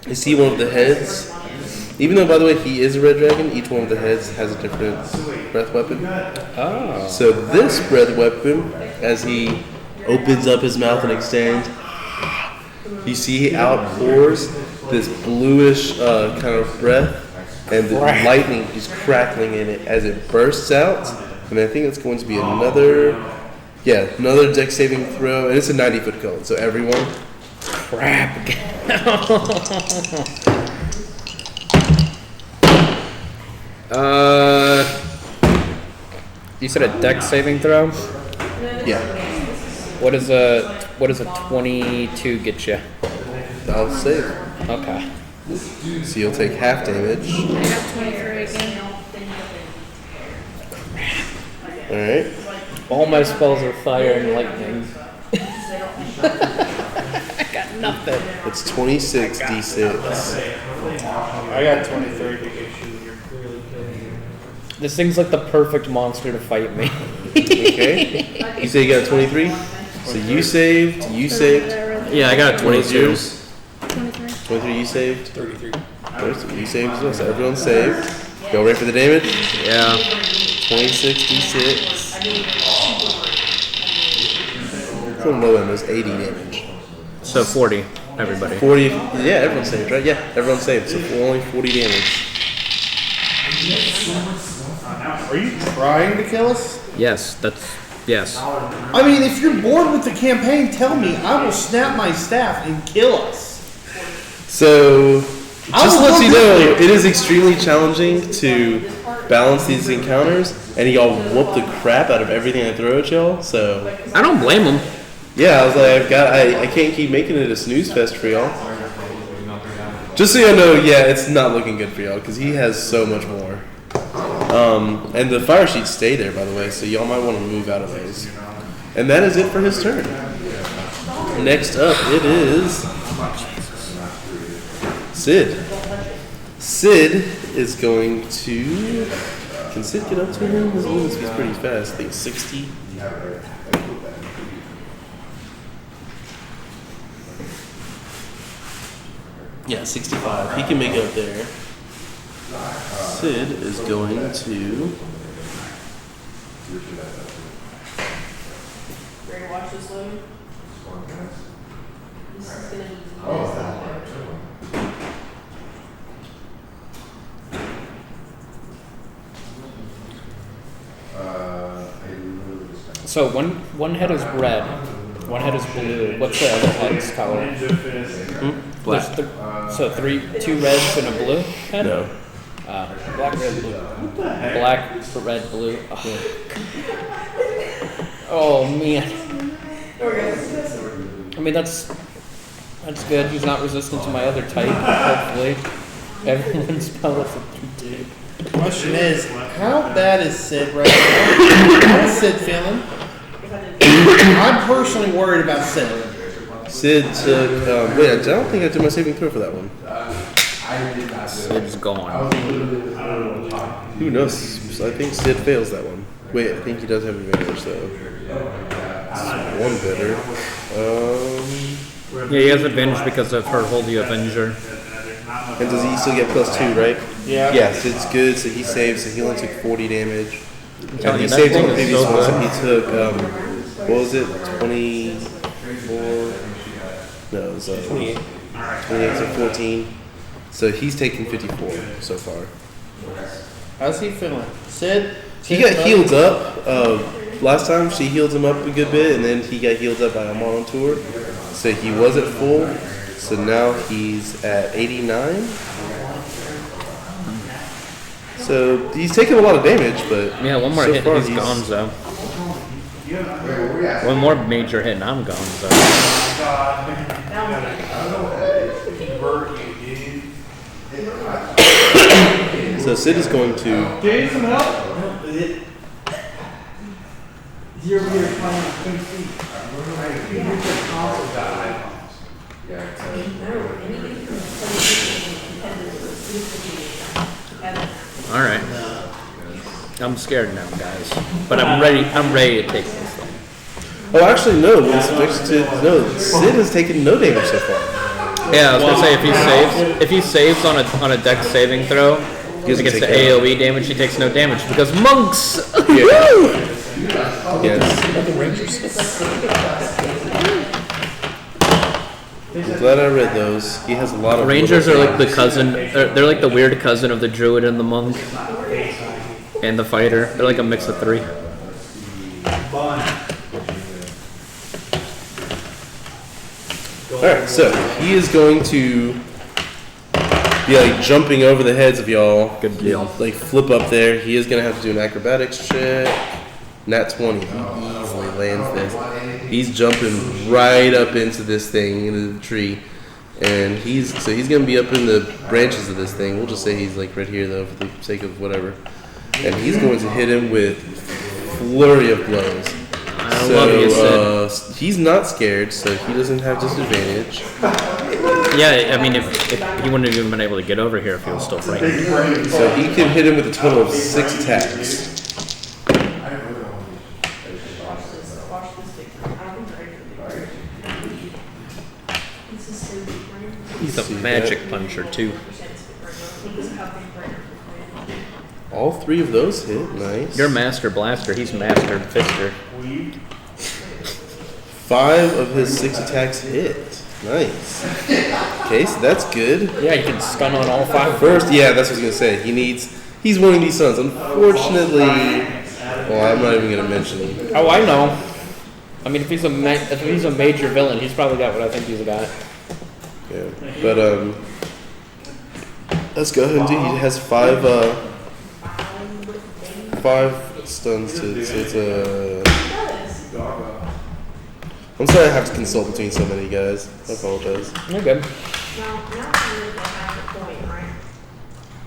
You see one of the heads. Even though, by the way, he is a red dragon, each one of the heads has a different breath weapon.
Oh.
So this breath weapon, as he opens up his mouth and extends, you see he outpours this bluish kind of breath, and the lightning is crackling in it as it bursts out. And I think it's going to be another deck saving throw, and it's a 90-foot cone. So everyone,
Crap. You said a dex saving throw?
yeah,
What does a 22 get you?
I'll save.
Okay.
So you'll take half damage.
I got 23 again.
All right.
All my spells are fire and lightning. I got nothing.
It's 26 d6.
I got 23.
This thing's like the perfect monster to fight me.
Okay. You say you got a 23? So you saved.
Yeah, I got a
What was
22.
yours?
23.
23 you saved.
33.
You saved as well. So everyone's saved. Y'all ready for the damage?
Yeah.
26 d6. It's on the low end. It's 80 damage.
So 40, everybody.
40. Yeah, everyone's saved, right? Yeah, everyone's saved. So only 40 damage.
Are you trying to kill us?
Yes, yes.
I mean, if you're bored with the campaign, tell me. I will snap my staff and kill us.
So,
I
just to
will
let you
go
know,
with
it is extremely challenging to balance these encounters, and y'all whoop the crap out of everything I throw at y'all. So,
I don't blame him.
yeah, I was like, I can't keep making it a snooze fest for y'all. Just so you know, yeah, it's not looking good for y'all because he has so much more. And the fire sheets stay there, by the way, so y'all might want to move out of those. And that is it for his turn. Next up, it is Sid. Sid is going to. Can Sid get up to him? His movement speed's pretty fast. I think 60. Yeah, 65. He can make it up there. Sid is going to.
Ready to watch this load? This is gonna be.
So one head is red, one head is blue. What's the other head's color?
Ninja fist.
There's so two reds and a blue head?
No.
Black, red, blue. Black, red, blue. Oh man. I mean that's good. He's not resistant to my other type. Hopefully, everyone's spell is a 3 type.
Question is, how bad is Sid right now? How is Sid feeling? I'm personally worried about Sid.
Sid took. Wait, I don't think I did my saving throw for that one.
Sid's gone.
Who knows? I think Sid fails that one. Wait, I think he does have advantage though. It's one better.
Yeah, he has advantage because of her Holy Avenger.
And does he still get +2, right?
Yeah.
Yes, it's good. So he saves. So he only took 40 damage.
telling
And he
you, that
saved on
thing
the
is
previous
so
one. So
good.
he took. What was it? 24. No, it was
28.
28 to 14. So he's taken 54 so far.
How's he feeling? Sid?
He got healed up. Last time she healed him up a good bit, and then he got healed up by Amon on tour. So he was at full. So now he's at 89. So he's taking a lot of damage, but
Yeah, one more
so
hit
far
and he's gonzo. One more major hit and I'm gonzo.
So Sid is going to.
Need some help?
All right. I'm scared now, guys, but I'm ready. I'm ready to take this thing.
Oh, actually, no. No, Sid has taken no damage so far.
Yeah, I was gonna say if he saves on a dex saving throw, because it gets the AOE damage, he takes no damage because monks.
Yeah. Yes. I'm glad I read those. He has a lot of.
Rangers are like the cousin. They're like the weird cousin of the druid and the monk, and the fighter. They're like a mix of three.
Alright, so he is going to be like jumping over the heads of y'all.
Good deal.
Like flip up there. He is gonna have to do an acrobatics check. Nat 20. He easily lands this. He's jumping right up into this thing, into the tree. And he's gonna be up in the branches of this thing. We'll just say he's like right here though, for the sake of whatever. And he's going to hit him with flurry of blows.
I love you, Sid.
He's not scared, so he doesn't have disadvantage.
Yeah, I mean, if he wouldn't have even been able to get over here if he was still frightened.
So he can hit him with a total of 6 attacks.
Watch this. Watch this big one. I don't think they're ready for the big one. This is so big brain.
He's a
See
magic
that?
puncher too.
This is how big brain is.
All 3 of those hit. Nice.
You're Master Blaster. He's Master Fister.
5 of his 6 attacks hit. Nice. Okay, so that's good.
Yeah, you can stun on all 5.
First, yeah, that's what I was gonna say. He's one of these sons. Unfortunately, well, I'm not even gonna mention him.
Oh, I know. I mean, if he's a major villain, he's probably got what I think he's got.
Yeah, but let's go ahead and do. He has 5 stuns to. So it's I'm sorry I have to consult between so many guys. I apologize.
You're good.
Now you're at the point, right?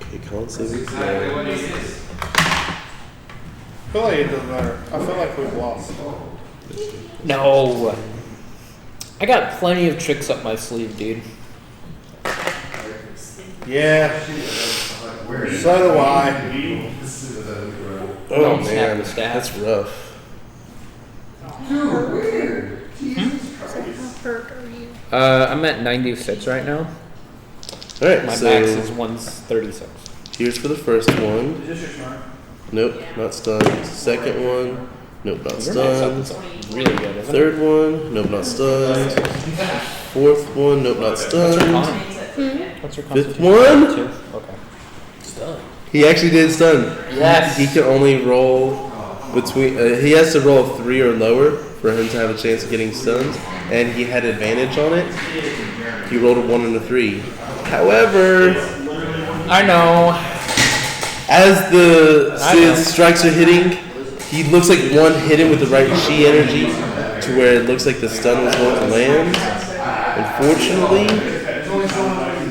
Okay, con save.
Exactly what he is.
I feel like it doesn't matter. I feel like we've lost.
No. I got plenty of tricks up my sleeve, dude.
Yeah. So do I.
Oh
Don't snap
man,
the staff.
that's rough.
So how hurt are you?
I'm at 96 right now.
All right,
My
so
max is 136.
here's for the first one.
Is this your turn?
Nope, not stunned. Second one. Nope, not
Your max up
stunned.
is really good, isn't it?
Third one. Nope, not stunned. Fourth one. Nope, not
What's your
stunned.
con? What's your
Fifth
constitution?
one?
2? Okay.
Stun.
He actually did stun.
Yes.
He can only roll between. He has to roll a 3 or lower for him to have a chance of getting stunned, and he had advantage on it. He rolled a 1 and a 3. However,
I know.
as the
I know.
strikes are hitting, he looks like one hit him with the right chi energy to where it looks like the stun was going to land. Unfortunately,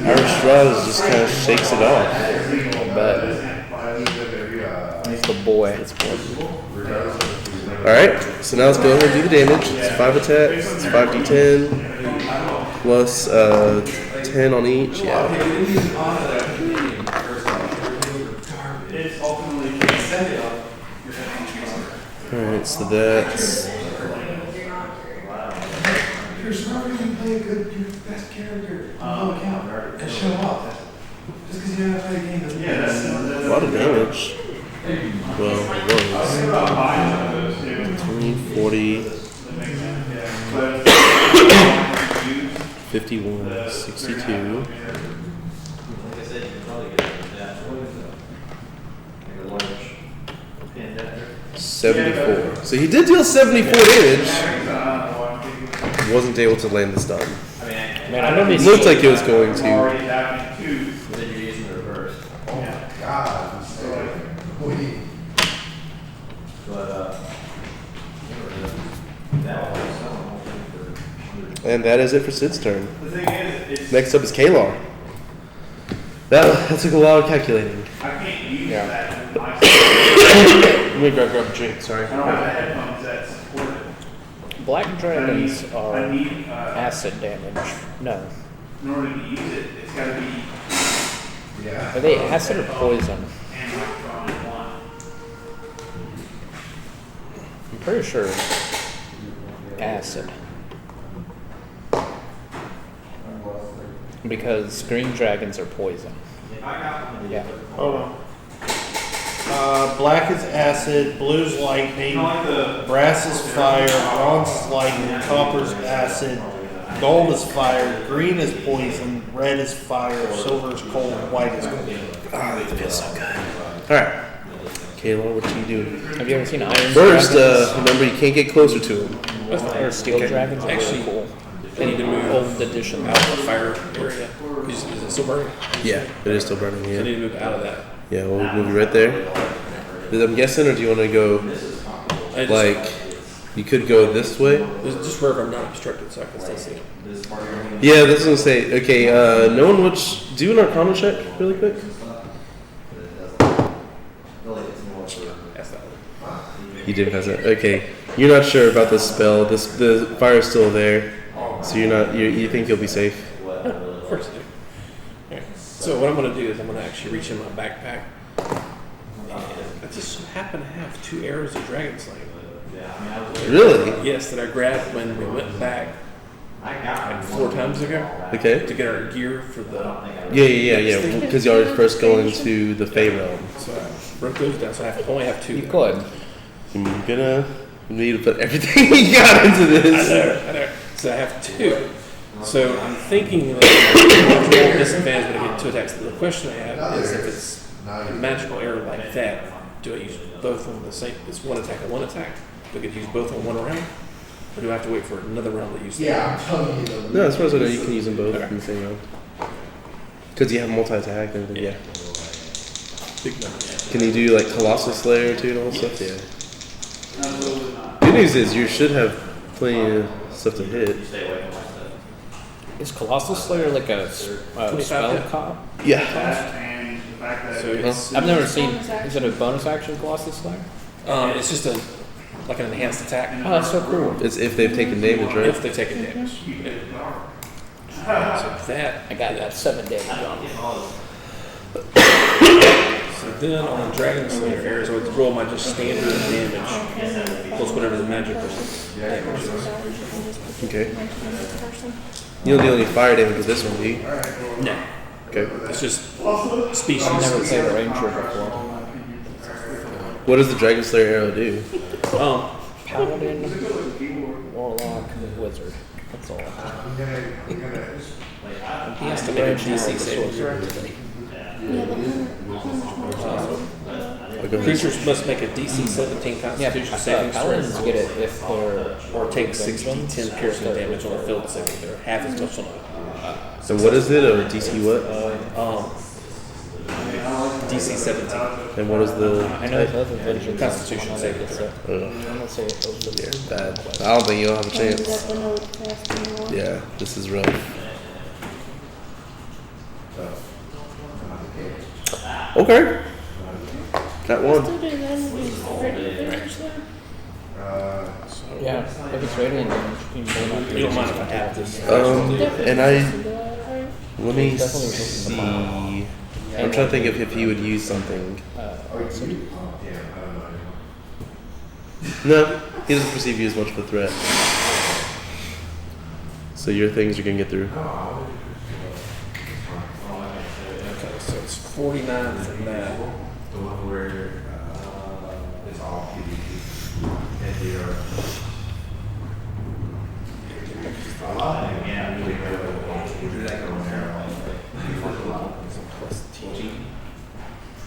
Arastraz just kind of shakes it off.
But he's the boy.
Alright, so now let's go ahead and do the damage. It's 5 attacks, it's 5d10, plus 10 on each. Yeah. Alright, so that's.
You're smart when you play a good, your best character on no account and show up. Just because you know how to play a game doesn't mean
A lot of damage. Well, it was 20, 40, 51, 62. 74. So he did deal 74 damage. Wasn't able to land the stun.
Man, I know these.
Looked like it was going to. And that is it for Sid's turn. Next up is Kalar. That took a lot of calculating. Let me grab a drink, sorry.
Black dragons are acid damage. No.
In order to use it, it's got to be.
Are they acid or poison? I'm pretty sure acid. Because green dragons are poison. Yeah.
Hold on. Black is acid, blue's lightning, brass is fire, bronze is lightning, copper's acid, gold is fire, green is poison, red is fire, silver is cold, white is cold.
Ah, that feels so good. Alright. Kalar, what do you do?
Have you ever seen Iron
First,
Dragons?
remember you can't get closer to him.
Or Steel Dragons are
Actually,
really cool.
I need to move
Old edition.
out of the fire area. Is it still burning?
Yeah, it is still burning,
I
yeah.
need to move out of that.
Yeah, we'll move you right there. I'm guessing, or do you want to go,
I just,
like, you could go this way?
just wherever I'm not obstructed so I can still see it.
Yeah, that's what I'm saying. Okay, no one would do an Arcana check really quick.
That's that one.
You did pass it. Okay, you're not sure about this spell. The fire's still there, so you think you'll be safe.
Of course I do. Alright, so what I'm going to do is I'm going to actually reach in my backpack. And I just happen to have 2 arrows of Dragon Slayer.
Really?
Yes, that I grabbed when we went back like 4 times ago
Okay.
to get our gear for the.
Yeah. Because you already first go into the Fey realm.
So I broke those down. So I only have 2.
You could.
I'm gonna need to put everything we got into
I
this.
know. So I have 2. So I'm thinking that I'm disadvantage when I get 2 attacks. The question I have is if it's a magical arrow like that, do I use both on the same? It's 1 attack and 1 attack. Do I get to use both on 1 round? Or do I have to wait for another round to use them?
Yeah, I'm telling you.
No, as far as I know, you can use them both in the same round. Because you have multi-attack and everything.
Yeah. Big numbers.
Can you do like Colossal Slayer too and all that stuff? Yeah. Good news is you should have plenty of stuff to hit.
Is Colossal Slayer like a
25
spell
hit.
cop?
Yeah.
That and the fact that
So it's,
I've never seen. Is it a bonus action Colossal Slayer?
it's just like an enhanced attack.
Oh, that's so cool.
It's if they've taken damage, right?
If they take a damage. So that.
I got that 7 damage on.
So then on Dragon Slayer arrows, I would roll my just standard damage plus whatever the magic damage is.
Okay. You don't deal any fire damage with this one, do you?
No,
Okay.
it's just species.
I've never played a ranger before.
What does the Dragon Slayer arrow do?
Paladin, warlock, wizard. That's all.
He has to make a DC saving throw. Creatures must make a DC 17
Yeah,
Constitution saving
paladins
throw
get it if they're
or take 60-10 piercing damage on a field saving throw. Half as much on a
So what is it? A DC what?
DC 17.
And what is the
I know the other vengeance.
Constitution saving throw.
I'm gonna say it
bad? I don't think you'll have a chance. Yeah, this is rough. Okay. Got one.
Yeah, if it's radiant damage, you can burn
You don't mind if I have this?
And let me see. I'm trying to think of if he would use something. No, he doesn't perceive you as much of a threat. So your things are gonna get through.
Okay, so it's 49 from that.
The one where it's all PvP. And you're.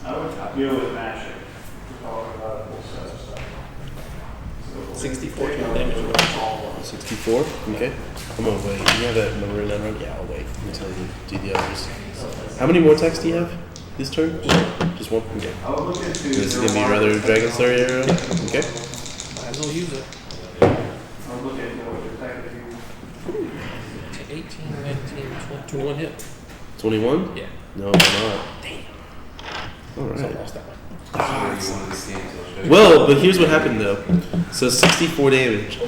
I would deal with magic.
64 damage.
64? Okay. I'm gonna wait. You have that number in that run? Yeah, I'll wait until you do the others. How many more attacks do you have this turn? Just one? Okay. This is gonna be your other Dragon Slayer arrow? Okay.
Might as well use it.
I'll look at what your attack is.
18, 19, 20, 21 hit.
21?
Yeah.
No, I'm not. Damn.
So I
Alright.
lost that one.
Well, but here's what happened though. So 64 damage.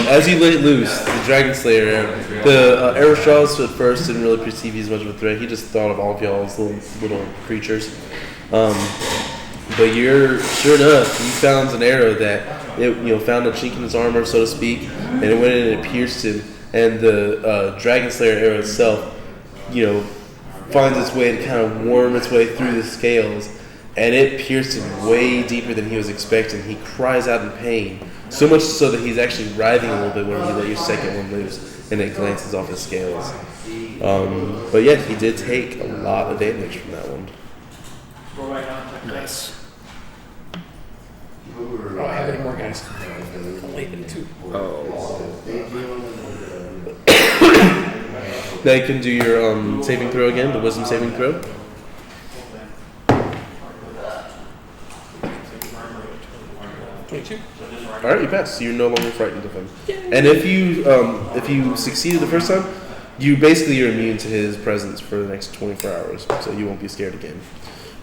As you let it loose, the Dragon Slayer arrow, the arrow straws at first didn't really perceive you as much of a threat. He just thought of all of y'all as little creatures. But you're sure enough, you found an arrow that it found a chink in his armor, so to speak, and it went in and it pierced him. And the Dragon Slayer arrow itself, finds its way to kind of worm its way through the scales. And it pierced him way deeper than he was expecting. He cries out in pain, so much so that he's actually writhing a little bit when you let your second one loose, and it glances off his scales. But yeah, he did take a lot of damage from that one.
Nice.
I don't have any more guys. I'm leaving too.
Now you can do your saving throw again, the wisdom saving throw. All right, you pass. So you're no longer frightened of him. And if you succeeded the first time, you're immune to his presence for the next 24 hours, so you won't be scared again.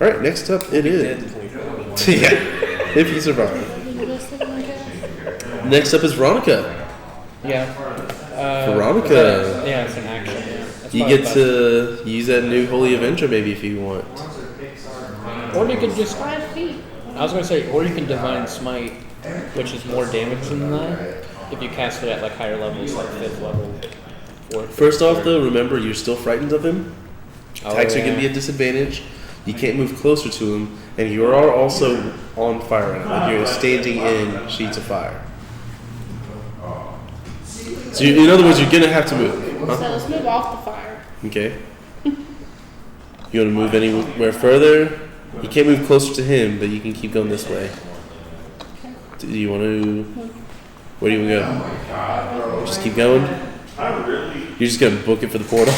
All right, next up it is. Yeah, if you survive. Next up is Veronica.
Yeah.
Veronica.
Yeah, it's an action. Yeah.
You
why I
get
thought-
to use that new Holy Avenger maybe if you want.
Or you could just.
5 feet.
I was gonna say, or you can Divine Smite, which is more damage than that. If you cast it at like higher levels, like 5th level. 4th.
First off, though, remember you're still frightened of him.
Oh,
Attacks are
yeah.
going to be a disadvantage. You can't move closer to him, and you are also on fire right now. Like you're standing in sheets of fire. So, in other words, you're going to have to move.
So
Huh?
let's move off the fire.
Okay. You want to move anywhere further? You can't move closer to him, but you can keep going this way. Do you want to? Where do you want to go? Just keep going. You're just gonna book it for the portal.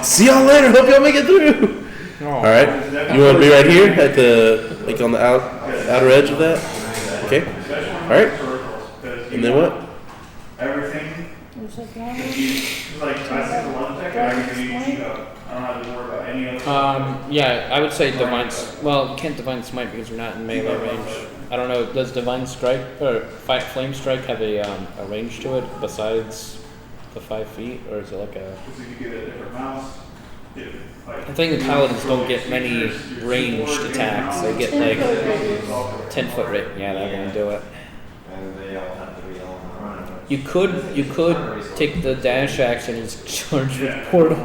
See y'all later. Hope y'all make it through. All right. You want to be right here at the like on the outer edge of that? Okay. All right. And then what?
Everything,
There's a flower.
like, I said the one second, everything you cheat up. I don't have to worry about any other.
Yeah, I would say Divine. Well, you can't Divine Smite because you're not in melee range. I don't know. Does Divine Strike or Flame Strike have a range to it besides the 5 feet, or is it like a?
So you get a different mouse.
I think the Paladins don't get many ranged attacks. They get like 10-foot range. Yeah, that won't do it. You could take the dash action and just charge with portal.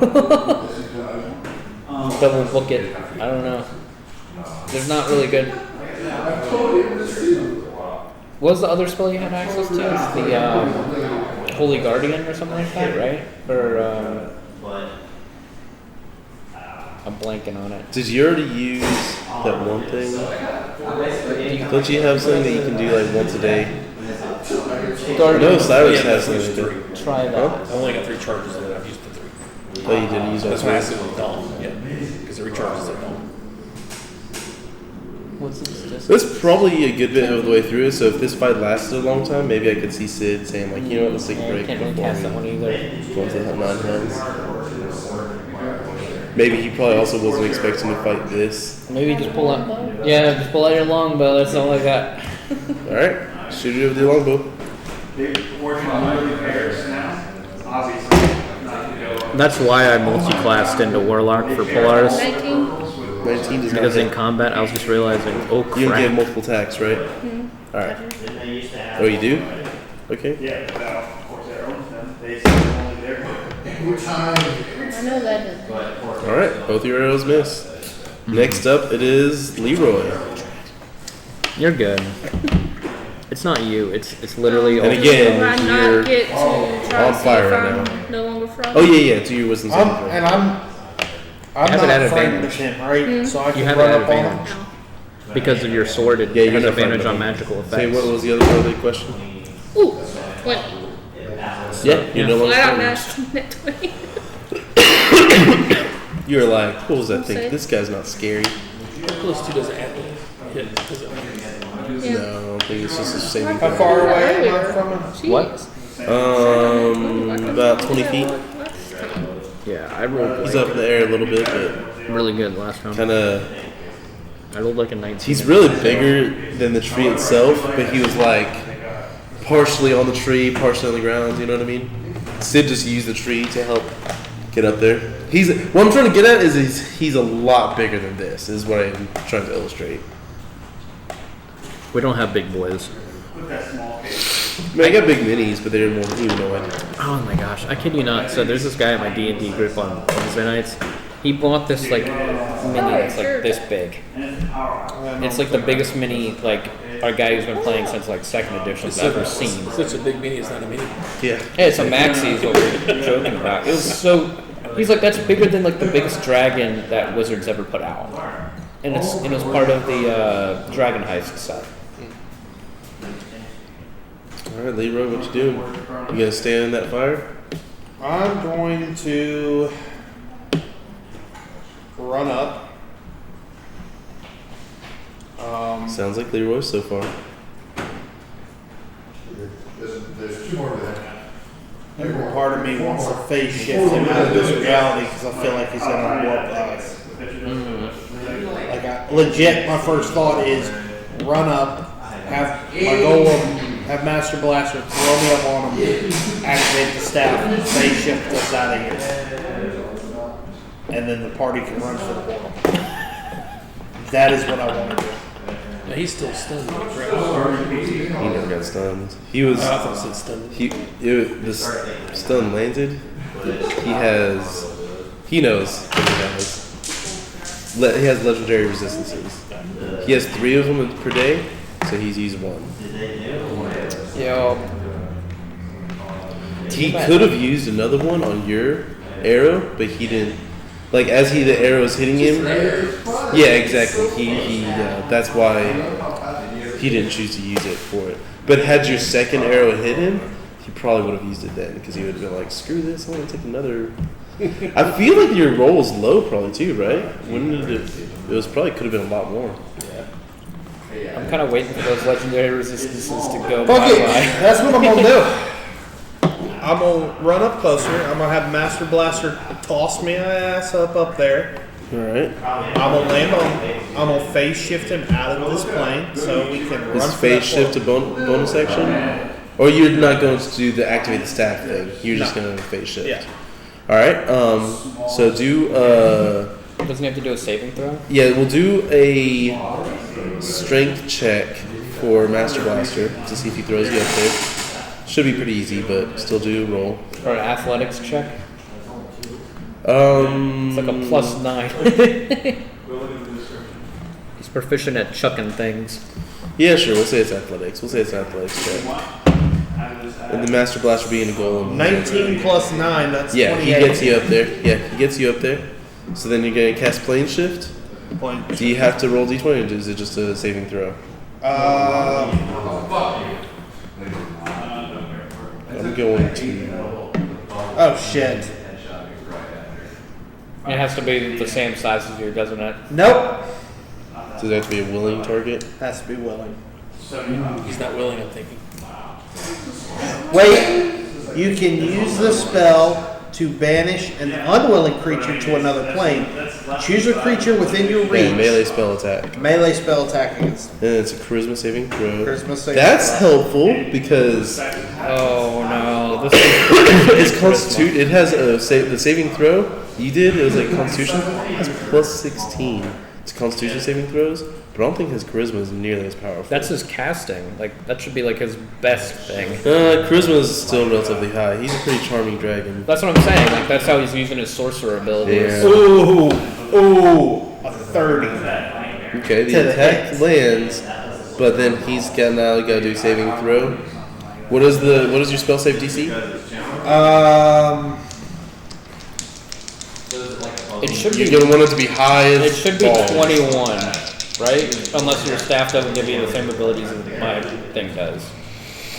Double book it. I don't know. There's not really good. What was the other spell you had access to? It's the Holy Guardian or something like that, right? Or I'm blanking on it.
Did you already use that one thing? Don't you have something that you can do like once a day? No, Cyrus has something. To
Try that.
I've only got 3 charges and I've used the 3.
Oh, you didn't use all
That's why I
3.
said with Dawn. Yeah, because it recharges at Dawn.
What's this?
That's probably a good bit of the way through it. So if this fight lasted a long time, maybe I could see Sid saying like, you know what, let's take a
Yeah, you
break
can't really
before
cast that one
we
either.
go into the 9 hells. Maybe he probably also wasn't expecting to fight this.
Maybe just pull out. Yeah, just pull out your longbow. That's all I got.
All right, shoot it with your longbow.
They're working on repairs now, obviously, not to go up.
That's why I multi-classed into Warlock for Polaris.
19.
19 does not
Because in
hit.
combat, I was just realizing, oh
You don't get
crap.
multiple attacks, right? All right. Oh, you do? Okay.
Yeah, without, of course, their own stuff, they say only their.
What time?
I know that doesn't.
All right, both your arrows miss. Next up, it is Leroy.
You're good. It's not you. It's literally.
And
all-
again,
Do I
you're
not get to try
on
to see
fire
if
right
I'm
now.
no longer frosty?
Oh yeah, do your wisdom saving throw.
I'm
have it
not
at
frightened of
advantage.
him, right? So I
You
can
have it
run
at
up on him.
advantage because of your sword. It
Yeah, you're
has
not
advantage
frightened
on
of him.
magical effects.
Say what was the other part of the question?
Ooh, 20.
Yeah, you're no longer
Flat out
frightened.
nasty. 20.
You were like, what was that
Say.
thing? This guy's not scary.
Plus 2 doesn't add hit, does it?
Yeah.
No, I don't think it's just a saving
How
throw.
far away am I from him?
Jeez.
What?
About 20 feet.
Yeah, I rolled
He's
like
up in the air a little bit, but
really good last round.
kind of.
I rolled like a 19.
He's really bigger than the tree itself, but he was like partially on the tree, partially on the ground. You know what I mean? Sid just used the tree to help get up there. What I'm trying to get at is he's a lot bigger than this. Is what I'm trying to illustrate.
We don't have big boys.
With that small case.
I mean, I got big minis, but they're more humanoid.
Oh my gosh, I kid you not. So there's this guy at my D&D group on Wednesday nights. He bought this like mini that's like this big. It's like the biggest mini like our guy who's been playing since like 2nd edition I've ever seen.
Such a big mini, it's not a mini.
Yeah.
Yeah, it's a maxi is what we're joking about. It was so. He's like, that's bigger than like the biggest dragon that Wizards ever put out, and it was part of the Dragon Heist set.
All right, Leroy, what you doing? You gonna stand in that fire?
I'm going to run up.
Sounds like Leroy so far.
There's 2 more there.
Every part of me wants to phase shift him out of this reality because I feel like he's gonna warp us. Like legit, my first thought is run up, have my goal of have Master Blaster throw me up on him, activate the staff, phase shift us out of here. And then the party can run for the portal. That is what I want to do.
Yeah, he's still stunned, correct?
He never got stunned. He was.
I thought it said stunned.
The stun landed. He knows what he has. He has legendary resistances. He has 3 of them per day, so he's used 1.
Yo.
He could have used another one on your arrow, but he didn't. Like as the arrow was hitting him. Yeah, exactly. He that's why he didn't choose to use it for it. But had your second arrow hit him, he probably would have used it then because he would have been like, "Screw this! I want to take another." I feel like your roll was low, probably too, right? Wouldn't it? It probably could have been a lot more.
I'm kind of waiting for those legendary resistances to go
Fuck it.
bye-bye.
That's what I'm going to do. I'm going to run up closer. I'm going to have Master Blaster toss me ass up there.
All right.
I'm going to land on. I'm going to phase shift him out of this plane so we can run
Is
for
phase
that
shift a bonus action? Or you're not going to do the activate the staff thing? You're just going to phase shift.
Yeah.
All right. So do.
Doesn't he have to do a saving throw?
Yeah, we'll do a strength check for Master Blaster to see if he throws you up there. Should be pretty easy, but still do roll.
Or an athletics check? It's
It's
like a +9. He's proficient at chucking things.
Yeah, sure. We'll say it's athletics. Check. And the Master Blaster being a golem.
19 plus 9, that's
Yeah,
28.
he gets you up there. Yeah, he gets you up there. So then you're going to cast Plane Shift. Do you have to roll d20 or is it just a saving throw? I'm going to.
Oh, shit.
It has to be the same size as you, doesn't it?
Nope.
Does it have to be a willing target?
Has to be willing.
He's not willing, I'm thinking.
Wait, you can use the spell to banish an unwilling creature to another plane. Choose a creature within your reach.
And melee spell attack.
Melee spell attack against
And it's a charisma saving throw.
Charisma saving
That's
throw.
helpful because
Oh no, this is
it's constitute. It has the saving throw you did. It was like Constitution. It has +16 to Constitution saving throws, but I don't think his charisma is nearly as powerful.
that's his casting. Like that should be like his best thing.
Charisma is still relatively high. He's a pretty charming dragon.
That's what I'm saying. Like that's how he's using his sorcerer abilities.
Yeah.
Ooh, a 30.
Okay, the
To the
attack
hit.
lands, but then he's got now got to do saving throw. What is your spell save DC?
It should
You're
be.
gonna want it to be high as
It should be
balls.
21, right? Unless your staff doesn't give you the same abilities as my thing does.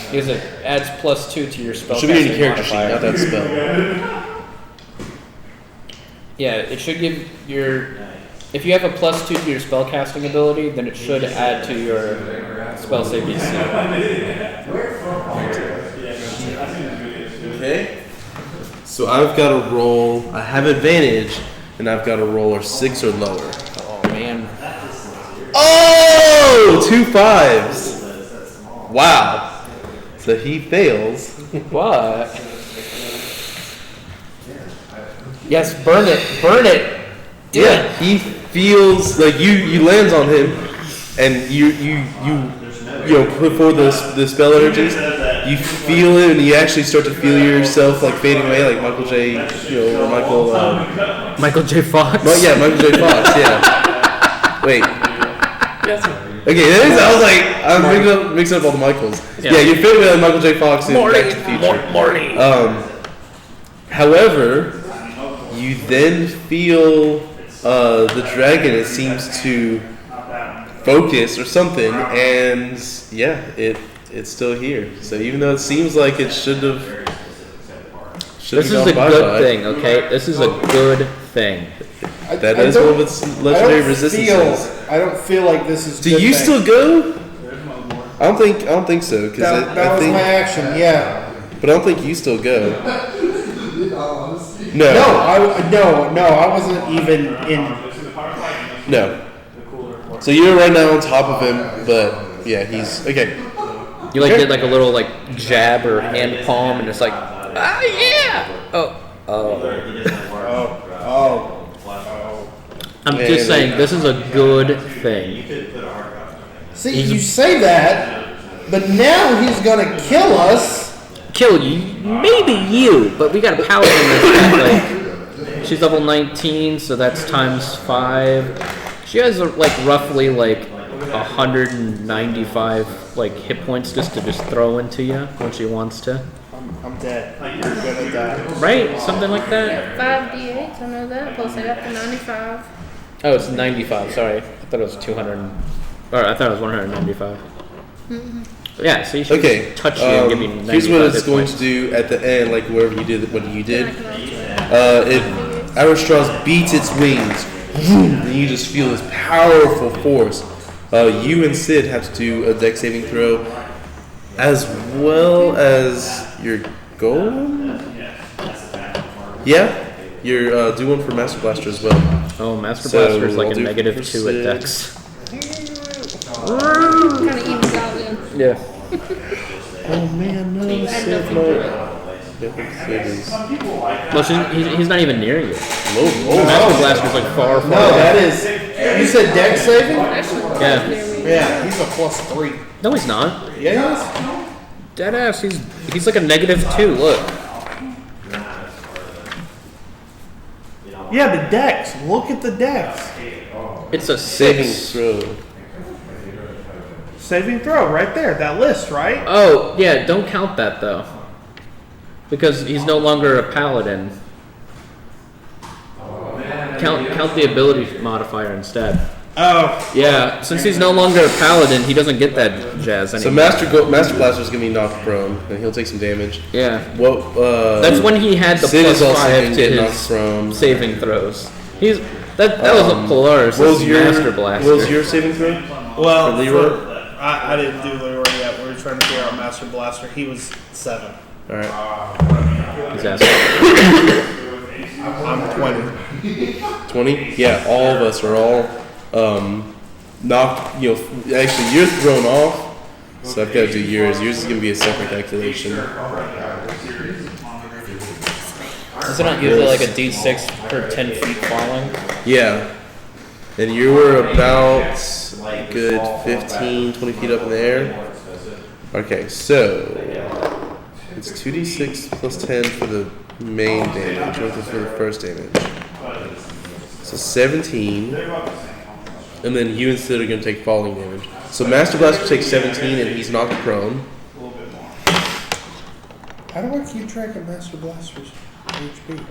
Because it adds +2 to your spell.
Should be in your character sheet, not that spell.
Yeah, it should give your. If you have a +2 to your spell casting ability, then it should add to your spell save DC.
Okay. So I've got to roll. I have advantage, and I've got to roll a 6 or lower.
Oh man.
Oh, 2 5s. Wow. So he fails.
What? Yes, burn it. Burn it. Do
Yeah,
it.
he feels like you lands on him, and you put forward the spell energies. You feel it, and you actually start to feel yourself like fading away, like Michael J. Or Michael.
Michael J. Fox.
Well, yeah, Michael J. Fox. Yeah. Wait.
Yes.
Okay, that is, I was like, I'm mixing up all the Michaels. Yeah, you feel away like Michael J. Fox in Back to the Future.
Marty.
However, you then feel the dragon. It seems to focus or something, and yeah, it's still here. So even though it seems like it should have,
This is a good thing, okay? This is a good thing.
That is one of its legendary resistances.
I don't feel like this is.
Do you still go? I don't think so because
That
I
was
think,
my action. Yeah.
but I don't think you still go.
No, I wasn't even in.
No. So you're right now on top of him, but yeah, he's okay.
You like did like a little like jab or hand palm, and it's like, ah yeah. Oh. I'm just saying, this is a good thing.
See, you say that, but now he's gonna kill us.
Kill you, maybe you, but we got a paladin that's got, like, she's level 19, so that's times 5. She has like roughly like 195 like hit points just to throw into you when she wants to.
I'm dead. You're gonna die.
Right, something like that.
5 d8s, I know that. Plus I got the 95.
Oh, it's 95. Sorry, I thought it was 200. Or I thought it was 195. Yeah, so you should
Okay.
touch you and give me 95
here's what it's
hit
going
points.
to do at the end, like wherever you did what you did.
Then I can also-
Arastraws beats its wings, and you just feel this powerful force. You and Sid have to do a dex saving throw, as well as your golem. Yeah, you're do one for Master Blaster as well.
Oh, Master
So,
Blaster is like
I'll
a
do
negative
for
2 at
Sid.
Dex.
Kind of evens out then.
Yeah.
Oh man, no,
I
Sid,
don't
no.
think
Sid is
Well, he's not even near you.
low.
Master Blaster's like far, far
No,
away.
that is. You said dex saving?
Yeah.
Yeah, he's a +3.
No, he's not.
Yeah,
Deadass, he's like a negative 2, look.
yeah, the dex. Look at the dex.
It's a
Saving
6.
throw.
Saving throw right there. That list, right?
Oh, yeah, don't count that though. Because he's no longer a paladin. Count the ability modifier instead.
Oh,
Yeah, since he's no longer a paladin, he doesn't get that jazz
So
anymore.
Master Blaster's gonna be knocked prone, and he'll take some damage.
Yeah.
What?
That's when he had the
Sid is
plus
also
5
gonna
to
get knocked
his
prone.
saving throws. That was a Polaris.
What was
This is
your
Master Blaster.
What was your saving throw?
well,
For Leroy?
I didn't do Leroy yet. We were trying to figure out Master Blaster. He was 7.
All right.
He's asking.
I'm 20.
20? Yeah, all of us are all knocked. Actually, you're thrown off. So I've got to do yours. Yours is gonna be a separate calculation.
Is it not usually like a D6 per 10 feet falling?
Yeah. And you were about a good 15, 20 feet up in the air. Okay, so it's 2d6 plus 10 for the main damage, or for the first damage. So 17. And then you and Sid are going to take falling damage. So Master Blaster takes 17 and he's knocked prone.
How do I keep track of Master Blaster's HP?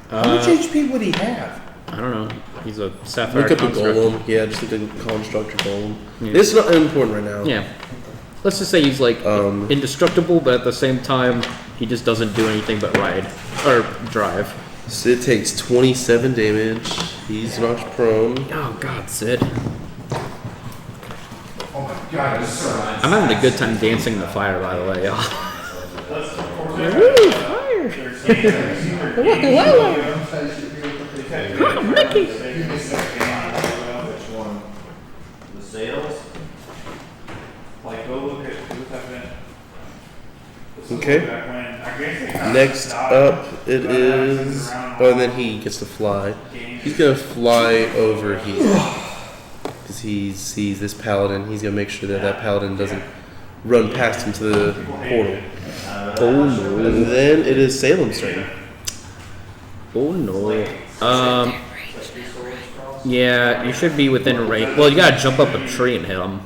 How
Uh,
much HP would he have?
I don't know. He's a Sapphire
Look up the
Construct.
golem. Yeah, just look at the constructor golem.
Yeah.
It's not important right now.
Yeah. Let's just say he's like indestructible, but at the same time, he just doesn't do anything but ride or drive.
Sid takes 27 damage. He's knocked prone.
Oh God, Sid. I'm having a good time dancing in the fire, by the way, y'all. Woo, fire! Oh, Mickey!
The sales? Like, go look at who happened.
Okay. Next up, it is. Oh, and then he gets to fly. He's gonna fly over here because he sees this paladin. He's gonna make sure that that paladin doesn't run past him to the portal.
Oh no!
And then it is Salem's turn.
Oh no! Yeah, you should be within range. Well, you gotta jump up a tree and hit him.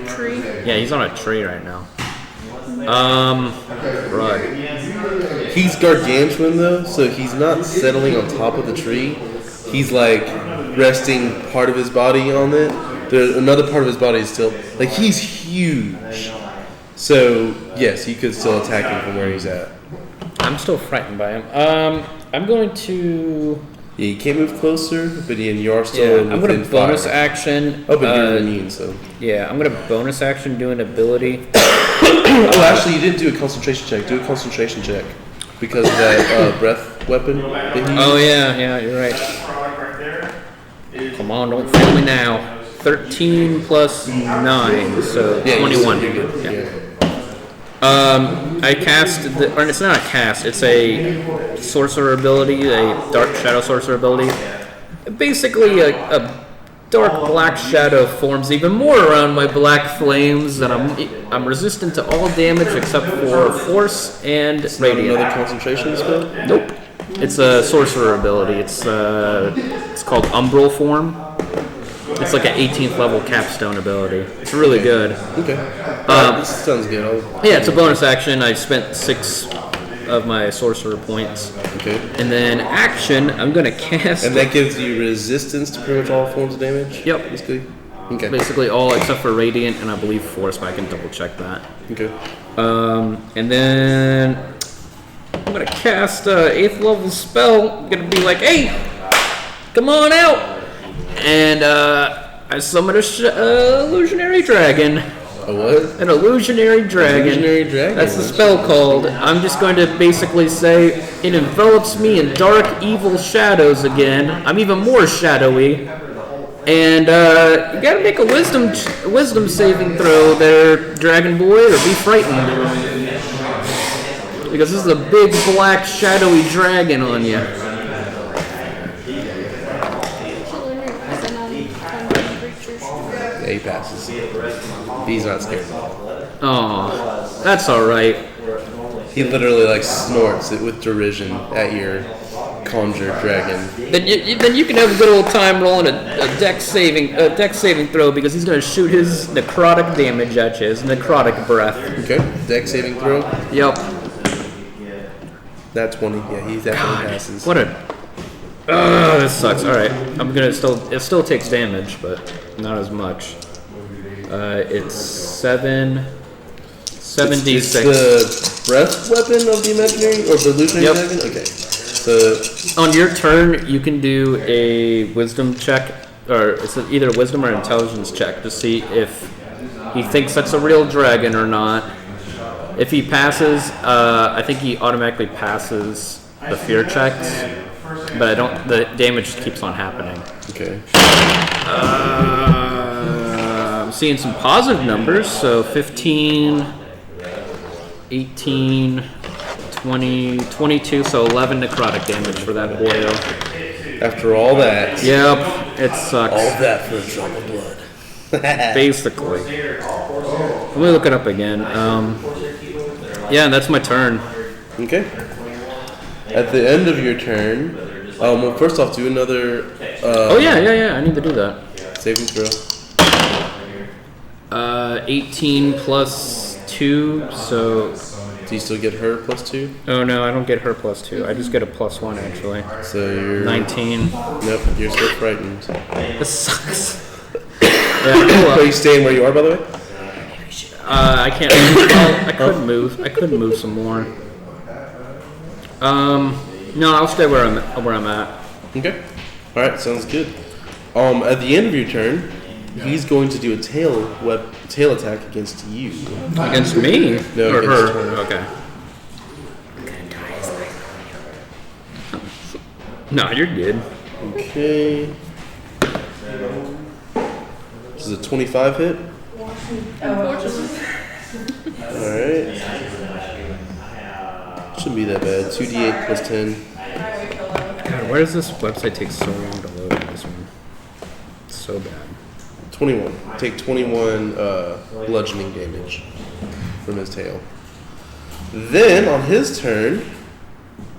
Tree.
Yeah, he's on a tree right now. Right.
He's gargantuan though, so he's not settling on top of the tree. He's like resting part of his body on it. There's another part of his body is still like he's huge. So yes, you could still attack him from where he's at.
I'm still frightened by him. I'm going to.
Yeah, you can't move closer, but you are still.
Yeah, I'm gonna
within
bonus
fire.
action.
Oh, but you're immune, so.
Yeah, I'm gonna bonus action do an ability.
Oh, actually, you didn't do a concentration check. Do a concentration check because of that breath weapon that he used.
Oh yeah, you're right. Come on, don't fail me now. 13 plus 9, so
Yeah,
21.
you're good.
Yeah.
Yeah.
I cast, or it's not a cast, it's a sorcerer ability, a dark shadow sorcerer ability. Basically, a dark black shadow forms even more around my black flames, and I'm resistant to all damage except for force and
Not
radiant.
another concentration spell?
Nope. It's a sorcerer ability. It's called Umbral Form. It's like an 18th level capstone ability. It's really good.
Okay. This sounds good.
Yeah, it's a bonus action. I spent 6 of my sorcerer points.
Okay.
And then action, I'm gonna cast.
And that gives you resistance to pretty much all forms of damage?
Yep.
Basically? Okay.
Basically all except for radiant and I believe force, but I can double check that.
Okay.
And then I'm gonna cast a 8th level spell. I'm gonna be like, hey, come on out! And I summon a illusionary dragon.
A what?
An illusionary dragon.
Illusionary dragon.
That's the spell called. I'm just going to basically say it envelops me in dark, evil shadows again. I'm even more shadowy. And you gotta make a wisdom saving throw there, Dragon Boy, or be frightened. Because this is a big, black, shadowy dragon on you.
Yeah, he passes. He's not scared.
Oh, that's alright.
He literally like snorts it with derision at your conjured dragon.
Then you can have a good old time rolling a dex saving throw because he's gonna shoot his necrotic damage at you, his necrotic breath.
Okay. Dex saving throw.
Yep.
That 20. Yeah, he definitely passes.
What a. This sucks. Alright. It still takes damage, but not as much. It's 7d6.
It's the breath weapon of the imaginary or the illusionary dragon? Okay. So
On your turn, you can do a wisdom check, or it's either a wisdom or intelligence check to see if he thinks that's a real dragon or not. If he passes, I think he automatically passes the fear checks, but the damage keeps on happening.
okay.
I'm seeing some positive numbers, so 15, 18, 20, 22, so 11 necrotic damage for that boyo.
After all that.
Yep, it sucks.
All that for a drop of blood.
Basically. Let me look it up again. Yeah, that's my turn.
Okay. At the end of your turn, well, first off, do another.
Oh yeah. I need to do that.
Saving throw.
18 plus 2, so.
Do you still get her plus 2?
Oh no, I don't get her plus 2. I just get a plus 1 actually.
So you're
19.
Nope, you're still frightened.
This sucks. Yeah,
Are you staying where you are, by the way?
I can't. Well, I could move. I could move some more. No, I'll stay where I'm at.
Okay. All right, sounds good. At the end of your turn, he's going to do a tail attack against you.
Against me?
No,
or
against
her?
her.
Okay. No, you're good.
Okay. This is a 25 hit. Alright. Shouldn't be that bad. 2d8 plus 10.
God, why does this website take so long to load on this one? It's so bad.
21. Take 21 bludgeoning damage from his tail. Then, on his turn,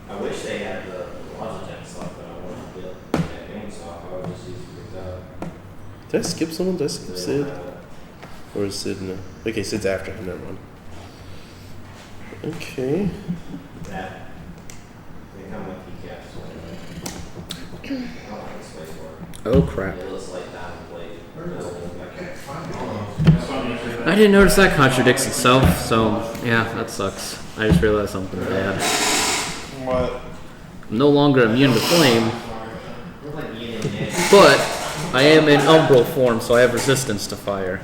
I wish they had the Logitech stuff that I wanted to get at GameStop. I would just use it.
did I skip someone? Did I skip Sid? Or is Sid no? Okay, Sid's after him. Never mind. Okay.
They come with keycaps. I don't like the space work.
Oh crap.
It looks like diamond plate.
I didn't notice that contradicts itself, so yeah, that sucks. I just realized something bad.
What?
I'm no longer immune to flame, but I am in umbral form, so I have resistance to fire.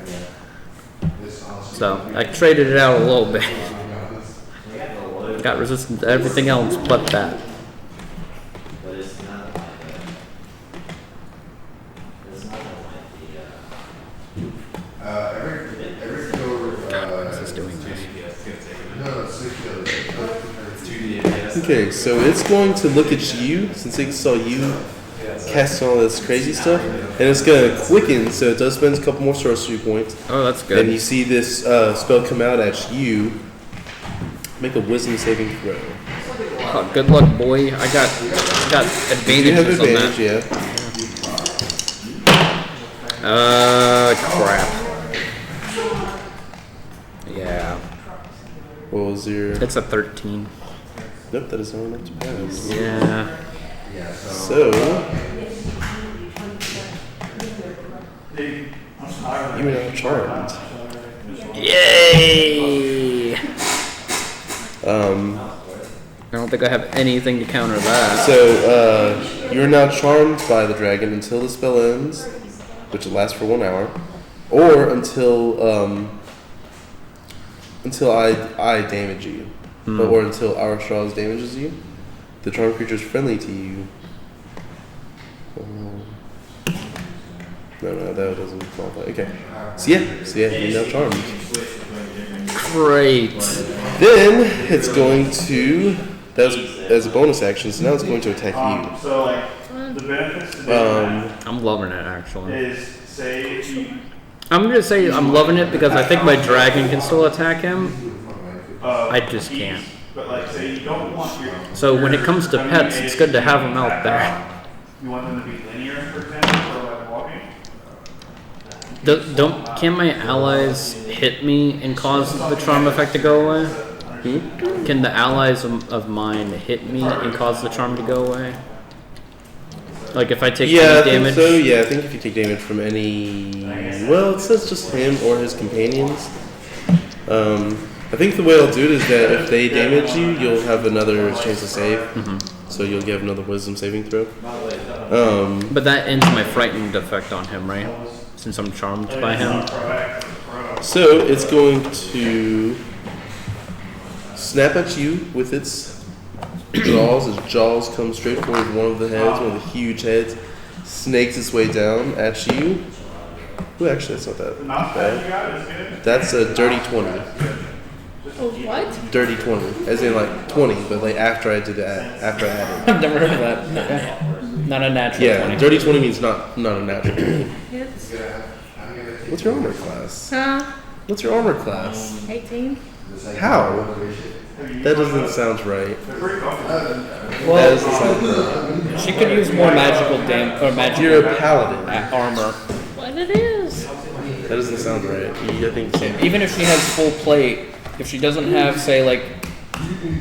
So I traded it out a little bit. Got resistance to everything else but that.
But it's not like it's not like
Every
God, why is this doing this?
Okay, so it's going to look at you since it saw you casting all this crazy stuff, and it's gonna quicken, so it does spend a couple more sorcery points.
Oh, that's
And you
good.
see this spell come out at you. Make a wisdom saving throw.
Oh, good luck, boy. I got
You have
advantages on
advantage,
that.
yeah.
Crap. Yeah,
What was your?
it's a 13.
Nope, that is not enough to pass.
Yeah.
So you are now charmed.
Yay!
Um,
I don't think I have anything to counter that.
so you're now charmed by the dragon until the spell ends, which will last for 1 hour, or until I damage you, or until our straws damages you. The charmed creature is friendly to you. No, that doesn't qualify. Okay. So yeah, you're now charmed.
Great.
Then it's going to, that was as a bonus action, so now it's going to attack you.
So like the benefits to doing that
I'm loving it, actually.
is say if you
I'm gonna say I'm loving it because I think my dragon can still attack him. I just can't.
but like say you don't want your
So when it comes to pets, it's good to have them out there.
you want them to be linear, for example, or like walking.
Can my allies hit me and cause the charm effect to go away? Can the allies of mine hit me and cause the charm to go away? Like if I take
Yeah, I
any
think
damage?
so. Yeah, I think if you take damage from any, well, it says just him or his companions. I think the way I'll do it is that if they damage you, you'll have another chance to save. So you'll get another wisdom saving throw.
But that ends my frightened effect on him, right? Since I'm charmed by him.
So it's going to snap at you with its jaws. Its jaws come straight for one of the heads, one of the huge heads, snakes its way down at you. Ooh, actually, that's not that bad. That's a dirty 20.
Oh, what?
Dirty 20. As in, like, 20, but, like, after I did that, after I added.
I've never heard of that. Not a natural
Yeah,
20.
dirty 20 means not a natural.
It's
What's your armor class?
uh,
What's your armor class?
18.
How? That doesn't sound right. That
Well,
doesn't sound right.
she could use more magical magical
You're a paladin.
armor.
What it is?
That doesn't sound right. I think so.
Even if she has full plate, if she doesn't have, say, like,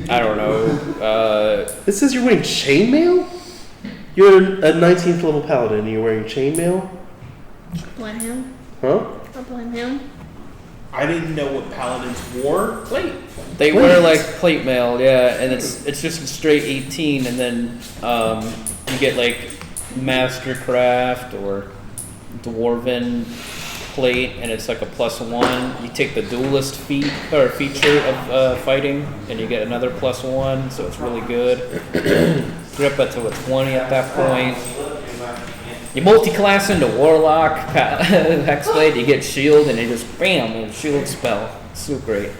I don't know,
It says you're wearing chainmail? You're a 19th level paladin and you're wearing chainmail?
Blame him.
Huh?
I blame him.
I didn't know what paladins wore.
plate. They wear like plate mail, yeah, and it's just a straight 18, and then you get like Mastercraft or Dwarven plate, and it's like a +1. You take the duelist feature of fighting, and you get another +1, so it's really good. Grip it to a 20 at that point. You multi-class into Warlock, Hexblade, you get shield, and you just bam, and shield spell. It's so great.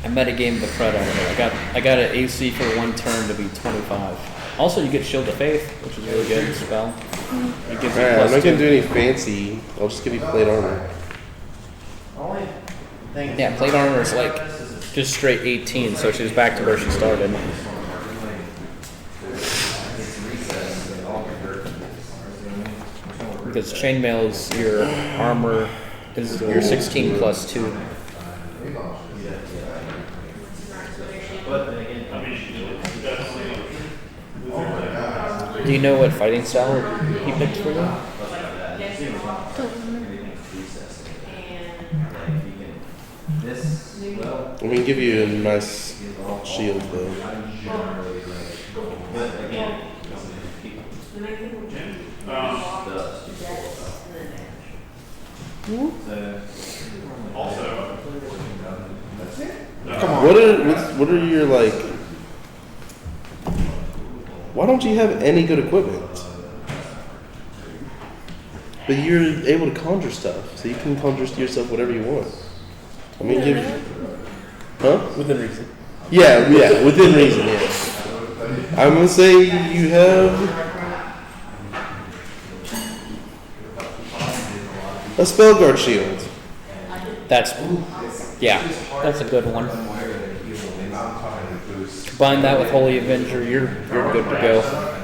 I metagamed the crud out of it. I got an AC for 1 turn to be 25. Also, you get Shield of Faith, which is a really good spell. It gives you
Alright, I'm
+2.
not gonna do any fancy. I'll just give you plate armor.
Yeah, plate armor is like just straight 18, so she's back to where she started. Because chainmail is your armor is your 16 +2. Do you know what fighting style he picked for you?
Don't remember.
I'm gonna give you a nice shield though. What are your like? Why don't you have any good equipment? But you're able to conjure stuff, so you can conjure yourself whatever you want. I'm gonna give you. Huh?
Within reason.
Yeah, within reason, yeah. I'm gonna say you have a Spellguard Shield.
That's that's a good one. Combine that with Holy Avenger, you're good to go.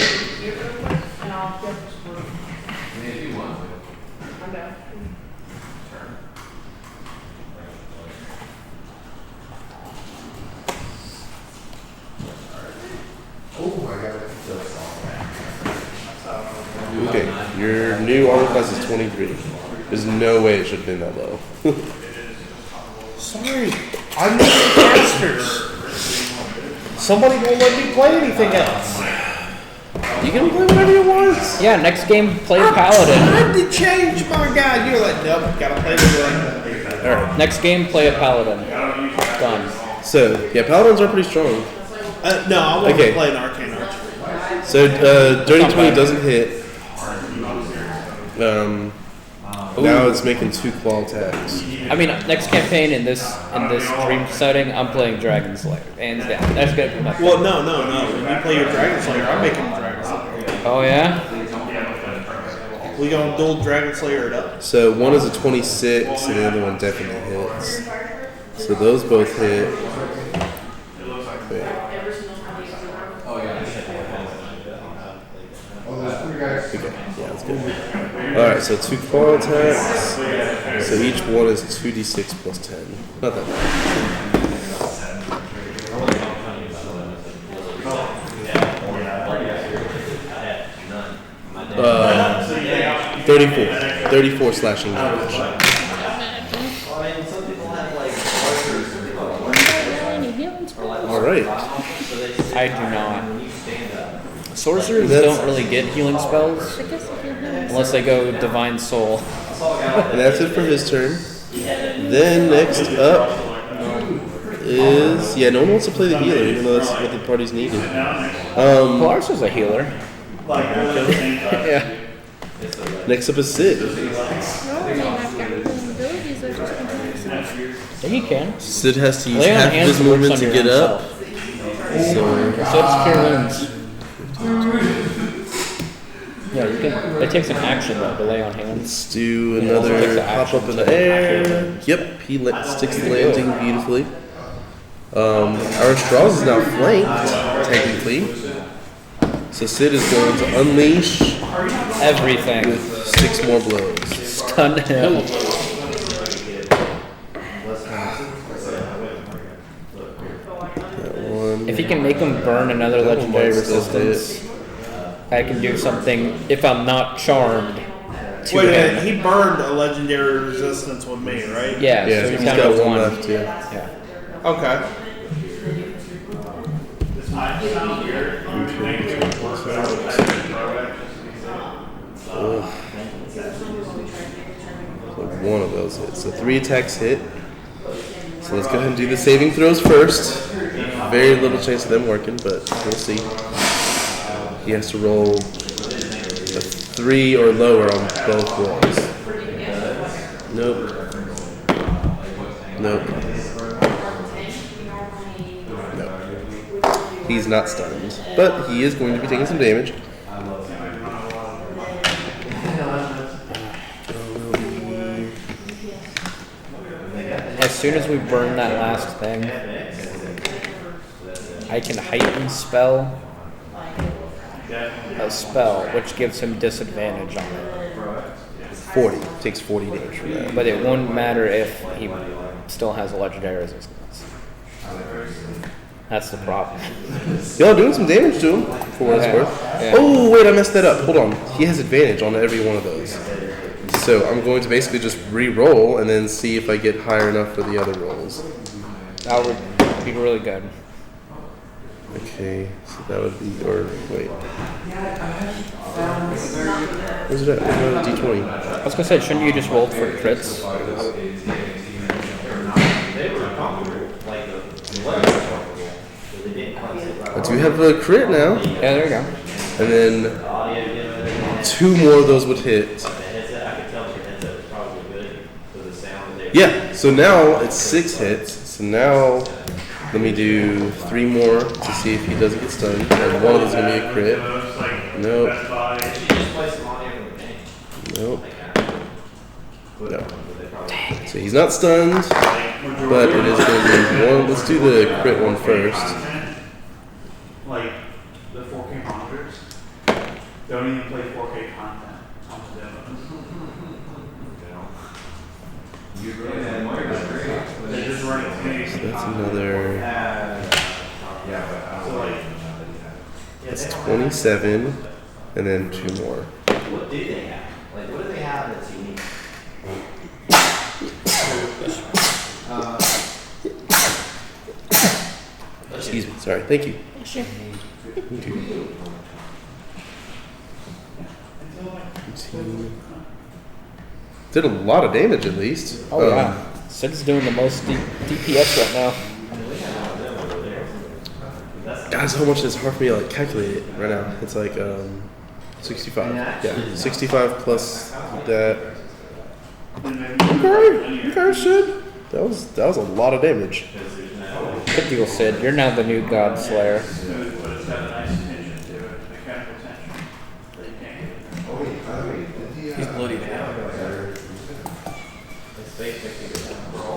And I'll get this one. I'm down.
Okay, your new armor class is 23. There's no way it should have been that low.
Sorry, I'm not the casters. Somebody won't let me play anything else.
You can play whatever you want.
Yeah, next game play
I
Paladin.
tried to change my guy. You're like, nope, gotta play the game.
Alright,
Next game play a Paladin. Done.
so, yeah, Paladins are pretty strong.
No, I want
Okay.
to play an Arcane Archer.
So, Dirty
Not
20
bad.
doesn't hit. Now it's making 2 claw attacks.
I mean, next campaign in this dream setting, I'm playing Dragon Slayer. Hands down. That's gonna be my pick.
Well, no. When you play your Dragon Slayer, I'm making Dragon Slayer.
Oh yeah?
We gonna dual Dragon Slayer it up.
So, one is a 26, and the other one definitely hits. So, those both hit. Wait. Okay, yeah, that's good. Alright, so 2 claw attacks. So each one is 2d6 plus 10. Not that bad. 34 slashing damage.
Any healing spells?
Alright.
I do not. Sorcerers
That's-
don't really get healing spells
I guess if you have
unless they go Divine Soul.
And that's it for his turn. Then next up is no one wants to play the healer, even though that's what the party's needed.
Polaris is a healer. Yeah.
Next up is Sid.
no, I mean, I've got healing abilities, they're just comparison.
Yeah, you can.
Sid has to use
Lay on
half of
hands
his
works
movement
on
to
your
get
own
up.
self.
So
So does Cure Wounds. Yeah, you can. It takes an action though to lay on hands.
let's do
Takes
another
the
pop
action
up in
to
the air.
activate.
Yep, he sticks the landing beautifully. Our straws is now flanked, technically. So Sid is going to unleash
Everything.
with 6 more blows.
Stun him.
That one.
If he can make him burn another
That one
legendary
might still
resistance, I can do something if I'm not charmed to
Wait a
him.
minute, he burned a legendary resistance with me, right?
Yeah,
Yeah,
so
he's
he's down
got
to
one
one.
left, yeah.
Yeah.
Okay.
Ugh. So one of those hits. So 3 attacks hit. So let's go ahead and do the saving throws first. Very little chance of them working, but we'll see. He has to roll a 3 or lower on both rolls. Nope. Nope. Nope. He's not stunned, but he is going to be taking some damage.
As soon as we burn that last thing, I can heighten spell a spell, which gives him disadvantage on it.
40. Takes 40 damage from that.
But it won't matter if he still has a legendary resistance. That's the problem.
Y'all doing some damage to him, for what it's
Yeah.
worth.
Yeah.
Oh, wait, I messed that up. Hold on. He has advantage on every one of those. So I'm going to basically just re-roll and then see if I get higher enough for the other rolls.
That would be really good.
Okay, so that would be, or wait. Where's it at? Where's the D20?
I was gonna say, shouldn't you just roll for crits?
A do have a crit now,
Yeah, there you go.
and then 2 more of those would hit.
The headset, I could tell your headset was probably good for the sound that they.
Yeah, so now it's 6 hits. So now let me do 3 more to see if he doesn't get stunned. And one of them's gonna be a crit. Nope.
You should just place them on every game.
Nope.
Put
No.
them on, but they probably.
So he's not stunned, but it is gonna be one. Let's do the crit one first.
Like the 4K monitors don't even play 4K content on the demos. They're just running 1080p
So that's
content.
another.
So like,
That's 27, and then 2 more.
What do they have? Like, what do they have that's unique?
Excuse me. Sorry. Thank you.
Sure.
Thank you. 18. Did a lot of damage at least.
Oh yeah. Sid's doing the most DPS right now.
Guys, how much is it hard for me to like calculate it right now? It's like 65. Yeah, 65 plus that. Okay, shit. That was a lot of damage.
Good deal, Sid. You're now the new God Slayer.
but it's got a nice tension to it, mechanical tension. That you can't get.
He's bloody now.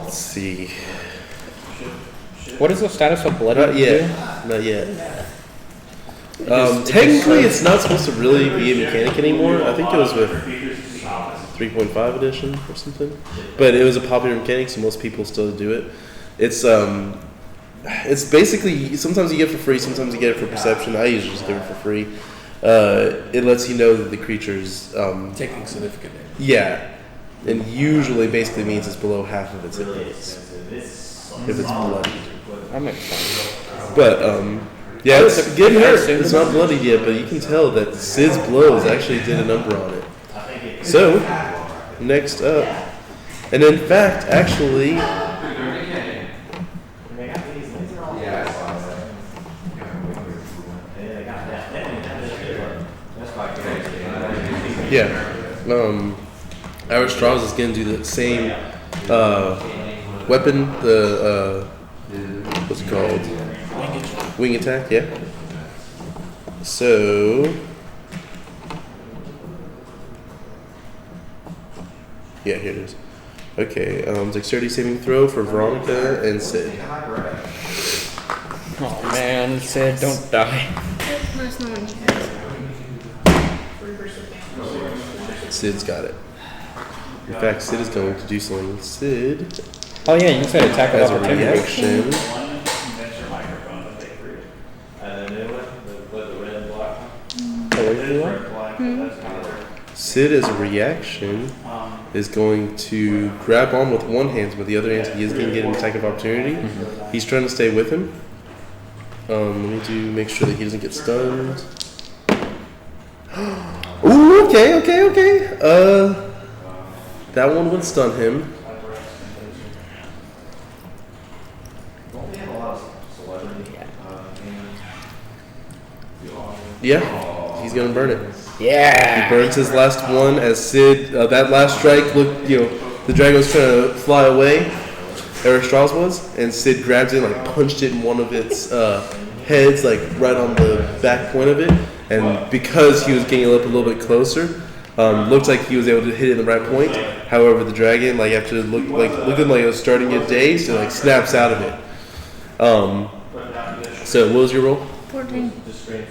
Let's see.
What is the status of Bloody?
Not yet. Not yet. Technically, it's not supposed to really be a mechanic anymore. I think it was with 3.5 edition or something. But it was a popular mechanic, so most people still do it. It's basically, sometimes you get it for free, sometimes you get it for perception. I usually just give it for free. It lets you know that the creature's
Taking significant damage.
yeah, and usually basically means it's below half of its hit points if it's bloodied.
That makes sense.
But yeah, it's getting hurt. It's not bloodied yet, but you can tell that Sid's blows actually did a number on it. So next up, and in fact, actually. Yeah. Our Straws is going to do the same weapon, the what's it called? Wing attack, yeah. So yeah, here it is. Okay, dexterity saving throw for Veronica and Sid.
Oh man, Sid, don't die.
Nice knowing you guys.
Sid's got it. In fact, Sid is going to do something. Sid
Oh yeah, you said attack of
has a
opportunity.
reaction.
Condenser microphone that they created.
And the new one, the red and black one?
Oh, what
It
is
is
it?
red black, but that's kind of
Sid as a reaction is going to grab on with one hand, but the other hand he is going to get an attack of opportunity. He's trying to stay with him. Let me make sure that he doesn't get stunned. Ooh, okay. That one would stun him.
Don't we have a lot of celebrity?
Yeah, he's going to burn it. He
Yeah.
burns his last one as Sid. That last strike, look, the dragon was trying to fly away. Eric Strauss was, and Sid grabbed it and like punched it in one of its heads, like right on the back point of it. And because he was getting up a little bit closer, looked like he was able to hit it in the right point. However, the dragon, like after looking like it was starting to get dazed, it like snaps out of it. So what was your roll?
14.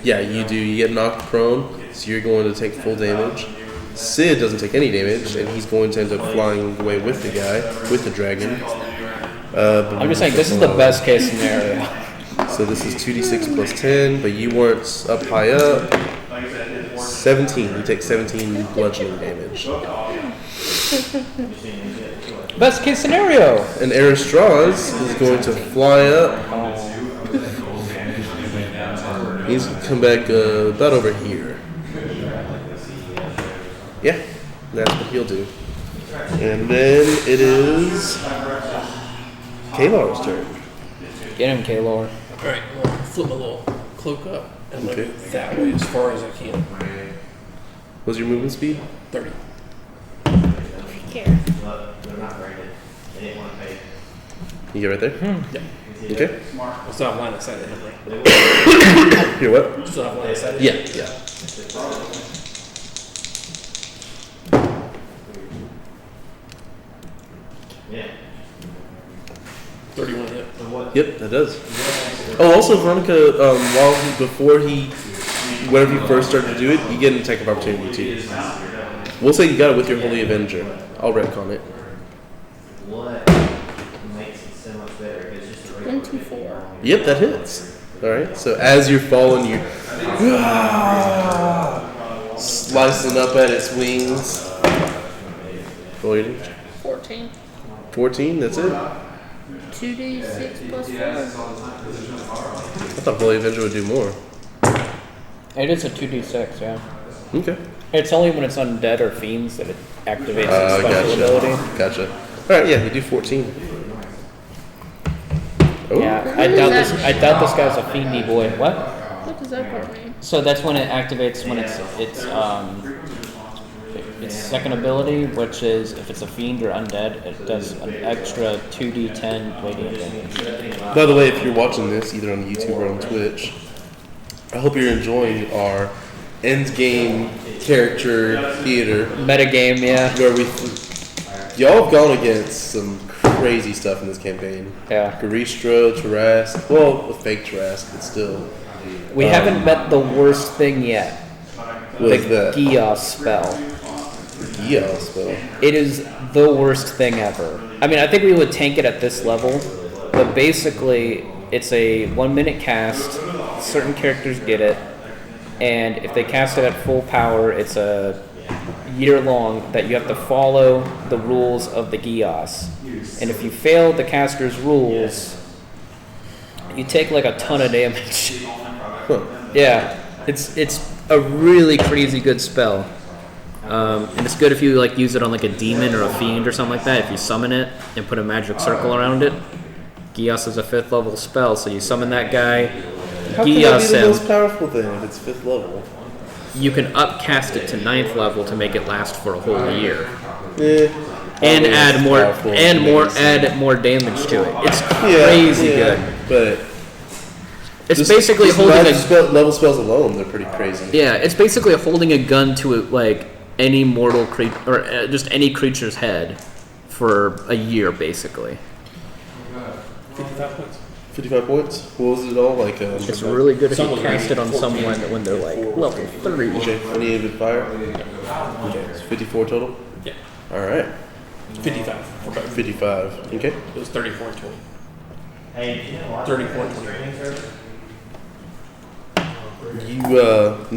Yeah, you do. You get knocked prone, so you're going to take full damage. Sid doesn't take any damage, and he's going to end up flying away with the guy, with the dragon.
I'm just saying, this is the best case scenario.
So this is 2d6 plus 10, but you weren't up high up. 17. You take 17 bludgeoning damage.
Best case scenario.
And Aristraws is going to fly up. He's going to come back about over here. Yeah, that's what he'll do. And then it is Kalar's turn.
Get him, Kaylor.
Alright, well, flip my little cloak up and
Okay.
move that way as far as I can.
What's your movement speed?
30.
Care.
Look, they're not rated. They didn't want to pay.
You get right there?
Yeah.
Okay.
We'll still have line of sight at him, right?
Here, what?
Still have line of sight at
Yeah,
him.
yeah.
Yeah.
31 hit.
So what?
Yep, that does. Oh, also, Veronica, whenever you first started to do it, you get an attack of opportunity too. We'll say you got it with your Holy Avenger. I'll retcon it.
What makes it so much better? It's just a regular
24.
Yep, that hits. Alright, so as you're falling, you're slicing up at its wings. Roll your damage.
14.
14, that's it.
2d6 plus 4.
I thought Holy Avenger would do more.
It is a 2d6, yeah.
Okay.
It's only when it's undead or fiends that it activates its special ability.
Gotcha. Alright, yeah, you do 14. Oh.
Yeah, I doubt this guy's a fiendy boy. What?
What does that part mean?
So that's when it activates when its second ability, which is if it's a fiend or undead, it does an extra 2d10 radiant damage.
By the way, if you're watching this either on YouTube or on Twitch, I hope you're enjoying our end game character theater
Metagame, yeah.
where y'all have gone against some crazy stuff in this campaign.
Yeah.
Garistro, Tarask, well, a fake Tarask, but still.
We haven't met the worst thing yet.
What is
The
that?
Gios spell.
Yeah, spell.
It is the worst thing ever. I mean, I think we would tank it at this level, but basically, it's a 1 minute cast. Certain characters get it, and if they cast it at full power, it's a year long that you have to follow the rules of the Gios. And if you fail the caster's rules, you take like a ton of damage. Yeah, it's a really crazy good spell. And it's good if you like use it on like a demon or a fiend or something like that. If you summon it and put a magic circle around it, Gios is a 5th level spell, so you summon that guy,
How can that be
Gios
the
him.
most powerful thing if it's 5th level?
You can upcast it to 9th level to make it last for a whole year, and
Probably
add
as
more
powerful
and
as
more
amazing.
add more damage to it. It's crazy good.
But
It's
just-
basically
just
holding
magic
a
level spells alone, they're pretty crazy.
yeah. It's basically holding a gun to like any mortal creature or just any creature's head for a year, basically.
55 points.
55 points? What was it all like?
It's really good if you
Someone
cast it on
14.
someone when they're like level 3.
Okay, unaided fire? Okay, it's 54 total?
Yeah.
Alright,
55 for both.
55. Okay.
It was 34 and 20.
Hey, you know what?
34 and 20.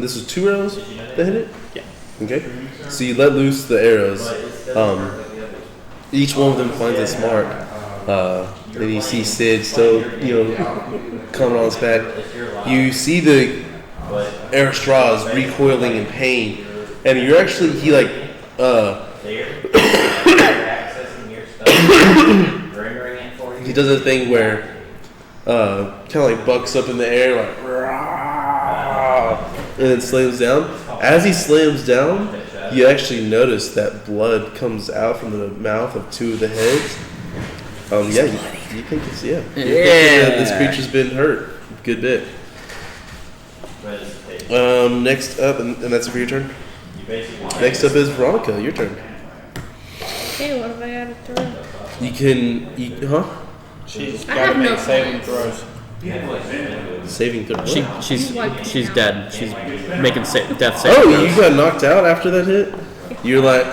This is 2 arrows that hit it?
Yeah.
Okay. So you let loose the arrows. Each one of them finds its mark. Then you see Sid still, coming on his back. You see the arrow straws recoiling in pain, and you're actually
Accessing your stuff. Rendering it for you.
he does a thing where kind of like bucks up in the air like "Rah," and then slams down. As he slams down, you actually notice that blood comes out from the mouth of 2 of the heads. Yeah, you think it's You're thinking that this creature's been hurt a good bit. Next up, and that's it for your turn. Next up is Veronica. Your turn.
Okay, what have I added to her?
You can,
She's
I
got to
have no
make saving
points.
throws.
Saving throw.
She's dead. She's making death saving
Oh,
throws.
you got knocked out after that hit? You're like,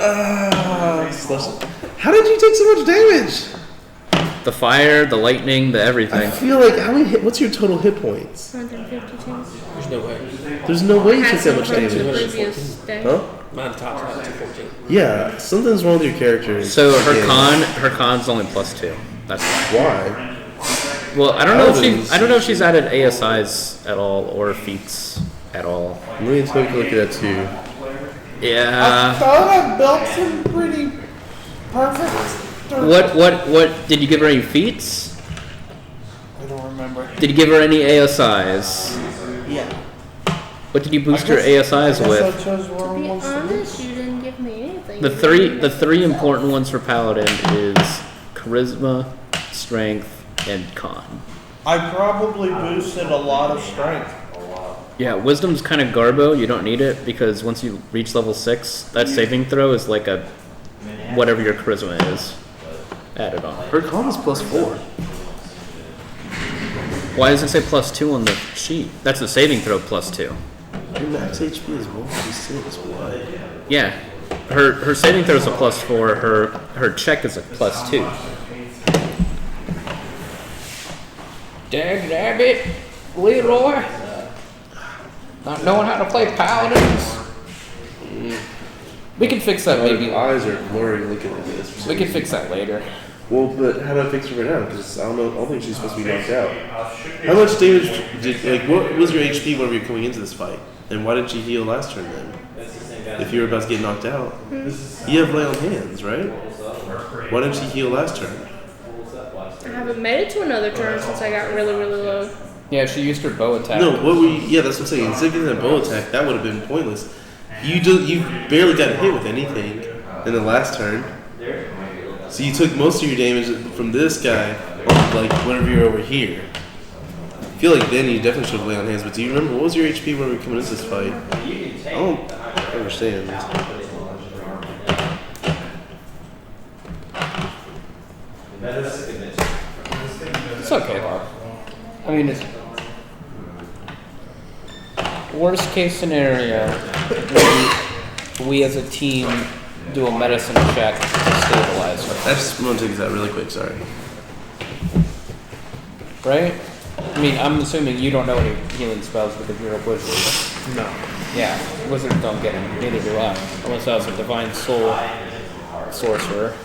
how did you take so much damage?
The fire, the lightning, the everything.
I feel like, what's your total hit points?
152.
There's no way.
There's no way you
Had
took that
some
much
from the
damage.
previous day.
Huh?
Mine tops out 214.
Yeah, something's wrong with your character.
So her
Yeah.
con's only +2. That's why.
Why?
Well, I don't know if she's added ASIs at all or feats at all.
I'm really take a look at that too.
Yeah.
thought I built some pretty perfect.
What did you give her any feats?
I don't remember.
Did you give her any ASIs?
Yeah.
What did you boost your
I
ASIs
guess
with?
I chose
To
wrong
be
ones to
honest,
boost.
you didn't give me anything.
The three important ones for Paladin is Charisma, Strength, and Con.
I probably boosted a lot of strength.
Yeah, Wisdom's kind of garbo. You don't need it because once you reach level 6, that saving throw is like a whatever your Charisma is added on.
Her con is +4.
Why does it say +2 on the sheet? That's the saving throw +2.
Your max HP is 1d6. Why?
Yeah, her saving throw is a +4. Her check is a +2. Dag nabbit, Leroy. Not knowing how to play Paladins. We can fix that
Maybe
maybe.
eyes are blurry looking at this.
We can fix that later.
Well, but how do I fix her right now? Because I don't think she's supposed to be knocked out. How much damage did, like, what was your HP whenever you're coming into this fight? And why didn't you heal last turn then? If you were about to get knocked out. You have lay on hands, right? Why didn't you heal last turn?
I haven't made it to another turn since I got really, really low.
Yeah, she used her bow attack.
No, what were you, yeah, that's what I'm saying. Instead of getting that bow attack, that would have been pointless. You barely got hit with anything in the last turn. So you took most of your damage from this guy, like, whenever you're over here. I feel like then you definitely should have lay on hands, but do you remember, what was your HP when we were coming into this fight? I don't understand.
It's okay though. I mean, it's worst case scenario. We as a team do a medicine check to stabilize her,
I just want to take that really quick, sorry.
right? I mean, I'm assuming you don't know any healing spells because you're a wizard.
No.
Yeah, wizards don't get them. Neither do I. Unless I was a divine soul sorcerer.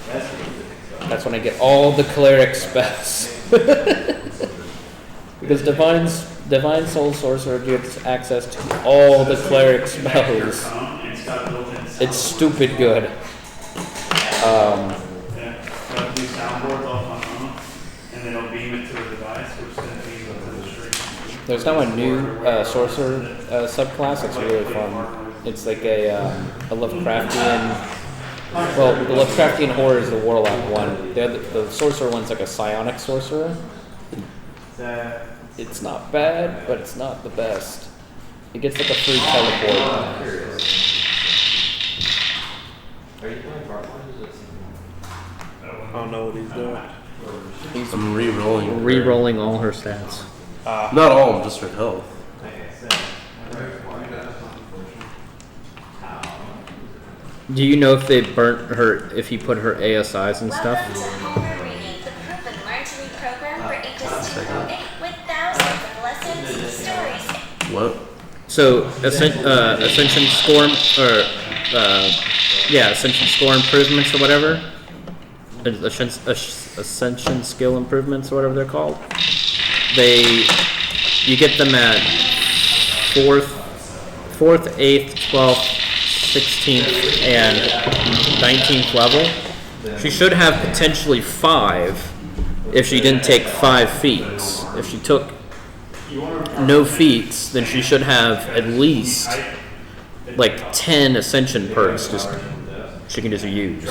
That's when I get all the cleric spells. Because divine soul sorcerer gets access to all the cleric spells. It's stupid good.
These soundboards off my phone, and then it'll beam it to a device, which then beams it to the stream.
There's now a new sorcerer subclass. It's really fun. It's like a Lovecraftian. Well, the Lovecraftian horror is the warlock one. The sorcerer one's like a psionic sorcerer. It's not bad, but it's not the best. It gets like a free teleport.
I don't know what he's doing.
I'm re-rolling.
Re-rolling all her stats.
Not all, just her health.
Do you know if they burnt her, if he put her ASIs and stuff?
Welcome to Homer Reading, the proven larceny program for ages 2 to 8 with thousands of lessons, stories.
What?
So Ascension score Ascension score improvements or whatever. Ascension skill improvements or whatever they're called. You get them at 4th, 8th, 12th, 16th, and 19th level. She should have potentially 5 if she didn't take 5 feats. If she took no feats, then she should have at least like 10 ascension perks she can just use.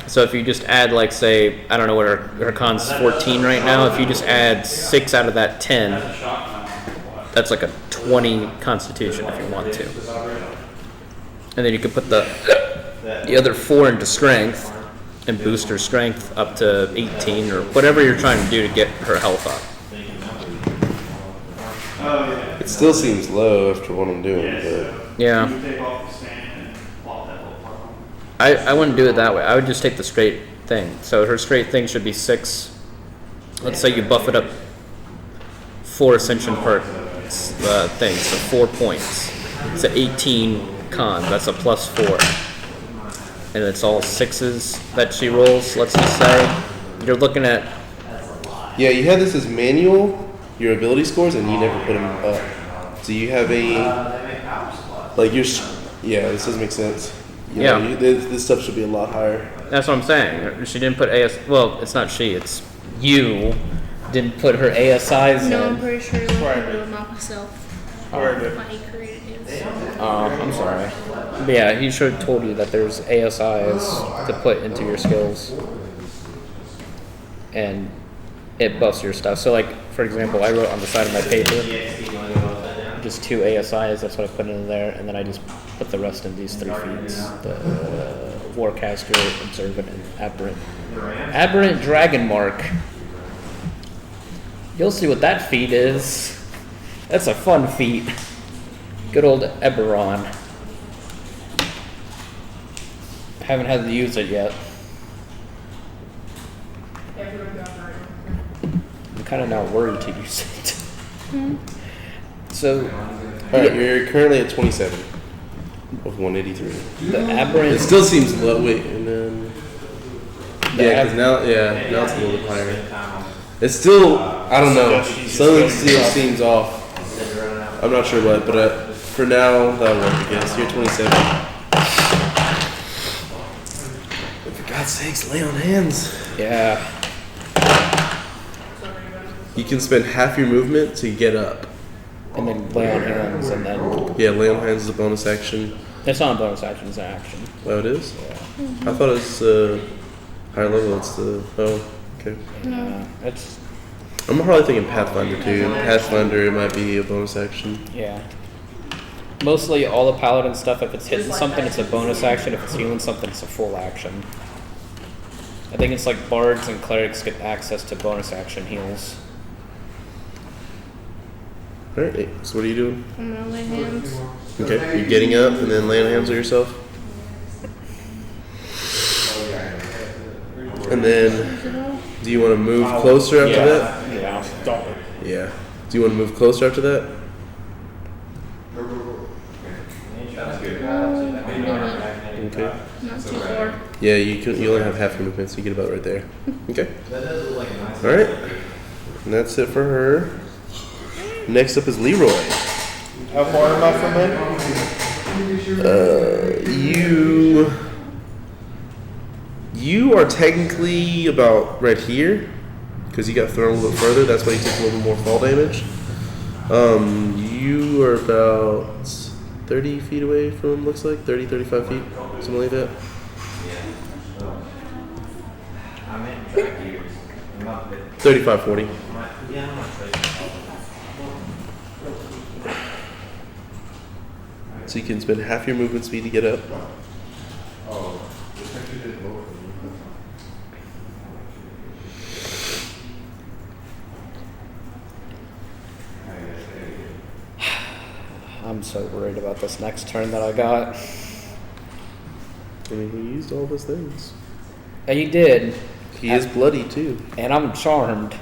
So if you just add, like, say, I don't know what her con's 14 right now, if you just add 6 out of that 10, that's like a 20 constitution if you want to. And then you could put the other 4 into strength and boost her strength up to 18 or whatever you're trying to do to get her health up.
It still seems low after what I'm doing, but
Yeah. I wouldn't do it that way. I would just take the straight thing. So her straight thing should be 6. Let's say you buff it up 4 ascension perk things, so 4 points. It's an 18 con. That's a +4, and it's all 6s that she rolls. Let's just say you're looking at.
yeah, you had this as manual, your ability scores, and you never put them up. So you have yeah, this doesn't make sense.
Yeah.
This stuff should be a lot higher.
That's what I'm saying. She didn't put AS. Well, it's not she. It's you didn't put her ASIs
No, I'm
in.
pretty sure I
Right.
can do it myself.
Right.
Why he created his.
I'm sorry. But yeah, he should have told you that there's ASIs to put into your skills. And it buffs your stuff. So like, for example, I wrote on the side of my paper, just 2 ASIs, that's what I put in there, and then I just put the rest in these 3 feats. The Warcaster, Observant, and Aberrant. Aberrant Dragon Mark. You'll see what that feat is. That's a fun feat. Good old Eberron. Haven't had to use it yet. I'm kind of now worried to use it. So,
Alright, you're currently at 27 of 183.
the Aberrant.
It still seems low. Wait, and then.
The
Yeah, because now it's a little bit higher. It's still, I don't know. Something still seems off. I'm not sure what, but for now, that'll work, I guess. You're 27. But for God's sakes, lay on hands.
Yeah.
You can spend half your movement to get up.
And then lay on hands, and then.
Yeah, lay on hands is a bonus action.
It's not a bonus action, it's an action.
Oh, it is? I thought it was higher level. It's the. Oh, okay.
Yeah, it's.
I'm probably thinking Pathfinder too. Pathfinder, it might be a bonus action.
Yeah. Mostly all the paladin stuff, if it's hitting something, it's a bonus action. If it's healing something, it's a full action. I think it's like bards and clerics get access to bonus action heals.
Alright, so what are you doing?
I'm gonna lay hands.
Okay, you're getting up and then laying hands on yourself. And then, do you want to move closer after that?
Yeah.
Yeah. Do you want to move closer after that? Okay.
Not too far.
Yeah, you only have half your movement, so you get about right there. Okay. Alright. And that's it for her. Next up is Leroy.
How far am I from him?
You are technically about right here, because you got thrown a little further. That's why you take a little more fall damage. You are about 30 feet away from him, looks like 30, 35 feet, something like that.
I'm in track years. I'm up there.
35, 40.
Yeah, I'm not sure.
So you can spend half your movement speed to get up.
I'm so worried about this next turn that I got.
I mean, he used all those things.
And you did.
He is bloody too.
And I'm charmed.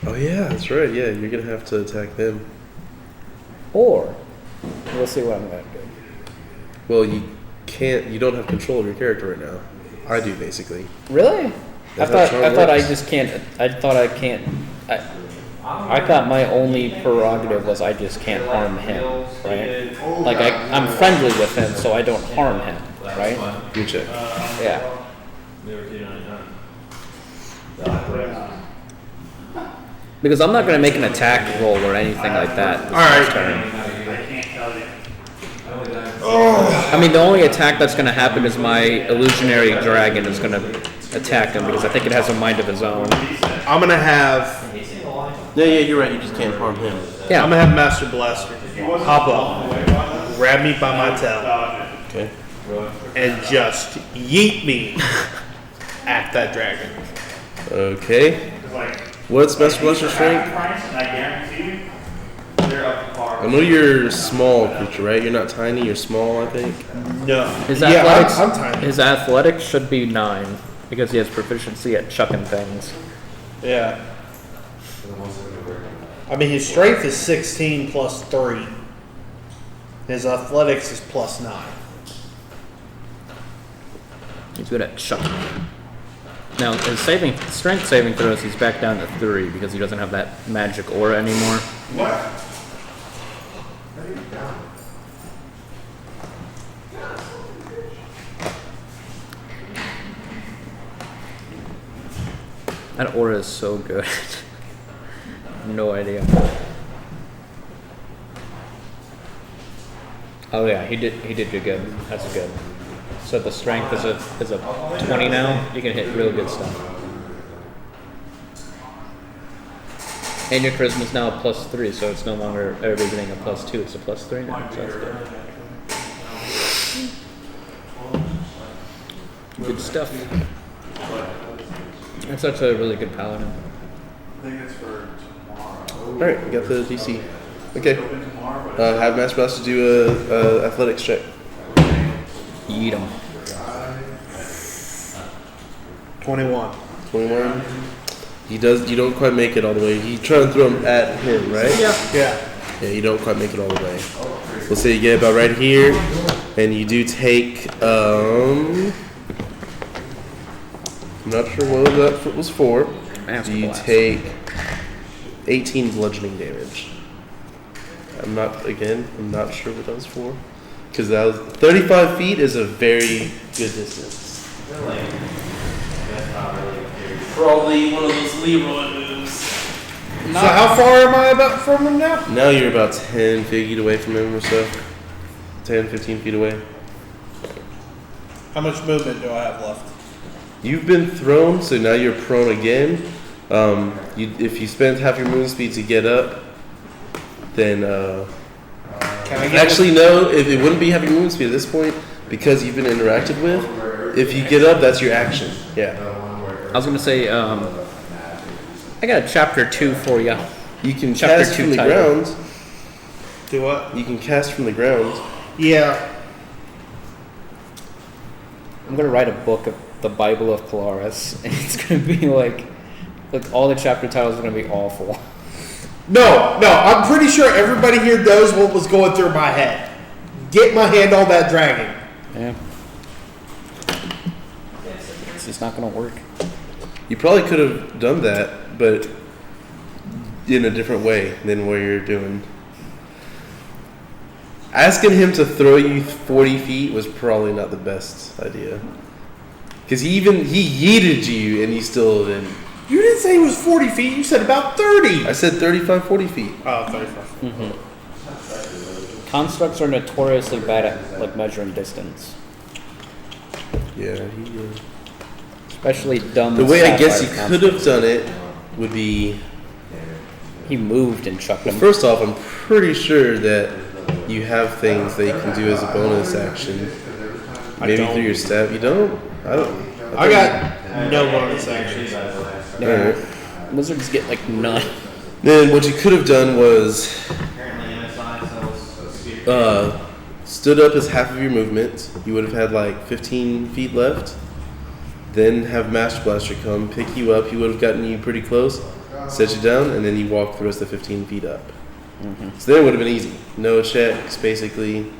Oh yeah, that's right. Yeah, you're gonna have to attack them.
Or, we'll see what I'm going to do.
Well, you can't. You don't have control of your character right now. I do basically.
Really?
That's
I
how charm
thought I
works.
just can't. I thought I can't. I thought my only prerogative was I just can't harm him, right? Like I'm friendly with him, so I don't harm him, right?
Let me check.
Yeah. Because I'm not going to make an attack roll or anything like that. This next turn.
I can't tell you.
I mean, the only attack that's going to happen is my illusionary dragon is going to attack him because I think it has a mind of its own.
I'm gonna have
Yeah, you're right. You just can't harm him.
Yeah.
I'm gonna have Master Blaster hop up, grab me by my tail,
Okay.
and just yeet me at that dragon.
Okay. What's Master Blaster's strength?
And I guarantee you, they're up to par.
I know you're a small creature, right? You're not tiny. You're small, I think.
No.
His
yeah,
athletics,
I'm tiny.
his athletics should be 9 because he has proficiency at chucking things.
Yeah. I mean, his strength is 16 plus 3. His athletics is plus 9.
He's good at chucking. Now, his strength saving throws, he's back down to 3 because he doesn't have that magic aura anymore. That aura is so good. no idea. Oh yeah, he did good. That's good. So the strength is a 20 now. You can hit real good stuff. And your charisma's now a +3, so it's no longer everybody getting a +2. It's a +3 now. So that's good. Good stuff. That's such a really good paladin.
I think it's for tomorrow.
All right, we got the DC. Okay. Have Master Blaster do a athletics check.
Eat 'em.
21.
21. He does. You don't quite make it all the way. You try to throw him at him, right?
Yeah.
Yeah, you don't quite make it all the way. We'll say you get about right here, and you do take. I'm not sure what that was for.
Master
Do you
Blast.
take 18 bludgeoning damage? I'm not sure what that was for. Because that was 35 feet is a very good distance. Probably one of those Leroy moves.
So how far am I about from him now?
Now you're about 10 feet away from him or so. 10, 15 feet away.
How much movement do I have left?
You've been thrown, so now you're prone again. If you spend half your movement speed to get up, then
Can I get
actually no. If it wouldn't be half your movement speed at this point because you've been interacted with. If you get up, that's your action. Yeah.
I was gonna say, I got a chapter 2 for you.
You can
Chapter
cast
2
from the
title.
ground.
Do what?
You can cast from the ground.
Yeah.
I'm gonna write a book of the Bible of Polaris, and it's gonna be like all the chapter titles are gonna be awful.
No, I'm pretty sure everybody here knows what was going through my head. Get my hand on that dragon.
Yeah. It's just not gonna work.
You probably could have done that, but in a different way than what you're doing. Asking him to throw you 40 feet was probably not the best idea. Because he yeeted you and you still didn't.
You didn't say it was 40 feet. You said about 30.
I said 35, 40 feet.
Oh, 35.
Mm-hmm. Constructs are notoriously bad at measuring distance,
Yeah,
especially dumb.
the way I guess you
sapphire
could have done it would be.
He moved and chucked him.
First off, I'm pretty sure that you have things that you can do as a bonus action. Maybe
don't.
through your staff. You don't? I don't.
I got no bonus actions.
Alright.
Lizards get like none.
Then what you could have done was stood up as half of your movement. You would have had like 15 feet left. Then have Master Blaster come pick you up. He would have gotten you pretty close, set you down, and then you walk the rest of the 15 feet up.
Mm-hmm.
So then it would have been easy. No checks, basically.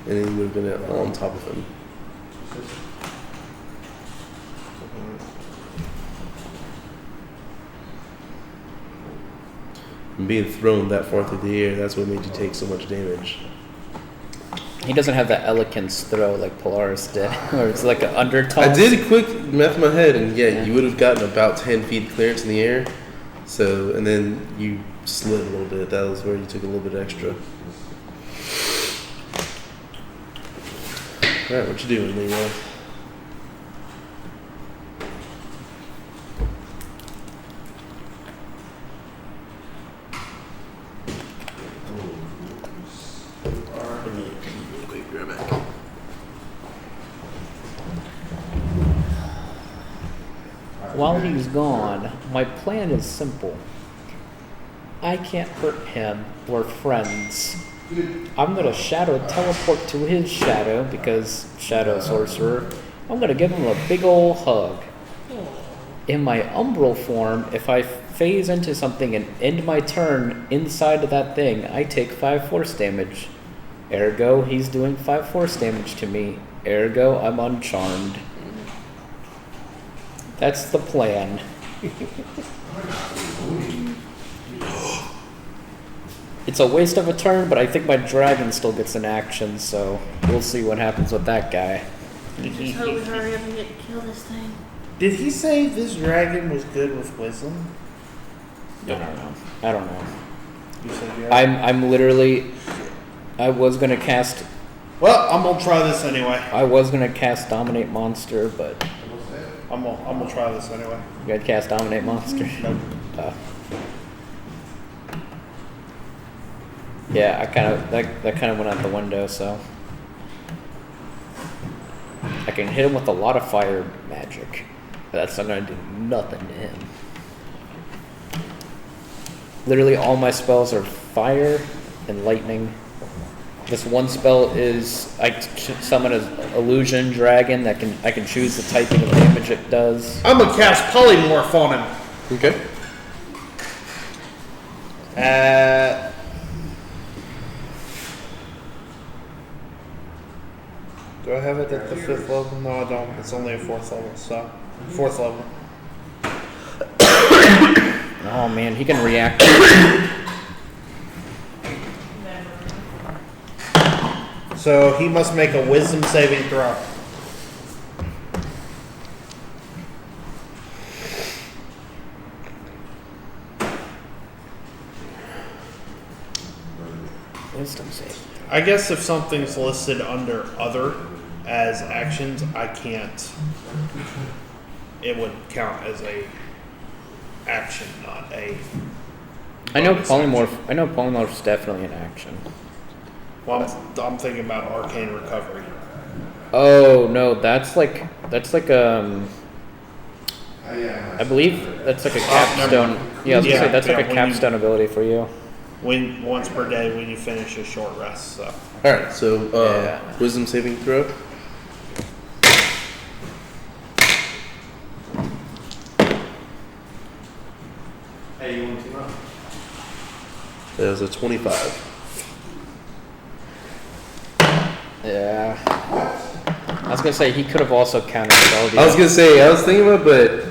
And then you would have been on top of him. And being thrown that far through the air, that's what made you take so much damage.
He doesn't have that elegance throw like Polaris did, where it's like an undertoss.
I did a quick math in my head, and yeah, you would have gotten about 10 feet clearance in the air. So, and then you slid a little bit. That was where you took a little bit extra. Alright, what you doing, Leroy?
While he's gone, my plan is simple. I can't hurt him. We're friends. I'm gonna shadow teleport to his shadow because shadow sorcerer. I'm gonna give him a big ol' hug. In my umbral form, if I phase into something and end my turn inside of that thing, I take 5 force damage. Ergo, he's doing 5 force damage to me. Ergo, I'm uncharmed. That's the plan. It's a waste of a turn, but I think my dragon still gets an action, so we'll see what happens with that guy.
Just hope we hurry up and get to kill this thing.
Did he say this dragon was good with wisdom?
I don't know.
You said yeah.
I'm literally. I was gonna cast.
Well, I'm gonna try this anyway.
I was gonna cast Dominate Monster, but
I'm gonna try this anyway.
you gotta cast Dominate Monster.
Nope.
Yeah, I kind of that kind of went out the window. So I can hit him with a lot of fire magic, but that's not gonna do nothing to him. Literally, all my spells are fire and lightning. This one spell is I summon an illusion dragon that I can choose the typing of damage it does.
I'm gonna cast Polymorph on him.
Okay.
Do I have it at the 5th level? No, I don't. It's only a 4th level, so 4th level.
Oh man, he can react.
So he must make a Wisdom saving throw.
Wisdom save.
I guess if something's listed under other as actions, I can't. It would count as a action, not a.
I know
bonus
polymorph.
action.
I know polymorph's definitely an action.
Well, I'm thinking about Arcane Recovery.
Oh no, that's like I believe that's like a capstone. Yeah, I was gonna say that's like a
when
capstone ability for you.
Once per day when you finish a short rest. So
All right. So
Yeah.
wisdom saving throw.
Hey, you want to team up?
That was a 25.
Yeah. I was gonna say he could have also countered all the.
I was gonna say I was thinking about, but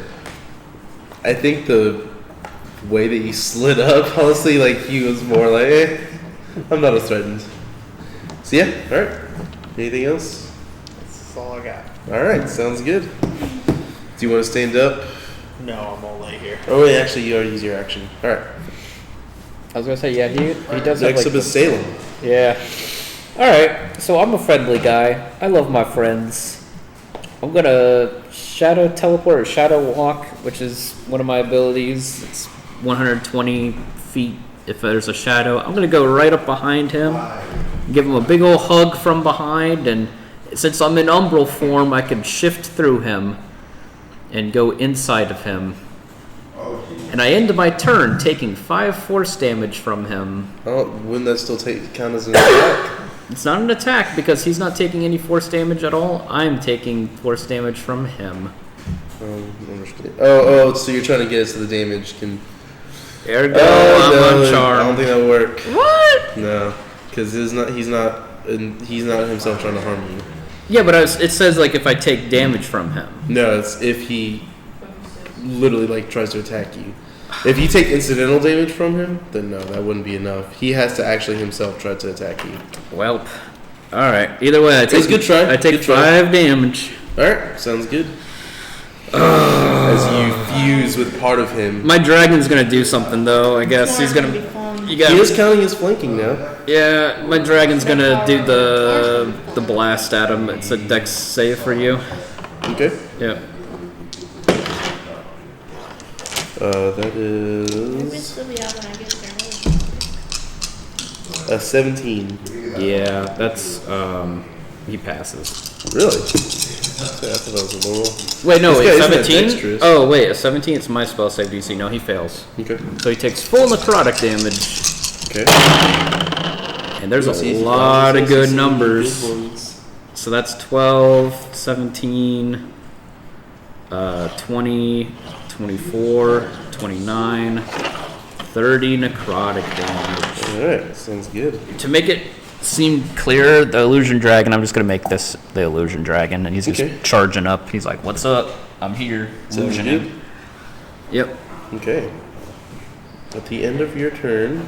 I think the way that he slid up, honestly, like he was more like, I'm not as threatened. So yeah. All right. Anything else?
that's all I got.
All right. Sounds good. Do you want to stand up?
No, I'm only here.
Oh wait, actually, you already used your action. All right.
I was gonna say yeah, he does have
Next
like
up is Salem.
yeah. All right, so I'm a friendly guy. I love my friends. I'm gonna shadow teleport or shadow walk, which is one of my abilities. It's 120 feet if there's a shadow. I'm gonna go right up behind him, give him a big old hug from behind, and since I'm in umbral form, I can shift through him and go inside of him. And I end my turn taking 5 force damage from him.
Oh, wouldn't that still count as an attack?
It's not an attack because he's not taking any force damage at all. I'm taking force damage from him.
Understand. Oh, so you're trying to get us to the damage?
There we go.
No,
I'm
I don't
uncharmed.
think that'll work.
What?
No, because he's not himself trying to harm you.
Yeah, but it says like if I take damage from him.
No, it's if he literally like tries to attack you. If you take incidental damage from him, then no, that wouldn't be enough. He has to actually himself try to attack you.
Welp. All right. Either way, I take.
Good try.
I take
Good try.
5 damage.
All right, sounds good. As you fuse with part of him,
My dragon's gonna do something though. I guess he's gonna.
be fun.
You
he is
got.
counting his flanking now.
Yeah, my dragon's gonna do the blast at him. It's a dex save for you.
Okay.
Yeah.
That
Maybe it'll
is
still be out when I get there.
a 17.
Yeah, that's he passes.
Really? I thought that was a little.
Wait, no,
This
wait,
guy isn't that
17?
dexterous.
Oh, wait, a 17, it's my spell save DC. No, he fails.
Okay.
So he takes full necrotic damage,
Okay.
and there's
Let's see
a
if he
lot of
passes
good
some
numbers.
good ones.
So that's 12, 17, 20, 24, 29, 30 necrotic damage.
Alright, sounds good.
To make it seem clearer, the illusion dragon, I'm just going to make this the illusion dragon, and he's just
Okay.
charging up. He's like, what's up? I'm here.
Sounds
Illusioning.
good.
Yep.
Okay. At the end of your turn,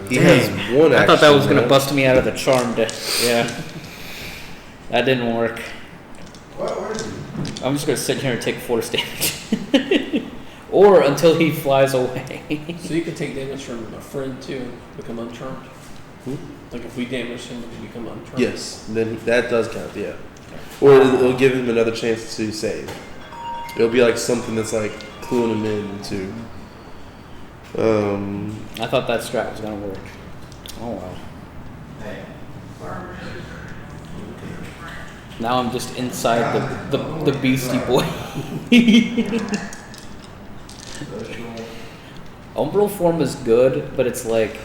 he
Dang.
has one action.
I thought that was going to
left.
bust me out of the charm. Yeah. That didn't work. I'm just going to sit here and take force damage. Or until he flies away.
So you can take damage from a friend too and become uncharmed? Like if we damage him, we can become uncharmed?
Yes, then that does count, yeah. Or it'll give him another chance to save. It'll be like something that's like cluing him in to.
I thought that strat was gonna work. Oh well. Now I'm just inside the Beastie Boy. Umbral form is good, but it's like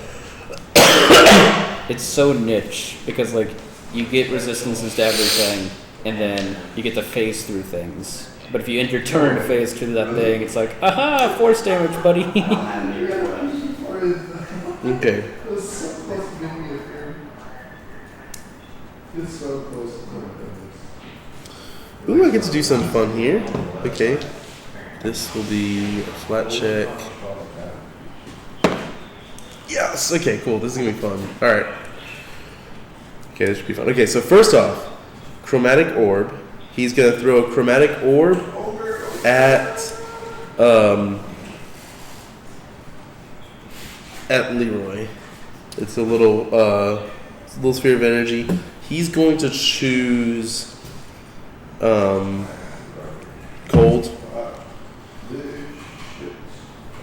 it's so niche because like you get resistances to everything, and then you get to phase through things. But if you end your turn to phase through that thing, it's like, aha, force damage, buddy.
Okay.
It's so close to giving me a fairy. It's so close to doing this.
Ooh, I get to do some fun here. Okay. This will be a flat check. Yes! Okay, cool. This is gonna be fun. Alright. Okay, this should be fun. Okay, so first off, Chromatic Orb. He's gonna throw a Chromatic Orb at Leroy. It's a little sphere of energy. He's going to choose cold.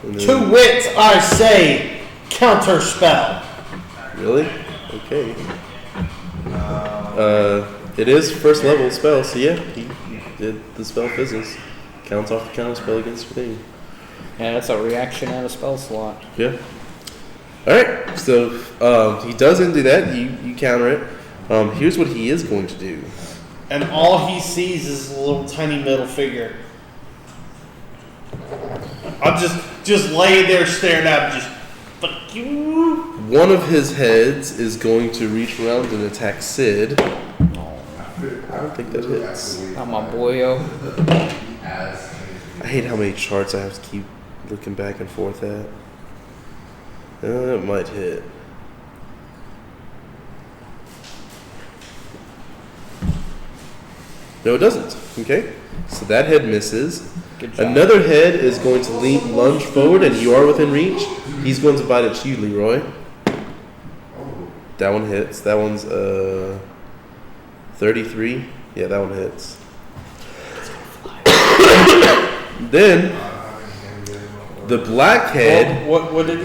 And then-
To wit, I say, counter spell.
Really? Okay. It is first level spell, so yeah, he did the spell fizzles. Counts off the counter spell against your thing.
Yeah, that's a reaction and a spell slot.
Yeah. Alright, so he doesn't do that, you counter it. Here's what he is going to do.
And all he sees is a little tiny middle figure. I'm just laying there staring at him, just, fuck you.
One of his heads is going to reach around and attack Sid. I don't think that hits.
Not my boyo.
I hate how many charts I have to keep looking back and forth at. It might hit. No, it doesn't. Okay, so that head misses.
Good job.
Another head is going to lunge forward, and you are within reach. He's going to bite at you, Leroy. That one hits. That one's 33. Yeah, that one hits. Then the black head.
What did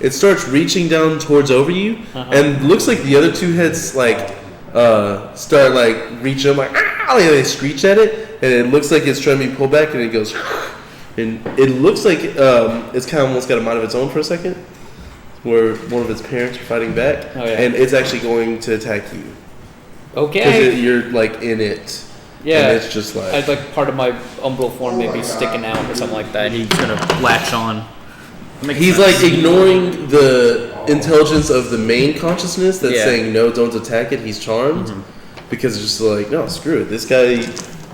It starts reaching down towards over you, and looks like the other two heads like start like reaching up, like ah, like, they screech at it, and it looks like it's trying to be pulled back, and it goes, and it looks like it's kind of almost got a mind of its own for a second, where one of its parents are fighting back, and it's actually going to attack you.
Okay.
Because you're like in it.
Yeah.
And it's just like
I'd like part of my umbral form maybe sticking out or something like that. He's gonna latch on.
He's like ignoring the intelligence of the main consciousness that's saying no, don't attack it. He's charmed because it's just like no, screw it. This guy,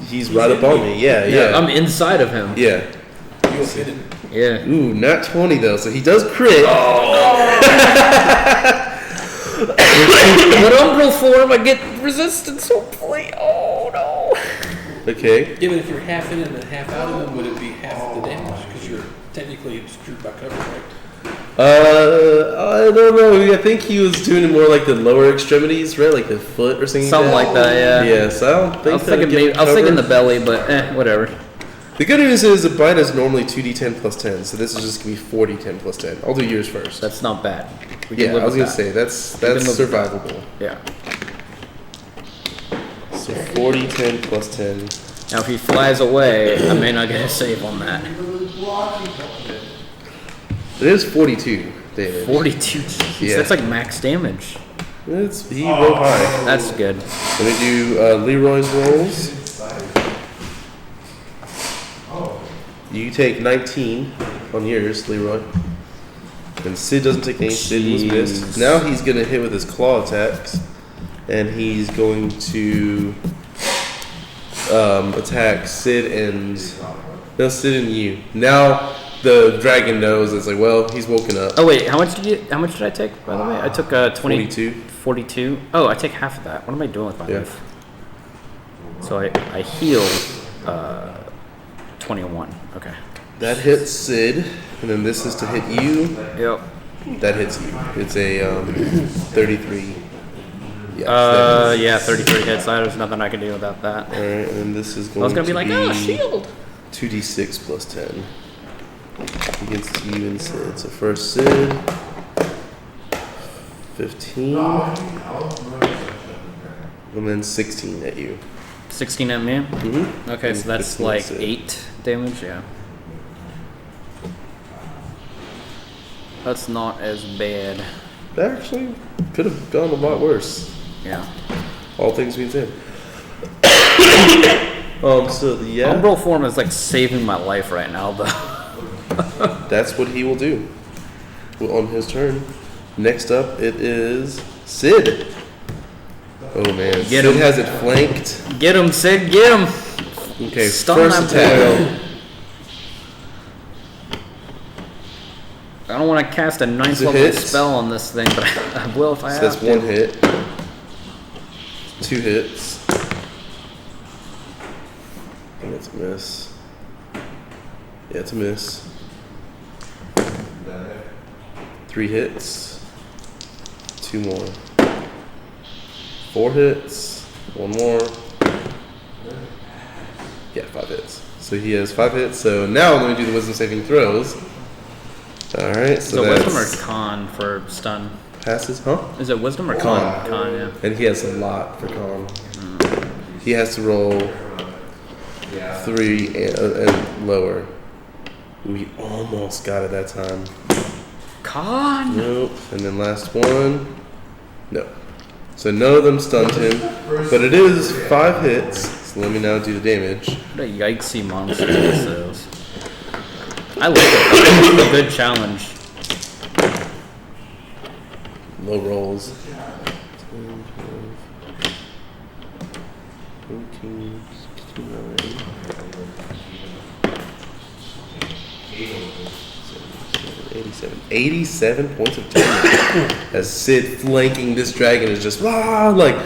he's right up on me. Yeah.
I'm inside of him.
Yeah.
You'll hit it.
Yeah.
Ooh, not 20 though. So he does crit.
With umbral form, I get resistance. Hopefully. Oh no.
Okay.
Yeah, but if you're half in and then half out of them, would it be half the damage? Because you're technically obscured by cover, right?
I don't know. I think he was doing it more like the lower extremities, right? Like the foot or something.
Something like that. Yeah.
Yes, I don't think.
I was thinking the belly, but whatever.
The good news is the bite is normally 2d10 plus 10, so this is just gonna be 4d10 plus 10. I'll do yours first.
That's not bad. We can
Yeah,
live
I was
with
gonna
that.
say that's
can live with
survivable.
Yeah.
So 4d10 plus 10.
Now, if he flies away, I may not get a save on that.
It is 42 damage.
42. Jeez,
Yeah.
that's like max damage.
He rolled high.
That's good.
Let me do Leroy's rolls. You take 19 on yours, Leroy. And Sid doesn't take any. Sid was missed. Now he's going to hit with his claw attacks. And he's going to attack Sid and you. Now the dragon knows. It's like, well, he's woken up.
Oh wait, how much did I take? By the way, I took 20.
42.
42. Oh, I take half of that. What am I doing with my life? So I heal 21. Okay.
That hits Sid, and then this is to hit you.
Yep.
That hits you. It's a 33. Yeah.
Yeah, 33 hits. There's nothing I can do about that.
All right, and then this is going
I was gonna be
to
like, oh, shield.
2d6 plus 10 against you and Sid. So first Sid, 15, and then 16 at you.
16 at me.
Mm-hmm.
Okay, so that's
15
like
Sid.
8 damage. Yeah. That's not as bad.
That actually could have gone a lot worse.
Yeah.
All things being said. So yeah,
Umbral form is like saving my life right now, though.
that's what he will do on his turn. Next up, it is Sid. Oh man,
Get
Sid
him.
has it flanked.
Get him, Sid. Get him.
Okay,
Stun
first
that
attack.
boy. I don't want to cast a ninth
It
level
hits.
spell on this thing, but I will if I
So
have
that's
to.
1 hit. 2 hits. I think it's a miss. Yeah, it's a miss. 3 hits. 2 more. 4 hits. 1 more. Yeah, 5 hits. So he has 5 hits. So now I'm going to do the wisdom saving throws. Alright, so
Is it wisdom or
that's
con for stun?
passes, huh?
Is it wisdom or
Con.
Con, yeah.
And he has a lot for con. He has to roll 3 and lower. We almost got it that time.
Con?
Nope. And then last one. No. So none of them stunned him. But it is 5 hits. So let me now do the damage.
What a yikesy monster this is. I like it. It's a good challenge.
Low rolls. 14, 69, 87 points of damage. As Sid flanking this dragon is just like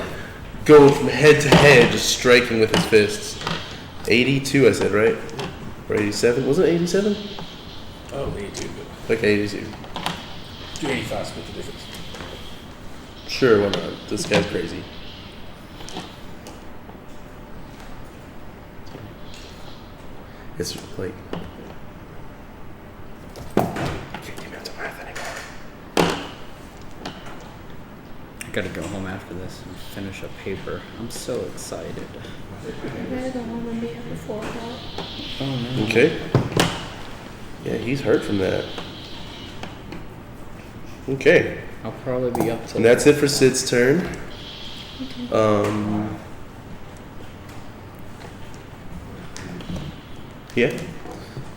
going from head to head, just striking with his fists. 82, I said, right? Or 87? Was it 87?
Oh, 82.
Okay, 82.
Do 85 split the difference.
Sure, why not? This guy's crazy. It's like I can't do mental math anymore.
I gotta go home after this and finish a paper. I'm so excited.
I gotta go home and be up at 4 o'clock.
Oh no.
Okay. Yeah, he's hurt from that. Okay.
I'll probably be up till.
And that's it for Sid's turn. Yeah.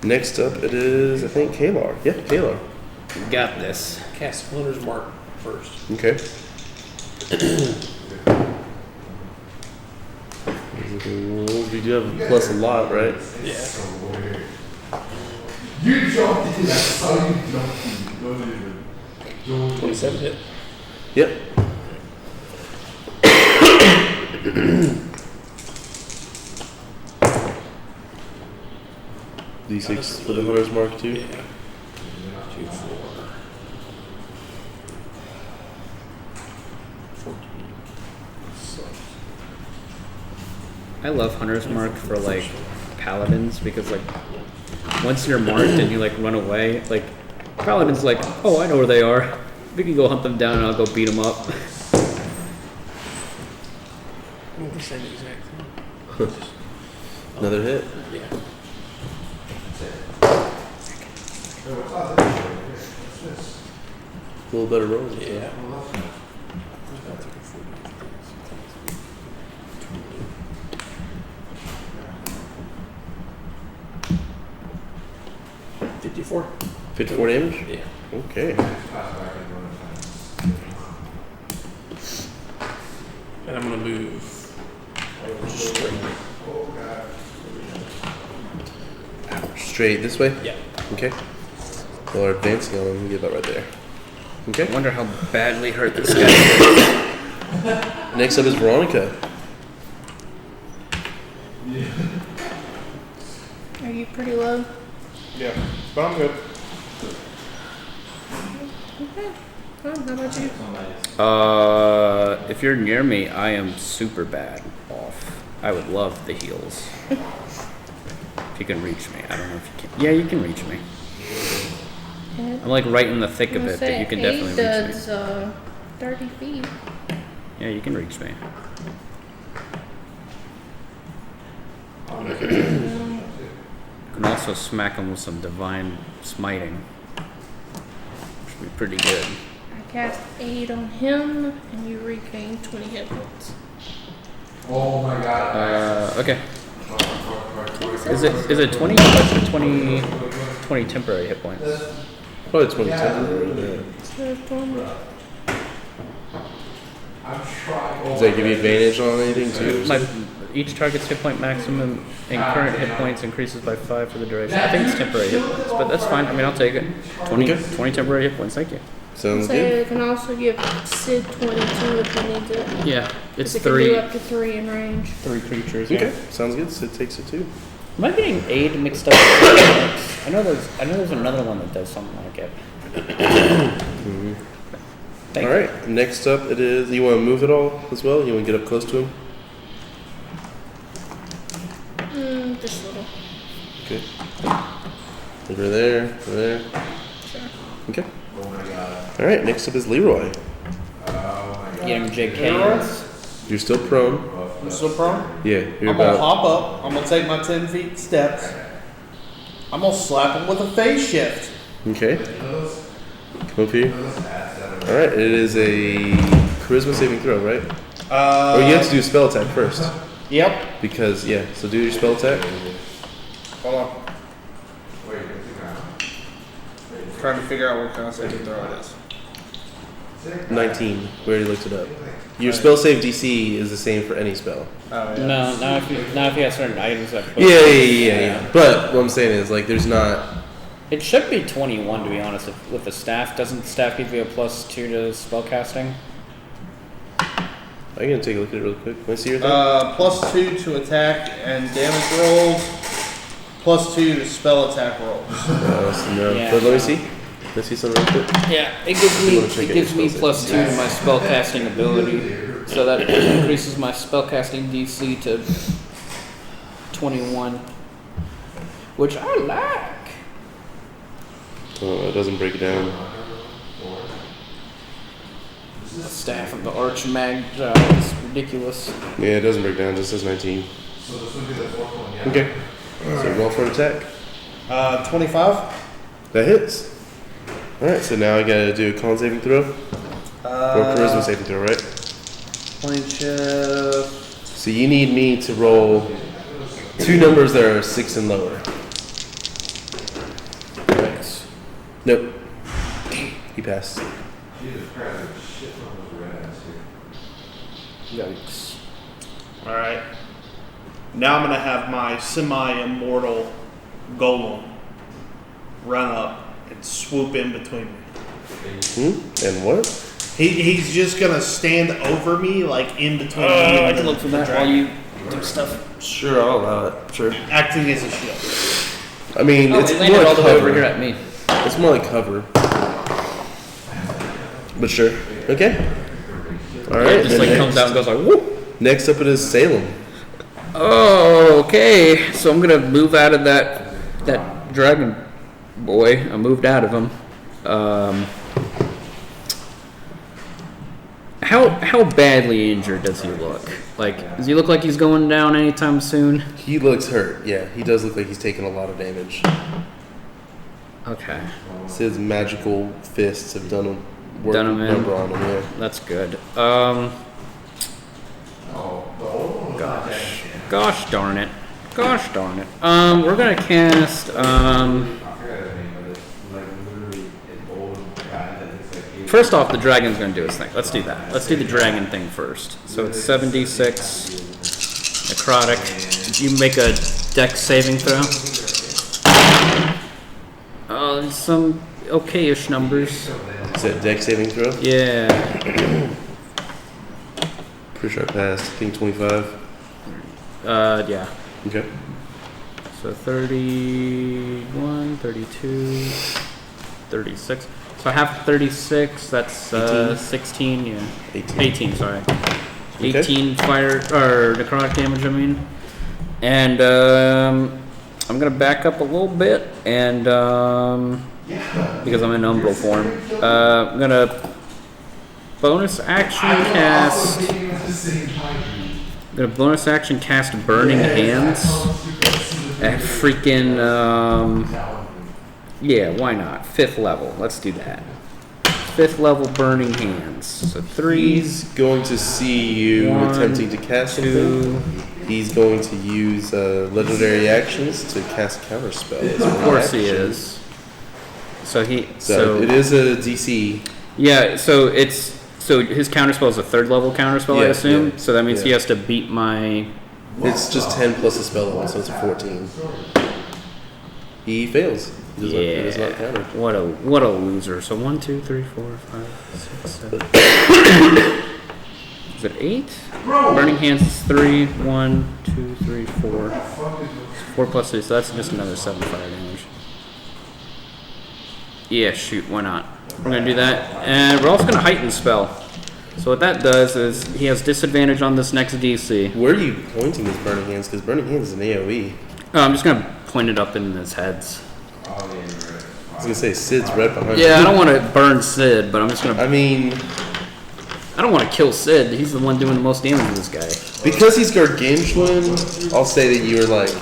Next up it is, I think, Kalar. Yeah, Kalar.
Got this.
Cast Hunter's Mark first.
Okay. We do have a plus a lot, right?
Yeah.
You jumped in. That's how you jumped in. Don't even.
27 hit.
Yep. D6 for the Hunter's Mark too.
Yeah. 2, 4.
I love Hunter's Mark for like paladins because like once you're marked and you like run away, like paladins like, oh, I know where they are. We can go hunt them down and I'll go beat them up.
Well, the same exact thing.
Another hit.
Yeah.
A little better rolls.
Yeah. 54.
54 damage?
Yeah.
Okay.
And I'm gonna move straight.
Straight this way?
Yeah.
Okay. Well, we're advancing on him. We get about right there.
I
Okay.
wonder how badly hurt this guy is.
Next up is Veronica.
Are you pretty low?
Yeah, but I'm good.
Okay. How about you?
If you're near me, I am super bad off. I would love the heals. If you can reach me. I don't know if you can. Yeah, you can reach me. I'm like right in the thick of it, but you can definitely reach me.
Does 30 feet.
Yeah, you can reach me. You can also smack him with some divine smiting, which would be pretty good.
I cast 8 on him, and you regain 20 hit points.
Oh my god.
Okay. Is it 20 or 20 temporary hit points?
Probably 20 temporary.
So 20.
Does that give you advantage on anything too?
Each target's hit point maximum and current hit points increases by 5 for the duration. I think it's temporary hit points, but that's fine. I mean, I'll take it. 20 temporary hit points. Thank you.
Sounds
So
good.
you can also give Sid 22 if he needs it.
Yeah, it's
It can do up to 3 in range.
3 creatures.
Okay, sounds good. So it takes it too.
Am I getting aid mixed up with Phoenix? I know there's another one that does something like it. Thank
All right. Next up, it is. You want to move it all as well? You want to get up close to him?
Just a little.
Okay. Over there. Over there.
Sure.
Okay. All right. Next up is Leroy.
Get him JKs.
You're still prone.
I'm still prone.
Yeah. You're
I'm gonna
about.
hop up. I'm gonna take my 10 feet steps. I'm gonna slap him with a phase shift.
Okay. Come up here. All right. It is a charisma saving throw, right? Or you have to do a spell attack first.
Yep.
Because yeah. So do your spell attack.
Hold on. Trying to figure out what kind of saving throw it is.
19. We already looked it up. Your spell save DC is the same for any spell.
Oh yeah.
No, not if you have certain items that.
Yeah. But what I'm saying is like there's not.
It should be 21 to be honest. With the staff, doesn't the staff give you a +2 to spellcasting?
I'm gonna take a look at it real quick. Can I see your thing?
+2 to attack and damage rolls. +2 to spell attack rolls.
No.
Yeah.
But let me see. Let's see something real quick.
Yeah, it
You wanna check
gives
out
me
your spell
+2 to my spellcasting ability, so that increases my spellcasting DC to 21, which I like.
Oh, it doesn't break it down.
The staff of the Archmag, it's ridiculous.
Yeah, it doesn't break down. It just says 19. Okay. So roll for an attack.
25.
That hits. All right. So now I gotta do a con saving throw or charisma saving throw, right?
Plane shift.
So you need me to roll 2 numbers that are 6 and lower.
Right.
Nope. He passed.
Yikes.
All right. Now I'm gonna have my semi-immortal golem run up and swoop in between me.
And what?
He's just gonna stand over me, like in between me
I
and
can
the,
look for
the
that while
dragon,
you do stuff.
Sure, I'll allow it. Sure.
acting as a shield.
I mean,
Oh,
it's
they
more
landed
like
all the way over
cover.
here at me.
It's more like cover. But sure. Okay. All right.
It just
then
like comes out and goes like whoop.
Next up, it is Salem.
Oh, okay. So I'm gonna move out of that dragon boy. I moved out of him. How badly injured does he look? Like, does he look like he's going down anytime soon?
He looks hurt. Yeah, he does look like he's taking a lot of damage.
Okay,
His magical fists have done him
Done him in.
number on him. Yeah.
that's good. Gosh darn it. We're gonna cast First off, the dragon's gonna do his thing. Let's do that. Let's do the dragon thing first. So it's 7d6 necrotic. You make a dex saving throw. Some okay-ish numbers.
Is that dex saving throw?
Yeah.
Pretty sure I passed. I think 25.
Yeah.
Okay.
So 31, 32, 36. So half 36, that's 16, yeah. 18, sorry.
Okay.
18 fire, or necrotic damage, I mean. And I'm gonna back up a little bit, and because I'm in umbral form, I'm gonna bonus action cast. I'm gonna bonus action cast Burning Hands at freaking yeah, why not? 5th level. Let's do that. 5th level Burning Hands. So 3.
He's going to see you
1,
attempting to cast
2.
something. He's going to use legendary actions to cast counter spells.
Of course he is. So
So it is a DC.
Yeah, so his counterspell is a 3rd level counterspell, I
Yeah,
assume.
yeah,
So that means he
yeah.
has to beat my.
It's just 10 plus a spell level, so it's a 14. He fails. He does not counter.
What a loser. So 1, 2, 3, 4, 5, 6, 7. Is it 8? Burning Hands is 3. 1, 2, 3, 4. 4 plus 3, so that's just another 7 fire damage. Yeah, shoot, why not? We're gonna do that, and we're also gonna heighten spell. So what that does is he has disadvantage on this next DC.
Where are you pointing his Burning Hands? Because Burning Hands is an AoE.
Oh, I'm just gonna point it up in his heads.
I was gonna say Sid's right behind
Yeah,
you.
I don't want to burn Sid, but I'm just gonna.
I mean,
I don't want to kill Sid. He's the one doing the most damage to this guy.
because he's gargantuan, I'll say that you're like.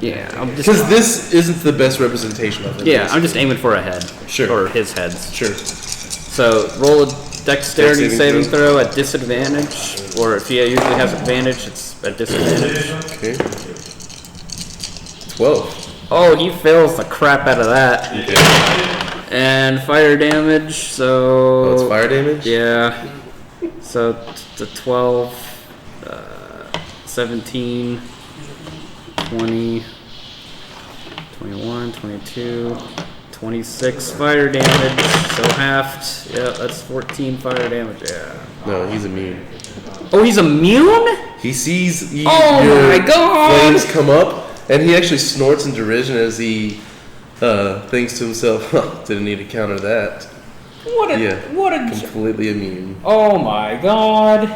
Yeah, I'm just.
Because this isn't the best representation of him.
Yeah, I'm just aiming for a head.
Sure.
Or his heads.
Sure.
So roll a dexterity saving throw at disadvantage, or if he usually has advantage, it's at disadvantage.
Okay. 12.
Oh, he fails the crap out of that.
Okay.
And fire damage, so.
Oh, it's fire damage?
Yeah. So the 12, 17, 20, 21, 22, 26 fire damage. So halved. Yeah, that's 14 fire damage. Yeah.
No, he's immune.
Oh, he's immune?
He sees your
Oh my God.
flames come up, and he actually snorts in derision as he thinks to himself, huh, didn't need to counter that.
What a
Completely immune.
Oh my God.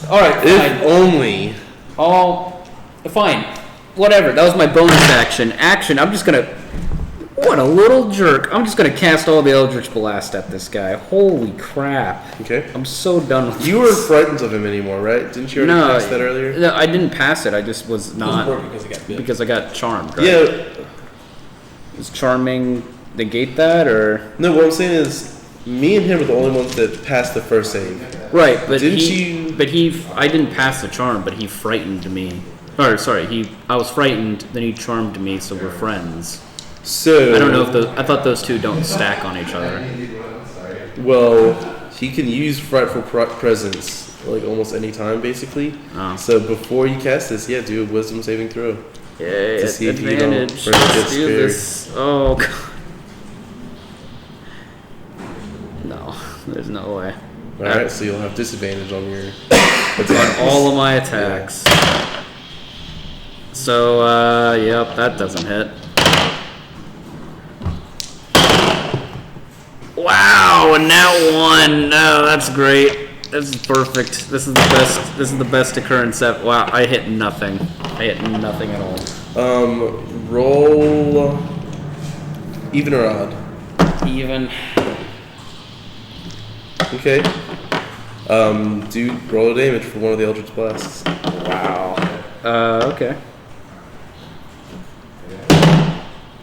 All right,
If
fine.
only.
Oh, fine. Whatever. That was my bonus action. I'm just gonna. What a little jerk. I'm just gonna cast all the Eldritch Blast at this guy. Holy crap.
Okay.
I'm so done with
You weren't frightened of him anymore, right? Didn't you already pass that earlier?
No, I didn't pass it. I just was not.
Because he got bit.
Because I got charmed, right?
Yeah.
Does charming negate that, or?
No, what I'm saying is, me and him are the only ones that passed the first save.
Right, but
Didn't
I didn't pass the charm, but he frightened me. Or sorry, I was frightened, then he charmed me, so we're friends.
So
I don't know if I thought those two don't stack on each other.
Well, he can use Frightful Presence like almost any time, basically.
Oh.
So before you cast this, yeah, do a Wisdom saving throw.
Yeah,
To see if you don't
advantage.
really get
Let's do
scared.
this. Oh God. No, there's no way.
All right, so you'll have disadvantage on your
On all of my attacks. So, yep, that doesn't hit. Wow, and that one. No, that's great. This is perfect. This is the best. This is the best occurrence ever. Wow, I hit nothing. I hit nothing at all.
Roll even or odd.
Even.
Okay. Do roll a damage for one of the Eldritch Blasts.
Wow. Okay.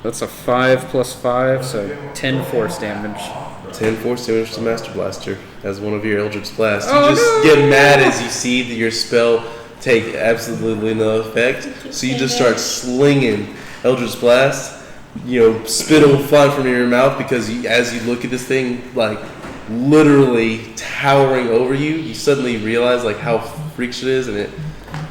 That's a 5 plus 5, so 10 force damage.
10 force damage to Master Blaster as one of your Eldritch Blasts. You
Oh,
just
no.
get mad as you see that your spell take absolutely no effect. So you just start slinging Eldritch Blast. You know, spit will fly from your mouth because as you look at this thing, like literally towering over you, you suddenly realize like how freakish it is, and it,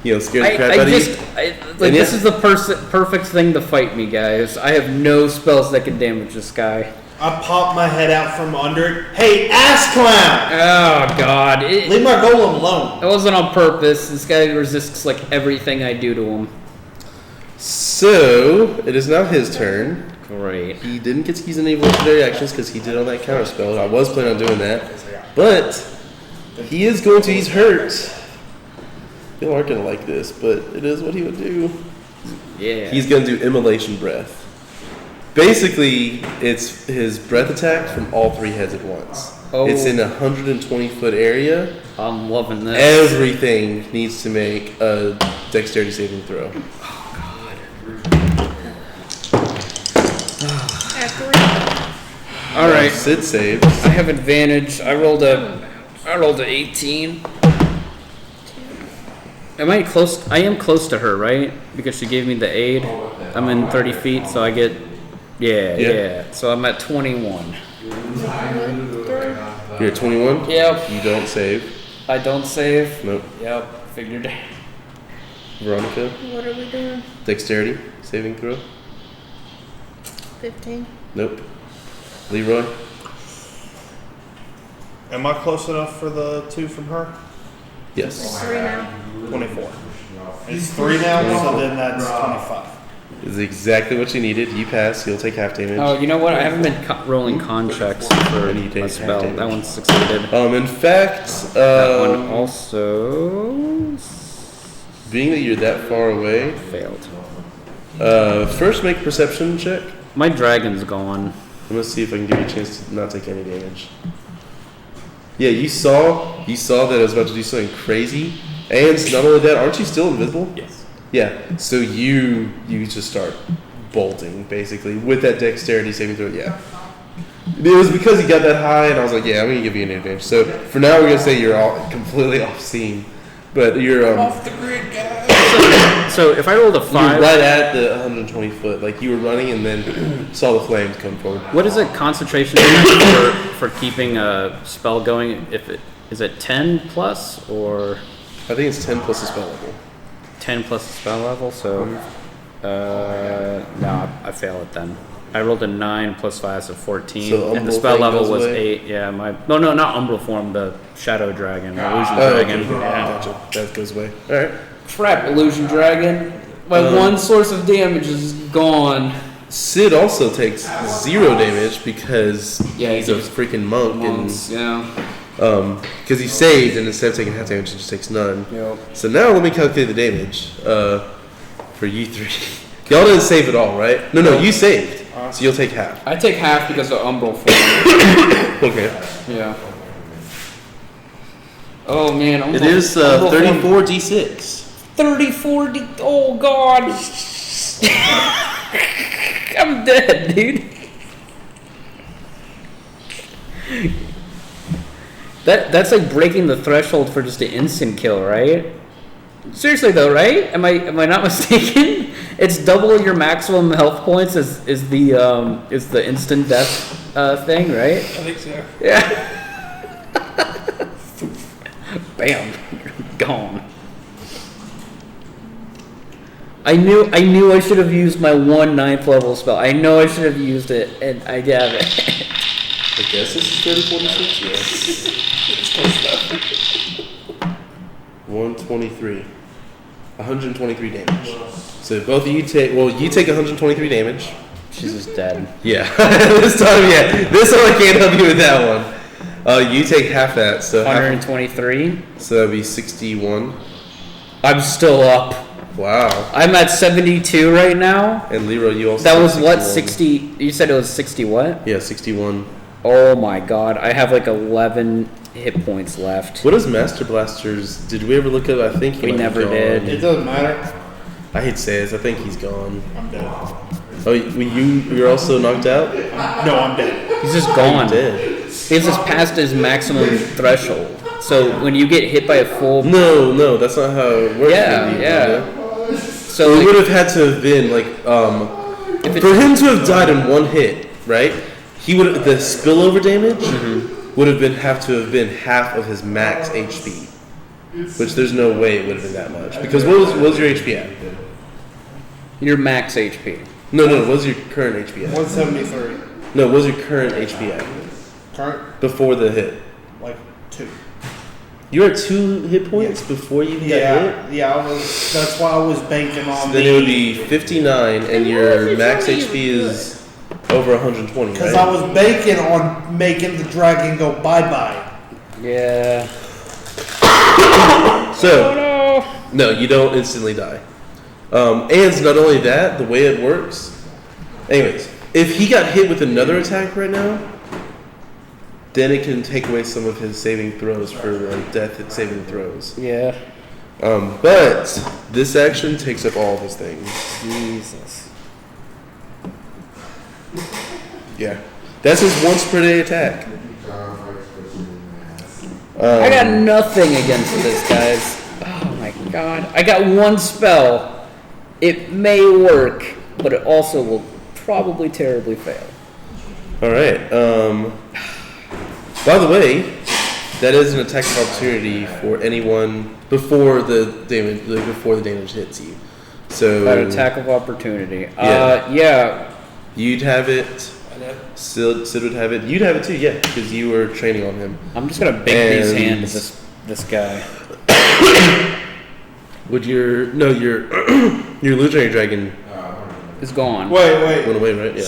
you know, scares the crap out of you.
This is the perfect thing to fight me, guys. I have no spells that can damage this guy.
I pop my head out from under it. Hey, ass clown!
Oh God!
Leave my golem alone.
It wasn't on purpose. This guy resists like everything I do to him.
So it is now his turn.
Great.
He didn't get to use any legendary actions because he did on that counter spell. I was planning on doing that, but he is going to use hurt. Y'all aren't gonna like this, but it is what he would do.
Yeah.
He's gonna do immolation breath. Basically, it's his breath attack from all 3 heads at once.
Oh.
It's in a 120-foot area.
I'm loving this.
Everything needs to make a dexterity saving throw.
All right.
Sid saved.
I have advantage. I rolled a 18. Am I close? I am close to her, right? Because she gave me the aid. I'm in 30 feet, so I get. Yeah. So I'm at 21.
You're at 21?
Yep.
You don't save.
I don't save.
Nope.
Yep. Figured.
Veronica,
What are we doing?
dexterity saving throw.
15.
Nope. Leroy.
Am I close enough for the 2 from her?
Yes.
3 now.
24. It's 3 now, so then that's 25.
Is exactly what you needed. You pass. You'll take half damage.
Oh, you know what? I haven't been rolling con checks for
And you take
a spell.
half damage.
That one succeeded.
In fact,
That one also
being that you're that far away,
failed.
first make a perception check.
My dragon's gone.
I'm gonna see if I can give you a chance to not take any damage. Yeah, you saw that I was about to do something crazy, and not only that, aren't you still invisible?
Yes.
Yeah. So you just start bolting basically with that dexterity saving throw. Yeah. It was because he got that high, and I was like, yeah, I'm gonna give you an advantage. So for now, we're gonna say you're all completely off scene, but you're
Off the grid, guys.
So if I rolled a
you're
5,
right at the 120 foot. Like you were running and then saw the flames come forward.
what is it concentration damage for keeping a spell going? If it is it 10 plus or
I think it's 10 plus the spell level.
10 plus the spell level? So no, I fail it then. I rolled a 9 plus 5, so 14,
So the
and the
umbral
spell
thing
level
goes
was
away?
8. Yeah, no, not umbral form, the shadow dragon, illusion
Oh,
dragon.
okay.
Yeah.
Gotcha. That goes away. All right.
Crap, illusion dragon. My one source of damage is gone.
Sid also takes 0 damage because
Yeah,
he's a
he's
freaking monk,
Monks, yeah.
and because he saved, and instead of taking half damage, he just takes none.
Yep.
So now let me calculate the damage for you 3. Y'all didn't save at all, right? No, you saved, so you'll take half.
I take half because of umbral form.
Okay.
Yeah. Oh man,
It is
umbral form.
34 d6.
34 oh god. I'm dead, dude. That's like breaking the threshold for just an instant kill, right? Seriously though, right? Am I not mistaken? It's double your maximum health points is the instant death thing, right?
I think so.
Yeah. Bam. Gone. I knew I should have used my 1 9th level spell. I know I should have used it, and I haven't.
I guess this is 34 d6. Yeah. 123. 123 damage. So both of you take. Well, you take 123 damage.
She's just dead.
Yeah. This time, yeah. This one I can't help you with that one. You take half that, so
123.
So that'd be 61.
I'm still up.
Wow.
I'm at 72 right now.
And Leroy, you also.
That
take
was what
61.
60. You said it was 60 what?
Yeah, 61.
Oh my god! I have like 11 hit points left.
What is Master Blaster's? Did we ever look at? I think he
We
might be
never
gone.
did.
It doesn't matter.
I hate to say this. I think he's gone.
I'm dead.
Oh, you're also knocked out.
No, I'm dead.
He's just
Oh,
gone.
you're dead.
He's just past his maximum threshold. So when you get hit by a full,
No, that's not how it works.
Yeah,
Mindy.
yeah.
It
so like,
would have had to have been like
if
for
it's,
him to have died in one hit, right? He would the spillover damage would have to have been half of his max HP, which there's no way it would have been that much. Because what was your HP at?
your max HP.
No, what was your current HP at?
173.
No, what was your current HP at
Current,
before the hit?
like 2.
You're at 2 hit points before you even got hit?
Yeah, that's why I was banking
So
on
then it would be 59, and your max HP is over 120,
because
right?
I was banking on making the dragon go bye-bye.
Yeah.
So, no, you don't instantly die. And not only that, the way it works. Anyways, if he got hit with another attack right now, then it can take away some of his saving throws for like death saving throws.
Yeah.
But this action takes up all of his things.
Jesus.
Yeah, that's his once per day attack.
I got nothing against this, guys. Oh my god. I got one spell. It may work, but it also will probably terribly fail.
All right. By the way, that is an attack of opportunity for anyone before the damage hits you. So
An attack of opportunity.
Yeah. You'd have it. Sid would have it. You'd have it too, yeah, because you were training on him.
I'm just gonna big these hands this guy.
Would your illusionary dragon
Is gone.
Wait.
went away, right? Yeah.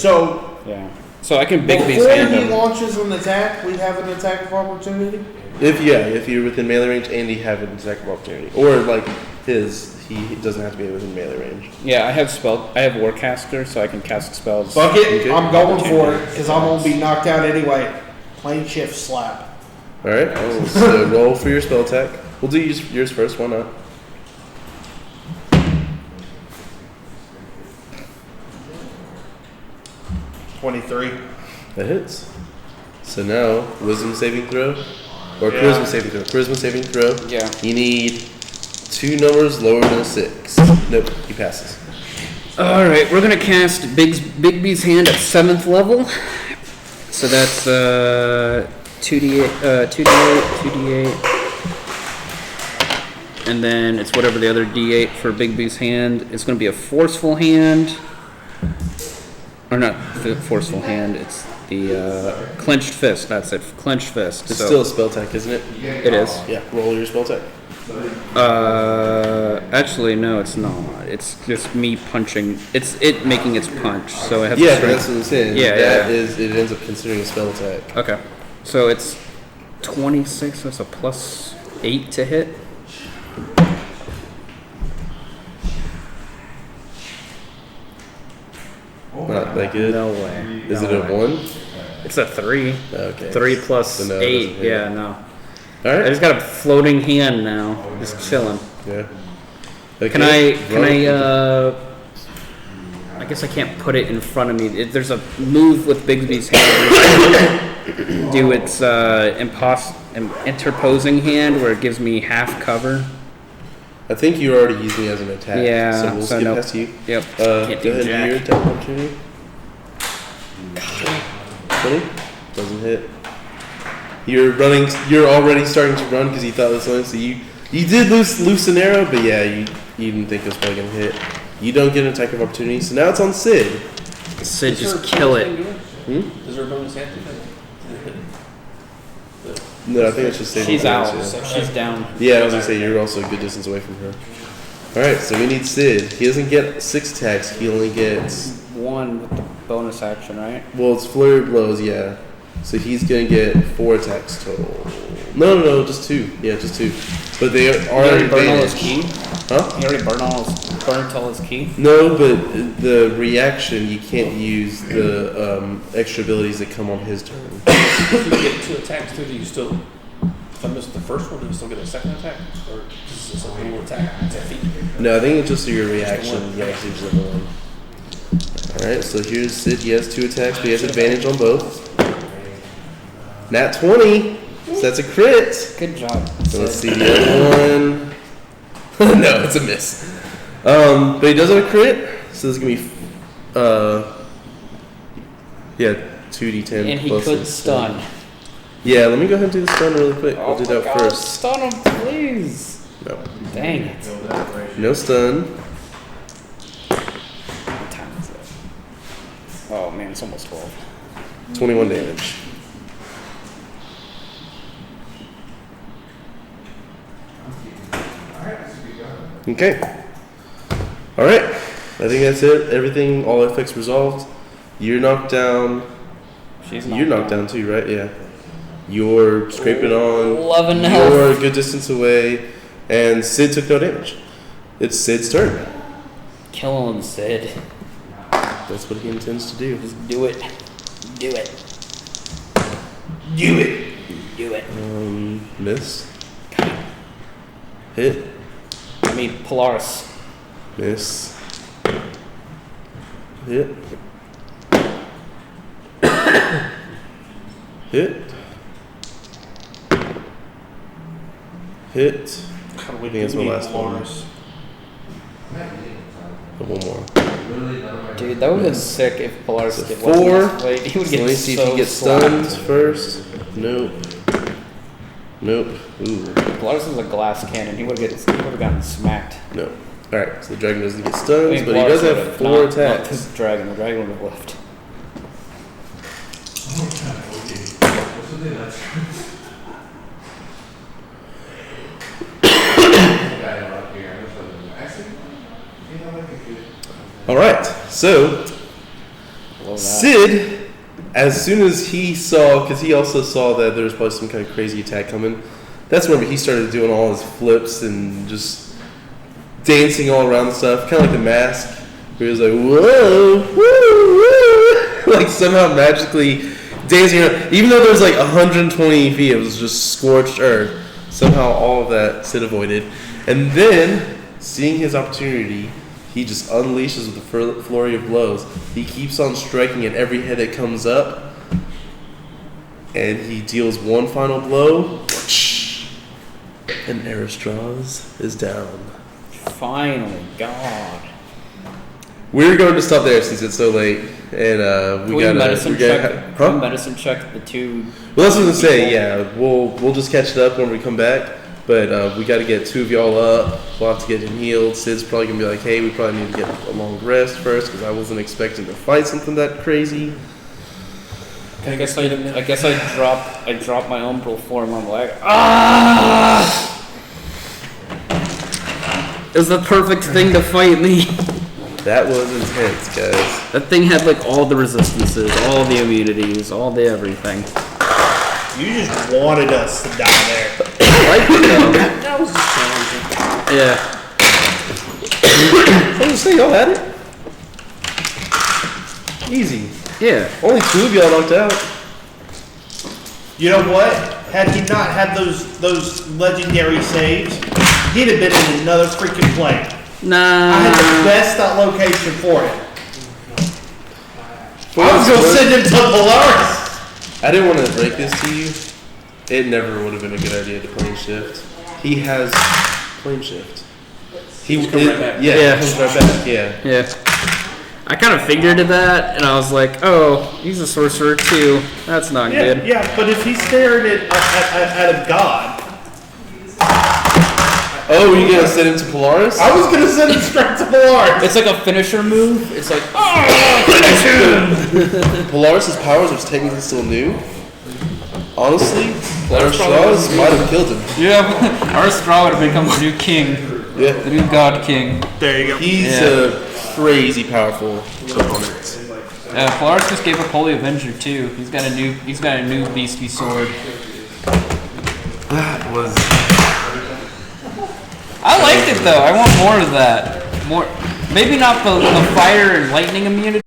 So I can big these
Before
hands.
he launches an attack, we have an attack of opportunity?
If you're within melee range and you have an attack of opportunity, or like he doesn't have to be within melee range.
Yeah, I have Warcaster, so I can cast spells.
Fuck it,
Okay.
I'm going for it, because I'm going to be knocked out anyway. Plane shift slap.
All right. So roll for your spell attack. We'll do yours first. Why not?
$23.
That hits. So now, wisdom saving throw, or charisma saving throw. Charisma saving throw.
Yeah.
You need 2 numbers lower than a 6. Nope, he passes.
All right, we're gonna cast Bigby's hand at 7th level. So that's 2d8, 2d8, and then it's whatever the other d8 for Bigby's hand. It's gonna be a forceful hand, or not the forceful hand. It's the clenched fist. That's it, clenched fist.
It's
So
still a spell attack, isn't it?
it is.
Yeah. Roll your spell attack.
Actually, no, it's not. It's just me punching. It's it making its punch. So it has.
Yeah,
to
but that's what I'm saying.
Yeah,
That
yeah.
is, it ends up considering a spell attack.
Okay, so it's 26. That's a +8 to hit.
Not that good.
No way.
Is
No
it a
way.
1?
It's a 3.
Okay.
3 plus
So no, it
8.
doesn't hit.
Yeah, no.
All
I
right.
just got a floating hand now, just chilling.
Yeah. Okay.
Can I?
roll.
I guess I can't put it in front of me. There's a move with Bigby's hand. Do its interposing hand where it gives me half cover.
I think you're already using it as an attack.
Yeah,
So we'll
so
skip
no.
past you.
Yep.
Go
Can't do
ahead and do
jack.
your attack opportunity. 20? Doesn't hit. You're running. You're already starting to run because you thought this one. So you did lose an arrow, but yeah, you didn't think it was probably gonna hit. You don't get an attack of opportunity, so now it's on Sid.
Sid, just kill it.
Is there a bonus hand to that?
No, I think it's just saving
She's
throws,
out.
yeah.
She's down.
Yeah, I was gonna say you're also a good distance away from her. All right, so we need Sid. He doesn't get 6 attacks. He only gets
1 with the bonus action, right?
well, it's flurry of blows, yeah. So he's gonna get 4 attacks total. No, just 2. Yeah, just 2. But they are
He already
at
burned all his
advantage.
key.
Huh?
He already burnt all his key.
No, but the reaction you can't use the extra abilities that come on his turn.
If you get 2 attacks through, do you still, if I missed the first one, do you still get a second attack? Or is this a little attack? It's a feat.
No, I think it's just your reaction. Yeah, it's just the one. All right, so here's Sid. He has 2 attacks, but he has advantage on both. Nat 20. So that's a crit.
Good job.
So let's see the other one. No, it's a miss. But he does have a crit, so this is gonna be 2d10
And he
plus
could
his
stun.
Yeah, let me go ahead and do the stun really quick. I'll do that first.
Stun him, please.
No,
Dang it.
no stun.
What time is it? Oh man, it's almost 12.
21 damage. Okay. All right. I think that's it. Everything, all effects resolved. You're knocked down. You're knocked down too, right? Yeah. You're scraping on.
11 health.
You're a good distance away, and Sid took no damage. It's Sid's turn.
Kill him, Sid.
That's what he intends to do.
Just do it. Do it.
Do it.
Do it.
Miss. Hit.
I mean, Polaris.
Miss. Hit. Hit. Hit.
God,
I think that's my last one. One more.
Dude, that would have been sick if Polaris
So
did
4.
Wait, he would
So
get
let me see if
so
he gets
slapped.
stunned first. Nope. Nope. Ooh.
Polaris is a glass cannon. He would have gotten smacked.
No. Alright, so the dragon doesn't get stunned,
I mean,
but he
Polaris
does have
would've
4
not
attacks.
the dragon. The dragon would have left.
Alright, so
Below that.
Sid, as soon as he saw, because he also saw that there was probably some kind of crazy attack coming, that's whenever he started doing all his flips and just dancing all around and stuff, kind of like the mask, where he was like, whoa, woo, woo, like somehow magically dancing around. Even though there was like 120 feet, it was just scorched earth. Somehow all of that Sid avoided. And then, seeing his opportunity, he just unleashes with a flurry of blows. He keeps on striking at every head that comes up. And he deals one final blow. And Aristraws is down.
Finally, God.
We're going to stop there since it's so late. And
Can
we got
medicine check.
Huh?
Medicine check the 2.
Well, that's what I was gonna say. Yeah, we'll just catch it up when we come back. But we got to get 2 of y'all up. We'll have to get him healed. Sid's probably gonna be like, "Hey, we probably need to get a long rest first because I wasn't expecting to fight something that crazy."
I guess I dropped my umbral form on the leg. Ah! It was the perfect thing to fight me.
That was intense, guys.
That thing had like all the resistances, all the immunities, all the everything.
You just wanted us to die there.
That was just challenging.
Yeah.
I was gonna say, y'all had it. Easy.
Yeah.
Only 2 of y'all knocked out.
You know what? Had he not had those legendary saves, he'd have been in another freaking plane.
Nah.
I had the best location for him. I was gonna send him to Polaris.
I didn't want to break this to you. It never would have been a good idea to plane shift. He has plane shift. He
come right back.
Yeah, he comes right back. Yeah.
Yeah. I kind of figured that, and I was like, oh, he's a sorcerer too. That's not
Yeah,
good.
yeah, but if he's staring at a god,
Oh, were you gonna send him to Polaris?
I was gonna send him straight to Polaris.
It's like a finisher move. It's like,
Polaris's powers are technically still new. Honestly,
Polaris
Aristraws might have killed him.
yeah, our straw would have become the new king,
Yeah.
the new god king.
There you go.
He's
Yeah.
a crazy powerful opponent.
Polaris just gave up Holy Avenger too. He's got a new beastie sword.
That was.
I liked it though. I want more of that. More, maybe not the fire and lightning immunity.